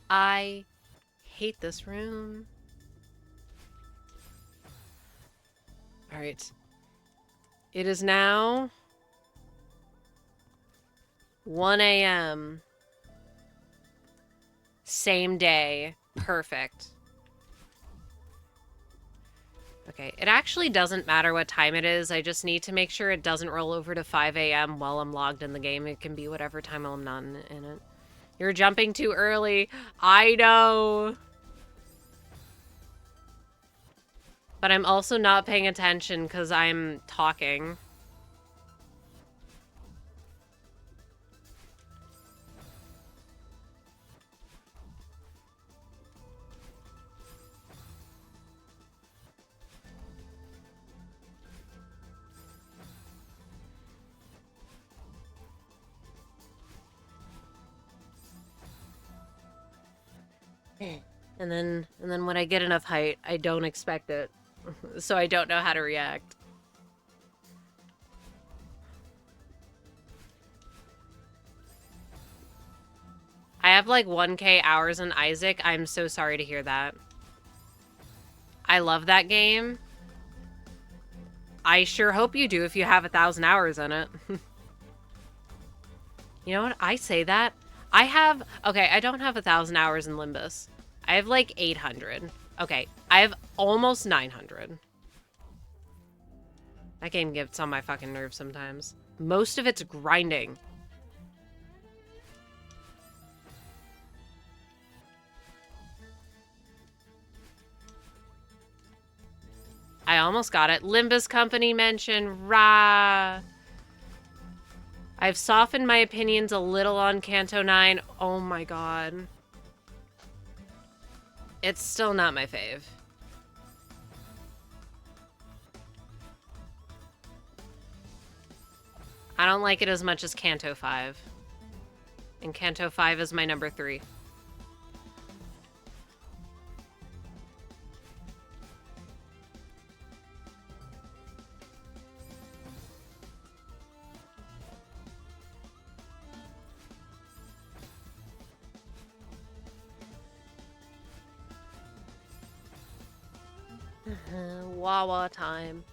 I hate this room. All right. It is now 1 a.m. Same day. Perfect. Okay, it actually doesn't matter what time it is. I just need to make sure it doesn't roll over to 5 a.m. while I'm logged in the game. It can be whatever time I'm not in it. You're jumping too early. I know. But I'm also not paying attention because I'm talking. And then when I get enough height, I don't expect it. So I don't know how to react. I have like 1K hours in Isaac. I'm so sorry to hear that. I love that game. I sure hope you do if you have 1,000 hours in it. You know what? I say that. I have... Okay, I don't have 1,000 hours in Limbus. I have like 800. Okay, I have almost 900. That game gets on my fucking nerves sometimes. Most of it's grinding. I almost got it. Limbus Company mention, rah. I've softened my opinions a little on Kanto 9. Oh my god. It's still not my fave. I don't like it as much as Kanto 5. And Kanto 5 is my number 3. Wawa time.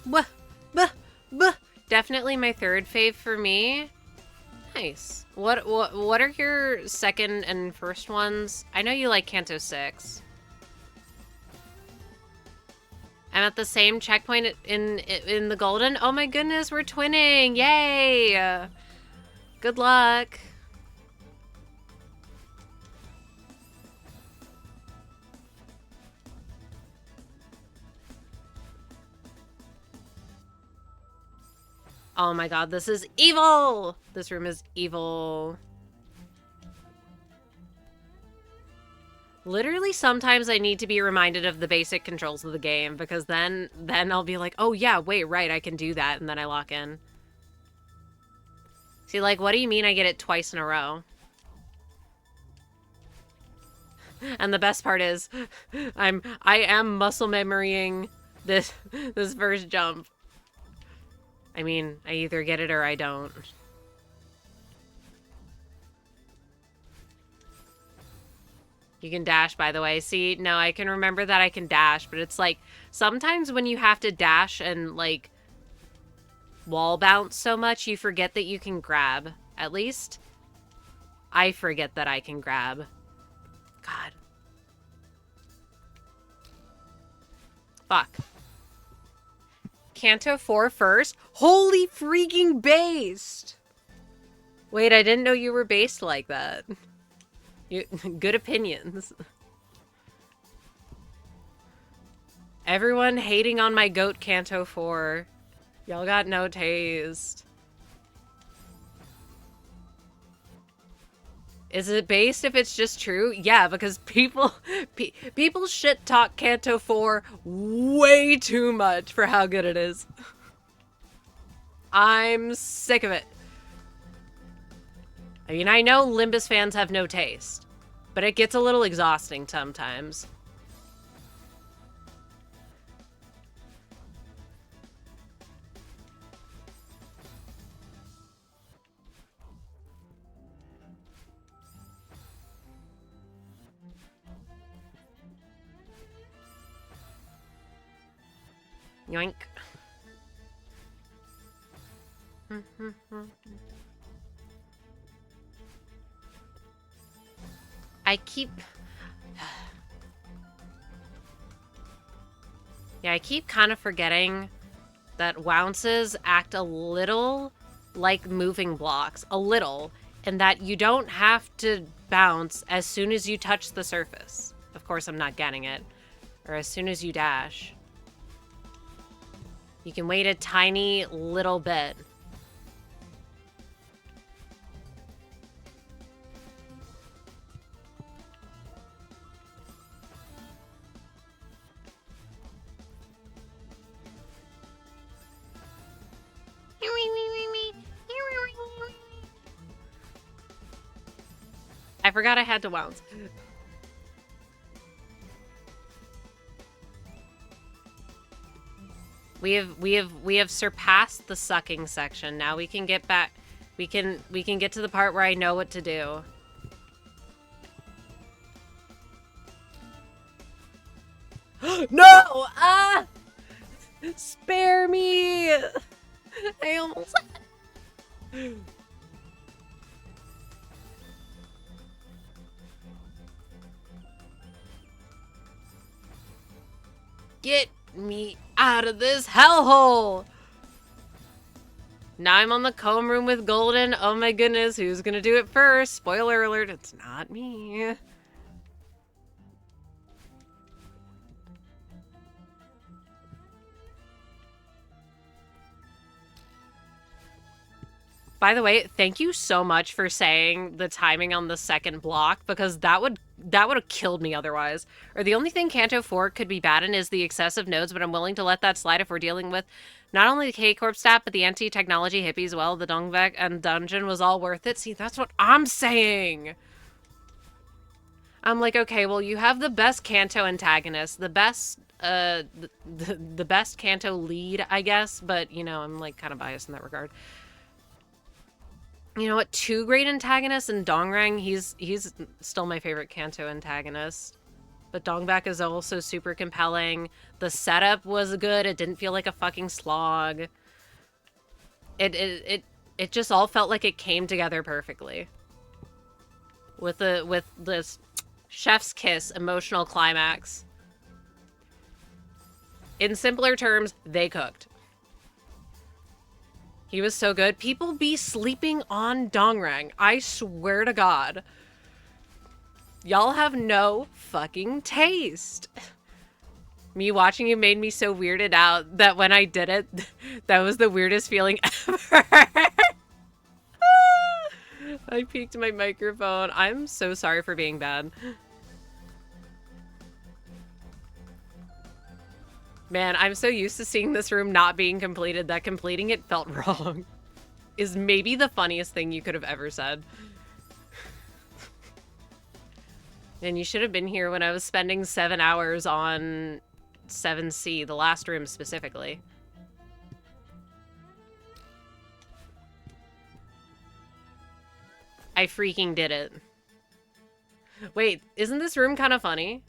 Buh, buh, buh. Definitely my third fave for me. Nice. What are your second and first ones? I know you like Kanto 6. I'm at the same checkpoint in the golden. Oh my goodness, we're twinning. Yay. Good luck. Oh my god, this is evil! This room is evil. Literally, sometimes I need to be reminded of the basic controls of the game, because then I'll be like, oh yeah, wait, right, I can do that, and then I lock in. See, like, what do you mean I get it twice in a row? And the best part is, I am muscle memorying this first jump. I mean, I either get it or I don't. You can dash, by the way. See, no, I can remember that I can dash, but it's like, sometimes when you have to dash and, like, wall bounce so much, you forget that you can grab. At least, I forget that I can grab. God. Fuck. Kanto 4 first? Holy freaking based! Wait, I didn't know you were based like that. Good opinions. Everyone hating on my goat Kanto 4. Y'all got no taste. Is it based if it's just true? Yeah, because people shit talk Kanto 4 way too much for how good it is. I'm sick of it. I mean, I know Limbus fans have no taste, but it gets a little exhausting sometimes. Yoink. I keep kind of forgetting that wounces act a little like moving blocks. A little. And that you don't have to bounce as soon as you touch the surface. Of course, I'm not getting it. Or as soon as you dash. You can wait a tiny little bit. I forgot I had to bounce. We have surpassed the sucking section. Now we can get back. We can get to the part where I know what to do. No! Ah! Spare me! I almost... Get me out of this hellhole! Now I'm on the comb room with Golden. Oh my goodness, who's gonna do it first? Spoiler alert, it's not me. By the way, thank you so much for saying the timing on the second block, because that would have killed me otherwise. Or the only thing Canto 4 could be bad in is the excessive nodes, but I'm willing to let that slide if we're dealing with not only the K-Corp stat, but the anti-technology hippies. Well, the Dongvek and Dungeon was all worth it. See, that's what I'm saying. I'm like, okay, well, you have the best Kanto antagonist, the best, the best Kanto lead, I guess, but, you know, I'm, like, kind of biased in that regard. You know what? 2 great antagonists, and Dongrang, he's still my favorite Kanto antagonist. But Dongbak is also super compelling. The setup was good. It didn't feel like a fucking slog. It just all felt like it came together perfectly. With this chef's kiss emotional climax. In simpler terms, they cooked. He was so good. People be sleeping on Dongrang. I swear to God. Y'all have no fucking taste. Me watching you made me so weirded out that when I did it, that was the weirdest feeling ever. I peeked my microphone. I'm so sorry for being bad. Man, I'm so used to seeing this room not being completed that completing it felt wrong. Is maybe the funniest thing you could have ever said. And you should have been here when I was spending 7 hours on 7C, the last room specifically. I freaking did it. Wait, isn't this room kind of funny?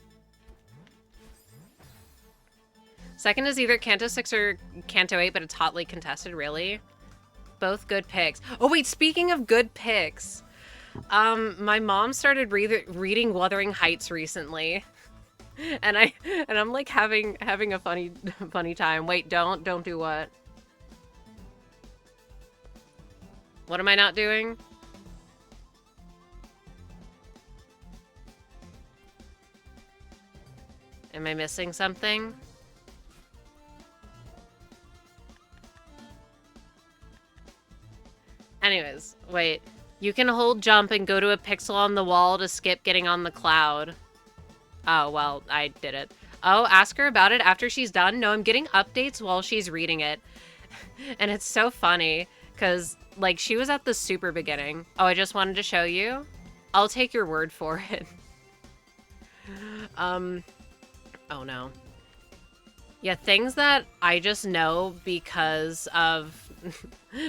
Second is either Kanto 6 or Kanto 8, but it's hotly contested, really. Both good picks. Oh wait, speaking of good picks, my mom started reading Wuthering Heights recently, and I'm like having a funny time. Wait, don't do what? What am I not doing? Am I missing something? Anyways, wait. You can hold jump and go to a pixel on the wall to skip getting on the cloud. Oh, well, I did it. Oh, ask her about it after she's done? No, I'm getting updates while she's reading it. And it's so funny, because, like, she was at the super beginning. Oh, I just wanted to show you? I'll take your word for it. Oh no. Yeah, things that I just know because of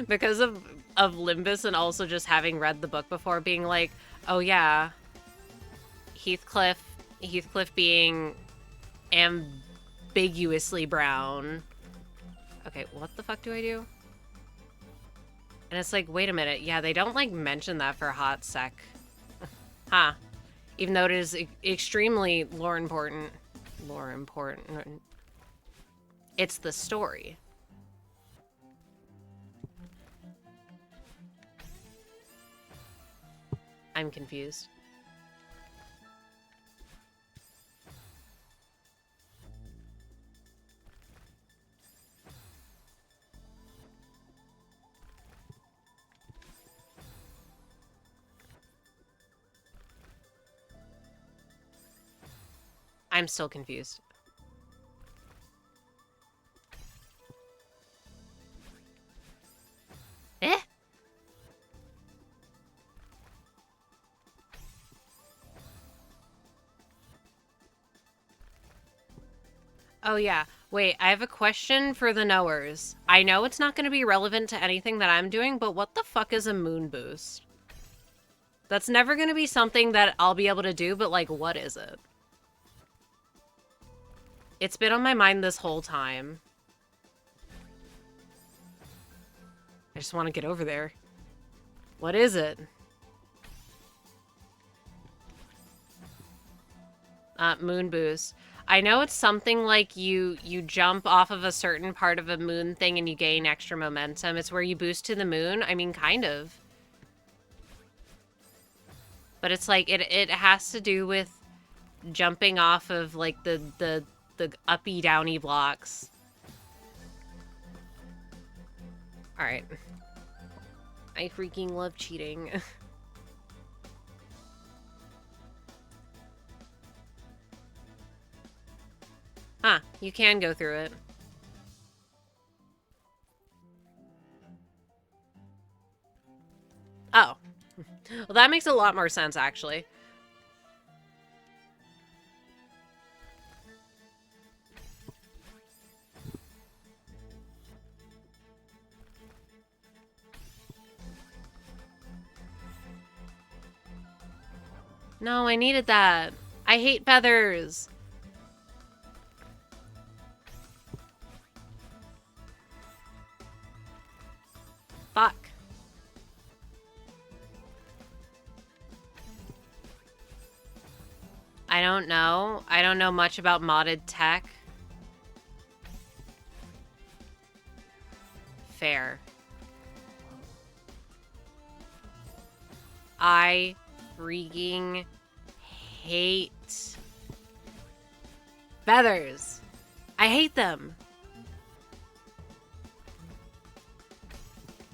because of Limbus, and also just having read the book before, being like, oh yeah, Heathcliff being ambiguously brown. Okay, what the fuck do I do? And it's like, wait a minute, yeah, they don't like mention that for a hot sec. Huh. Even though it is extremely lore important. It's the story. I'm confused. I'm still confused. Eh? Oh yeah. Wait, I have a question for the knowers. I know it's not going to be relevant to anything that I'm doing, but what the fuck is a moon boost? That's never going to be something that I'll be able to do, but like, what is it? It's been on my mind this whole time. I just want to get over there. What is it? Moon boost. I know it's something like you jump off of a certain part of a moon thing and you gain extra momentum. It's where you boost to the moon. I mean, kind of. But it's like, it has to do with jumping off of like the uppy downy blocks. Alright. I freaking love cheating. Huh, you can go through it. Oh. Well, that makes a lot more sense, actually. No, I needed that. I hate feathers. Fuck. I don't know. I don't know much about modded tech. Fair. I freaking hate feathers. I hate them.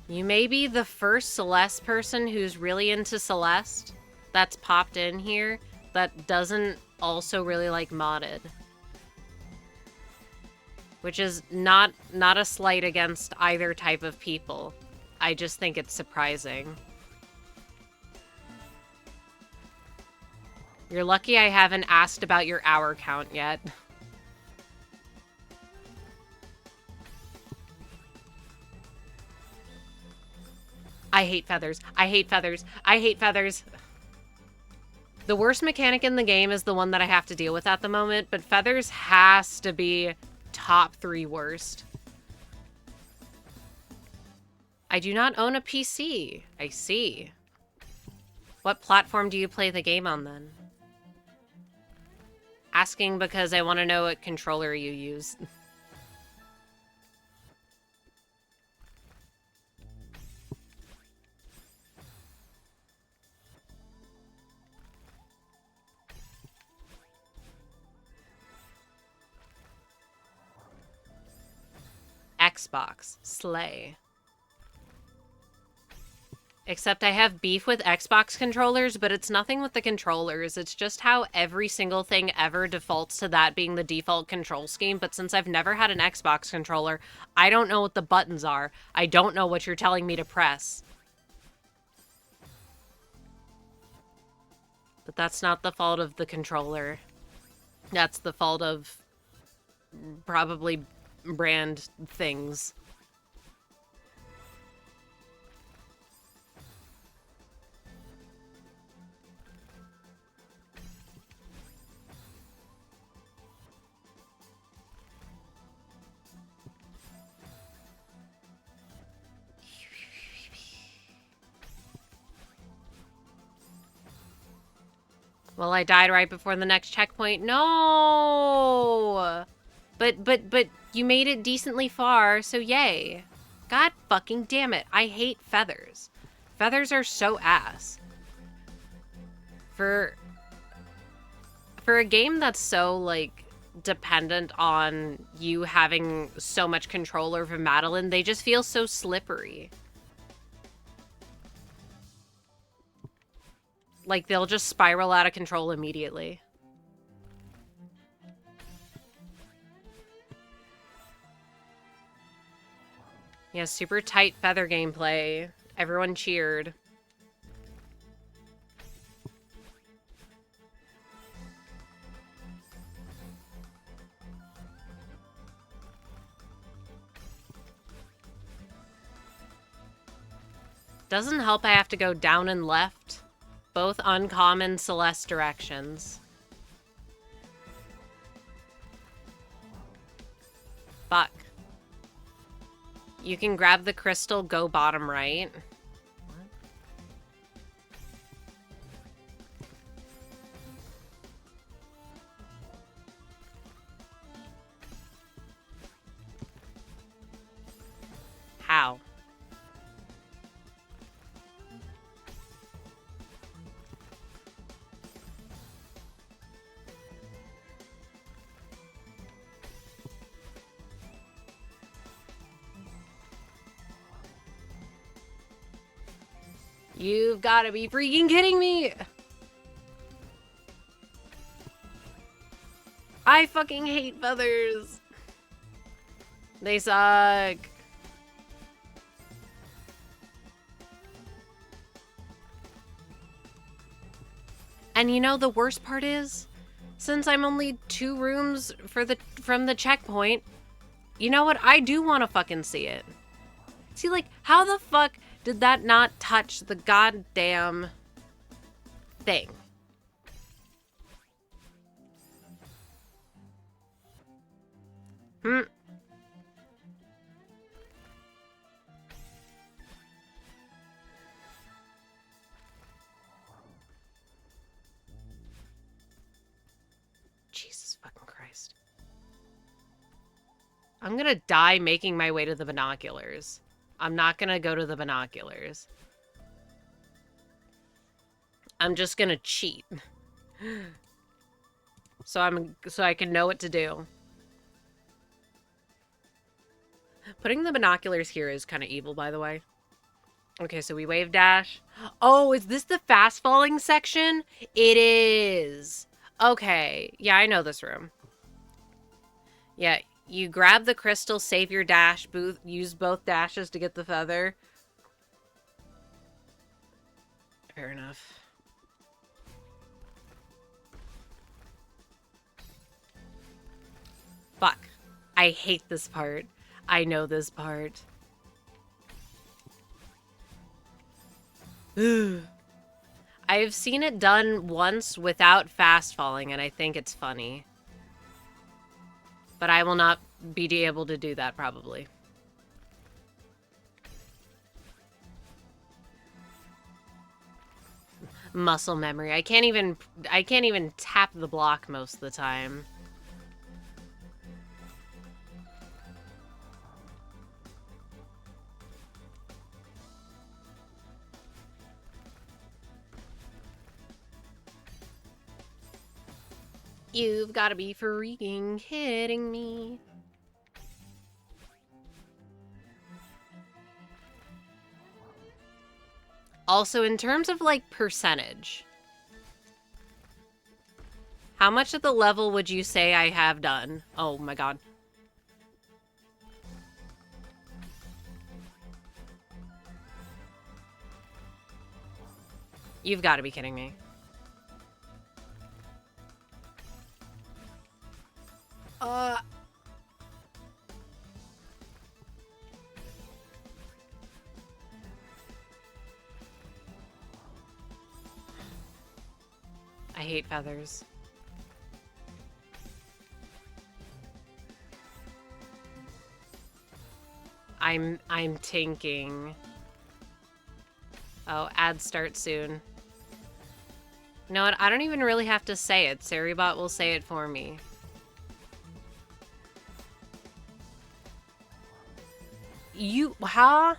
You may be the first Celeste person who's really into Celeste that's popped in here that doesn't also really like modded. Which is not a slight against either type of people. I just think it's surprising. You're lucky I haven't asked about your hour count yet. I hate feathers. I hate feathers. I hate feathers. The worst mechanic in the game is the one that I have to deal with at the moment, but feathers has to be top 3 worst. I do not own a PC. I see. What platform do you play the game on then? Asking because I want to know what controller you use. Xbox. Slay. Except I have beef with Xbox controllers, but it's nothing with the controllers. It's just how every single thing ever defaults to that being the default control scheme. But since I've never had an Xbox controller, I don't know what the buttons are. I don't know what you're telling me to press. But that's not the fault of the controller. That's the fault of probably brand things. Well, I died right before the next checkpoint. No! But you made it decently far, so yay. God fucking damn it. I hate feathers. Feathers are so ass. For a game that's so, like, dependent on you having so much control over Madeline, they just feel so slippery. Like, they'll just spiral out of control immediately. Yeah, super tight feather gameplay. Everyone cheered. Doesn't help I have to go down and left. Both uncommon Celeste directions. Fuck. You can grab the crystal, go bottom right. What? How? You've got to be freaking kidding me! I fucking hate feathers! They suck. And you know the worst part is? Since I'm only 2 rooms from the checkpoint, you know what? I do want to fucking see it. See, like, how the fuck did that not touch the goddamn thing? Jesus fucking Christ. I'm gonna die making my way to the binoculars. I'm not gonna go to the binoculars. I'm just gonna cheat. So I can know what to do. Putting the binoculars here is kind of evil, by the way. Okay, so we wave dash. Oh, is this the fast falling section? It is. Okay. Yeah, I know this room. Yeah, you grab the crystal, save your dash, use both dashes to get the feather. Fair enough. Fuck. I hate this part. I know this part. I've seen it done once without fast falling, and I think it's funny. But I will not be able to do that, probably. Muscle memory. I can't even tap the block most of the time. You've got to be freaking kidding me. Also, in terms of, like, percentage, how much of the level would you say I have done? Oh my god. You've got to be kidding me. I hate feathers. I'm tinking. Oh, ads start soon. You know what? I don't even really have to say it. Saribot will say it for me. Huh?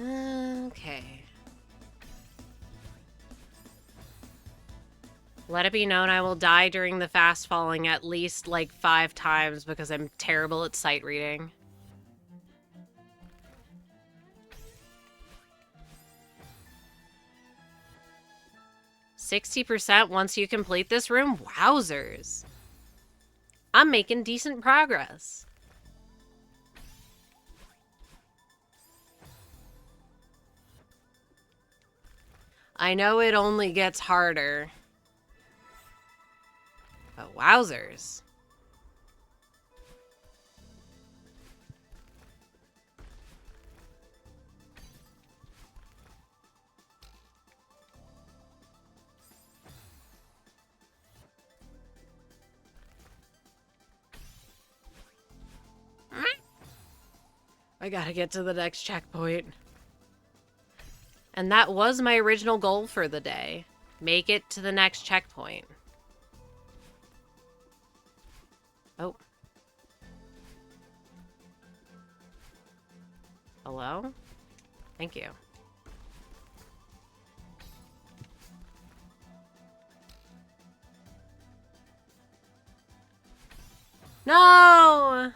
Okay. Let it be known I will die during the fast falling at least like 5 times because I'm terrible at sight reading. %60% once you complete this room? Wowzers. I'm making decent progress. I know it only gets harder. But wowzers. My I gotta get to the next checkpoint. And that was my original goal for the day. Make it to the next checkpoint. Oh. Hello? Thank you. No!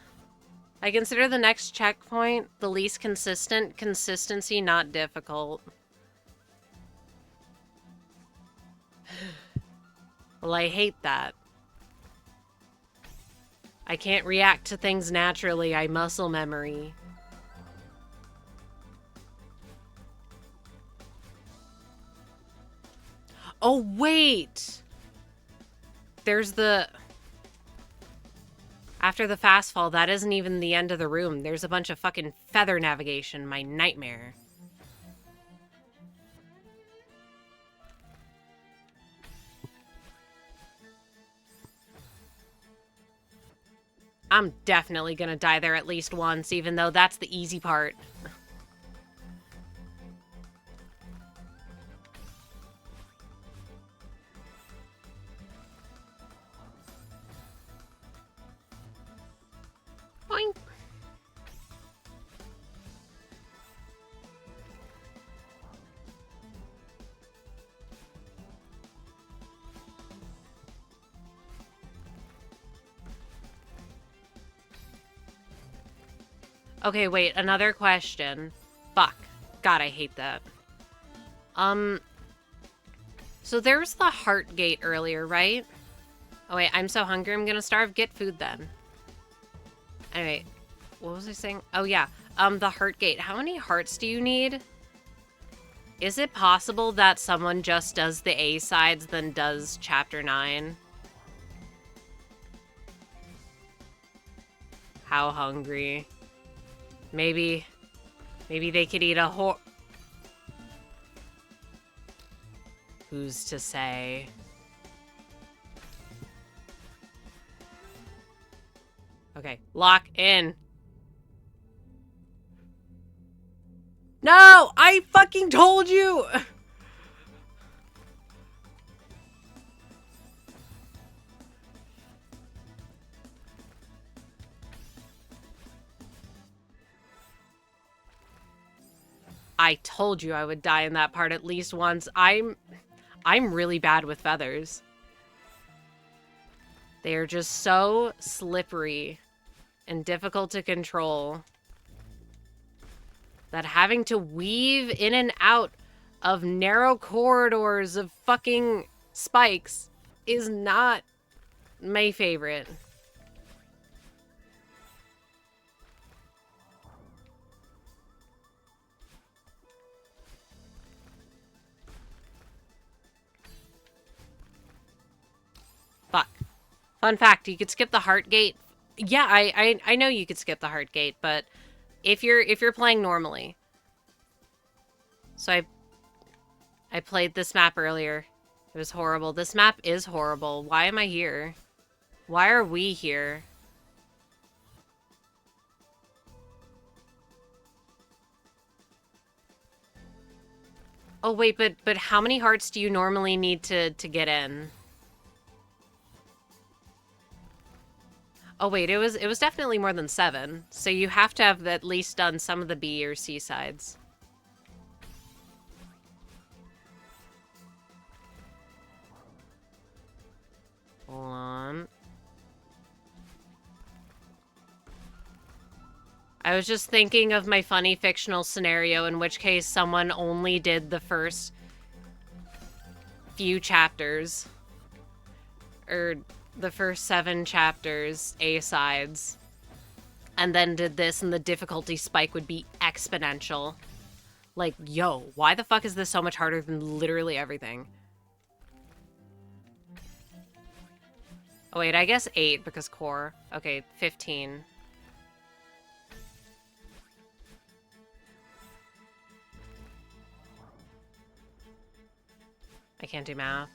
I consider the next checkpoint the least consistent. Consistency, not difficult. Well, I hate that. I can't react to things naturally. I muscle memory. Oh, wait! There's the... After the fast fall, that isn't even the end of the room. There's a bunch of fucking feather navigation. My nightmare. I'm definitely gonna die there at least once, even though that's the easy part. Boing. Okay, wait, another question. Fuck. God, I hate that. So there was the heart gate earlier, right? Oh wait, I'm so hungry I'm gonna starve. Get food then. Anyway, what was I saying? Oh yeah, the heart gate. How many hearts do you need? Is it possible that someone just does the A-sides then does chapter 9? How hungry. Maybe they could eat a whole... Who's to say? Okay, lock in. No! I fucking told you! I told you I would die in that part at least once. I'm really bad with feathers. They are just so slippery and difficult to control that having to weave in and out of narrow corridors of fucking spikes is not my favorite. Fuck. Fun fact, you could skip the heart gate. Yeah, I know you could skip the heart gate, but if you're playing normally. So I played this map earlier. It was horrible. This map is horrible. Why am I here? Why are we here? Oh wait, but how many hearts do you normally need to get in? Oh wait, it was definitely more than 7. So you have to have at least done some of the B or C sides. Hold on. I was just thinking of my funny fictional scenario, in which case someone only did the first few chapters. Or the first 7 chapters, A-sides. And then did this, and the difficulty spike would be exponential. Like, yo, why the fuck is this so much harder than literally everything? Oh wait, I guess 8 because core. Okay, 15. I can't do math.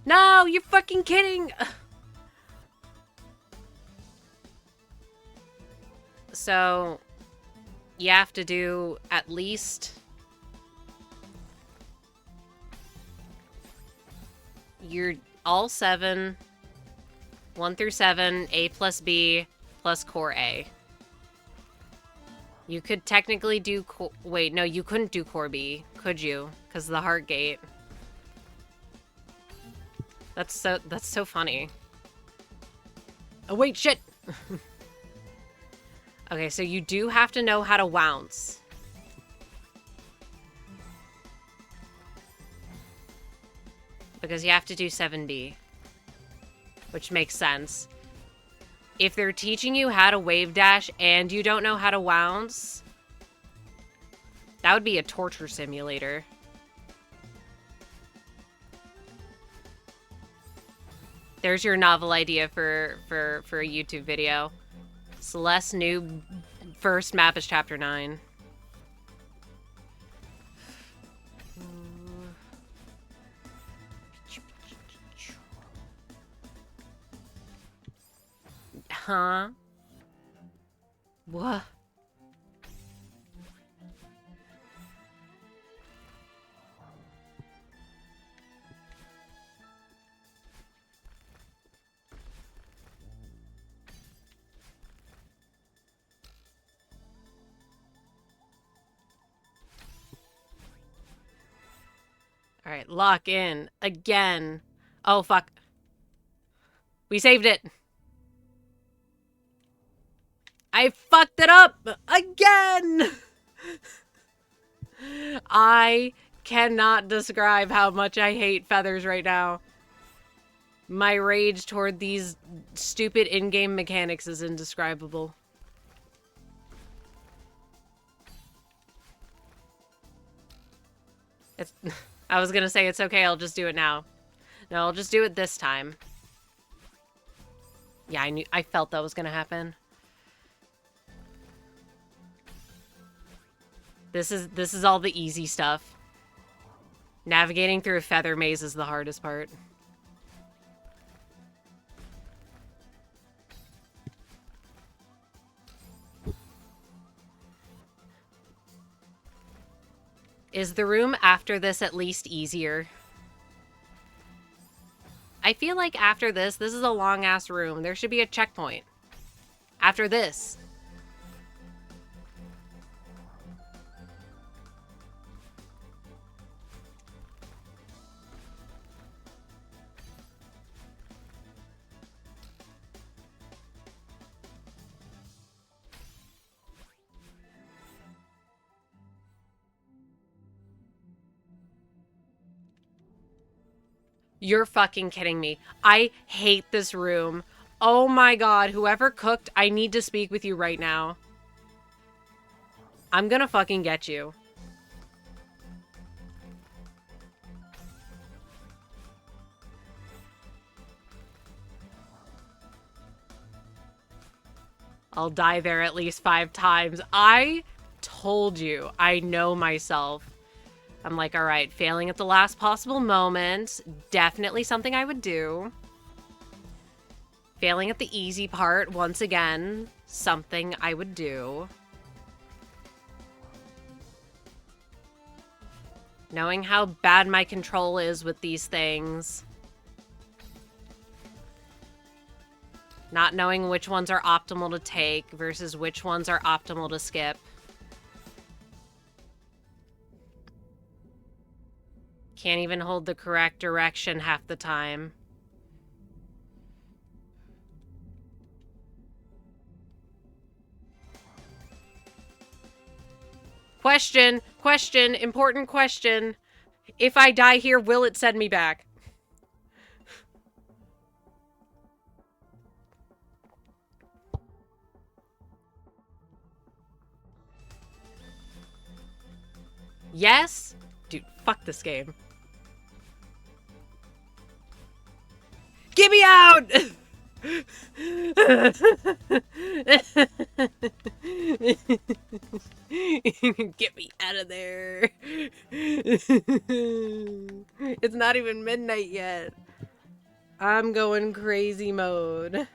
No, you're fucking kidding! So, you have to do at least... You're all 7, 1 through 7, A plus B plus core A. You could technically do wait, no, you couldn't do core B, could you? Because of the heart gate. That's so funny. Oh wait, shit! Okay, so you do have to know how to wounce. Because you have to do 7B. Which makes sense. If they're teaching you how to wave dash and you don't know how to wounce, that would be a torture simulator. There's your novel idea for a YouTube video. Celeste new first map is chapter 9. Huh? What? All right, lock in again. Oh, fuck. We saved it. I fucked it up again. I cannot describe how much I hate feathers right now. My rage toward these stupid in-game mechanics is indescribable. I was gonna say it's okay, I'll just do it now. No, I'll just do it this time. Yeah, I felt that was gonna happen. This is all the easy stuff. Navigating through a feather maze is the hardest part. Is the room after this at least easier? I feel like after this is a long-ass room. There should be a checkpoint. After this. You're fucking kidding me. I hate this room. Oh my god, whoever cooked, I need to speak with you right now. I'm gonna fucking get you. I'll die there at least 5 times. I told you. I know myself. I'm like, all right, failing at the last possible moment. Definitely something I would do. Failing at the easy part, once again, something I would do. Knowing how bad my control is with these things. Not knowing which ones are optimal to take versus which ones are optimal to skip. Can't even hold the correct direction half the time. Question, important question. If I die here, will it send me back? Yes? Dude, fuck this game. Get me out! Get me out of there. It's not even midnight yet. I'm going crazy mode.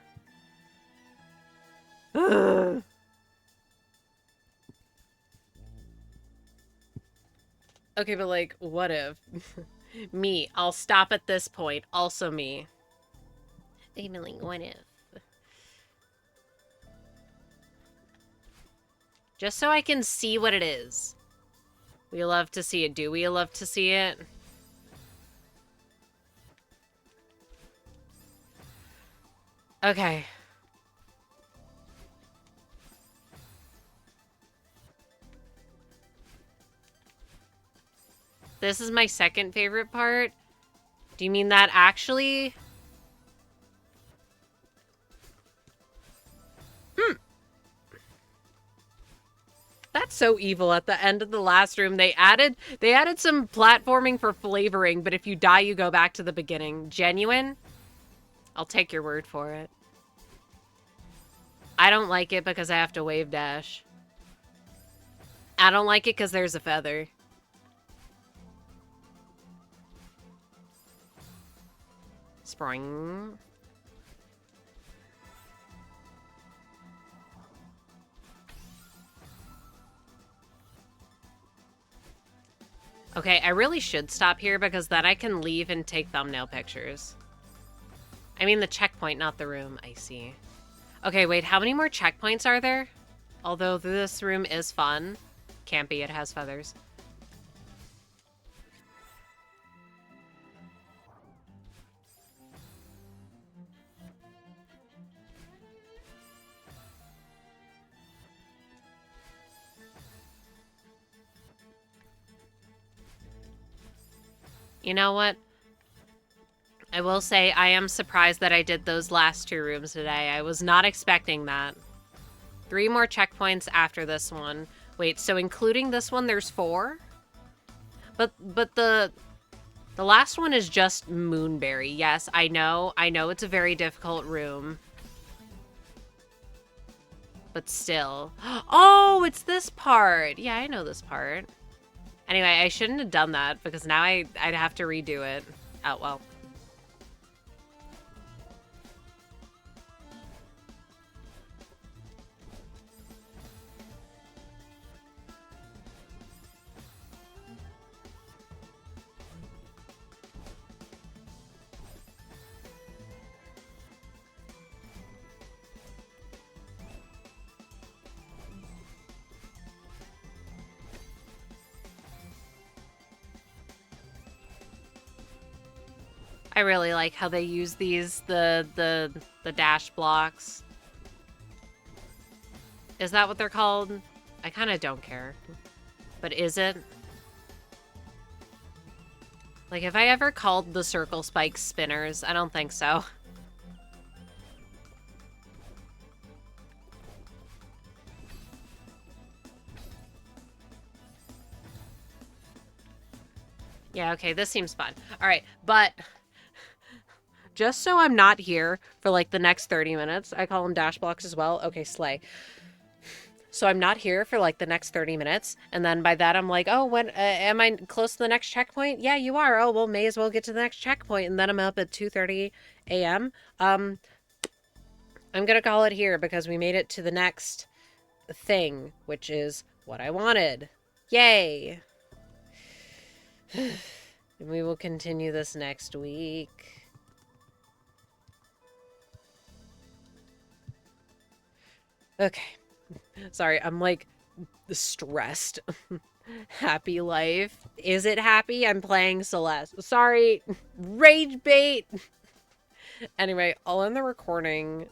Ugh. Okay, but like, what if? Me. I'll stop at this point. Also me. Even like, what if? Just so I can see what it is. We love to see it. Do we love to see it? Okay. This is my second favorite part. Do you mean that actually? That's so evil. At the end of the last room, they added some platforming for flavoring, but if you die, you go back to the beginning. Genuine? I'll take your word for it. I don't like it because I have to wave dash. I don't like it because there's a feather. Spring. Okay, I really should stop here because then I can leave and take thumbnail pictures. I mean the checkpoint, not the room. I see. Okay, wait, how many more checkpoints are there? Although this room is fun. Can't be, it has feathers. You know what? I will say I am surprised that I did those last 2 rooms today. I was not expecting that. 3 more checkpoints after this one. Wait, so including this one, there's 4? But the last one is just Moonberry. Yes, I know it's a very difficult room. But still. Oh, it's this part. Yeah, I know this part. Anyway, I shouldn't have done that because now I'd have to redo it. Oh, well. I really like how they use these, the dash blocks. Is that what they're called? I kind of don't care. But is it? Like, have I ever called the circle spikes spinners? I don't think so. Yeah, okay, this seems fun. All right, but just so I'm not here for like the next 30 minutes, I call them dash blocks as well. Okay, slay. So I'm not here for like the next 30 minutes. And then by that, I'm like, oh, when am I close to the next checkpoint? Yeah, you are. Oh, well, may as well get to the next checkpoint. And then I'm up at 2:30 a.m. I'm going to call it here because we made it to the next thing, which is what I wanted. Yay. And we will continue this next week. Okay. Sorry, I'm like stressed. Happy life. Is it happy? I'm playing Celeste. Sorry. Rage bait. Anyway, I'll end the recording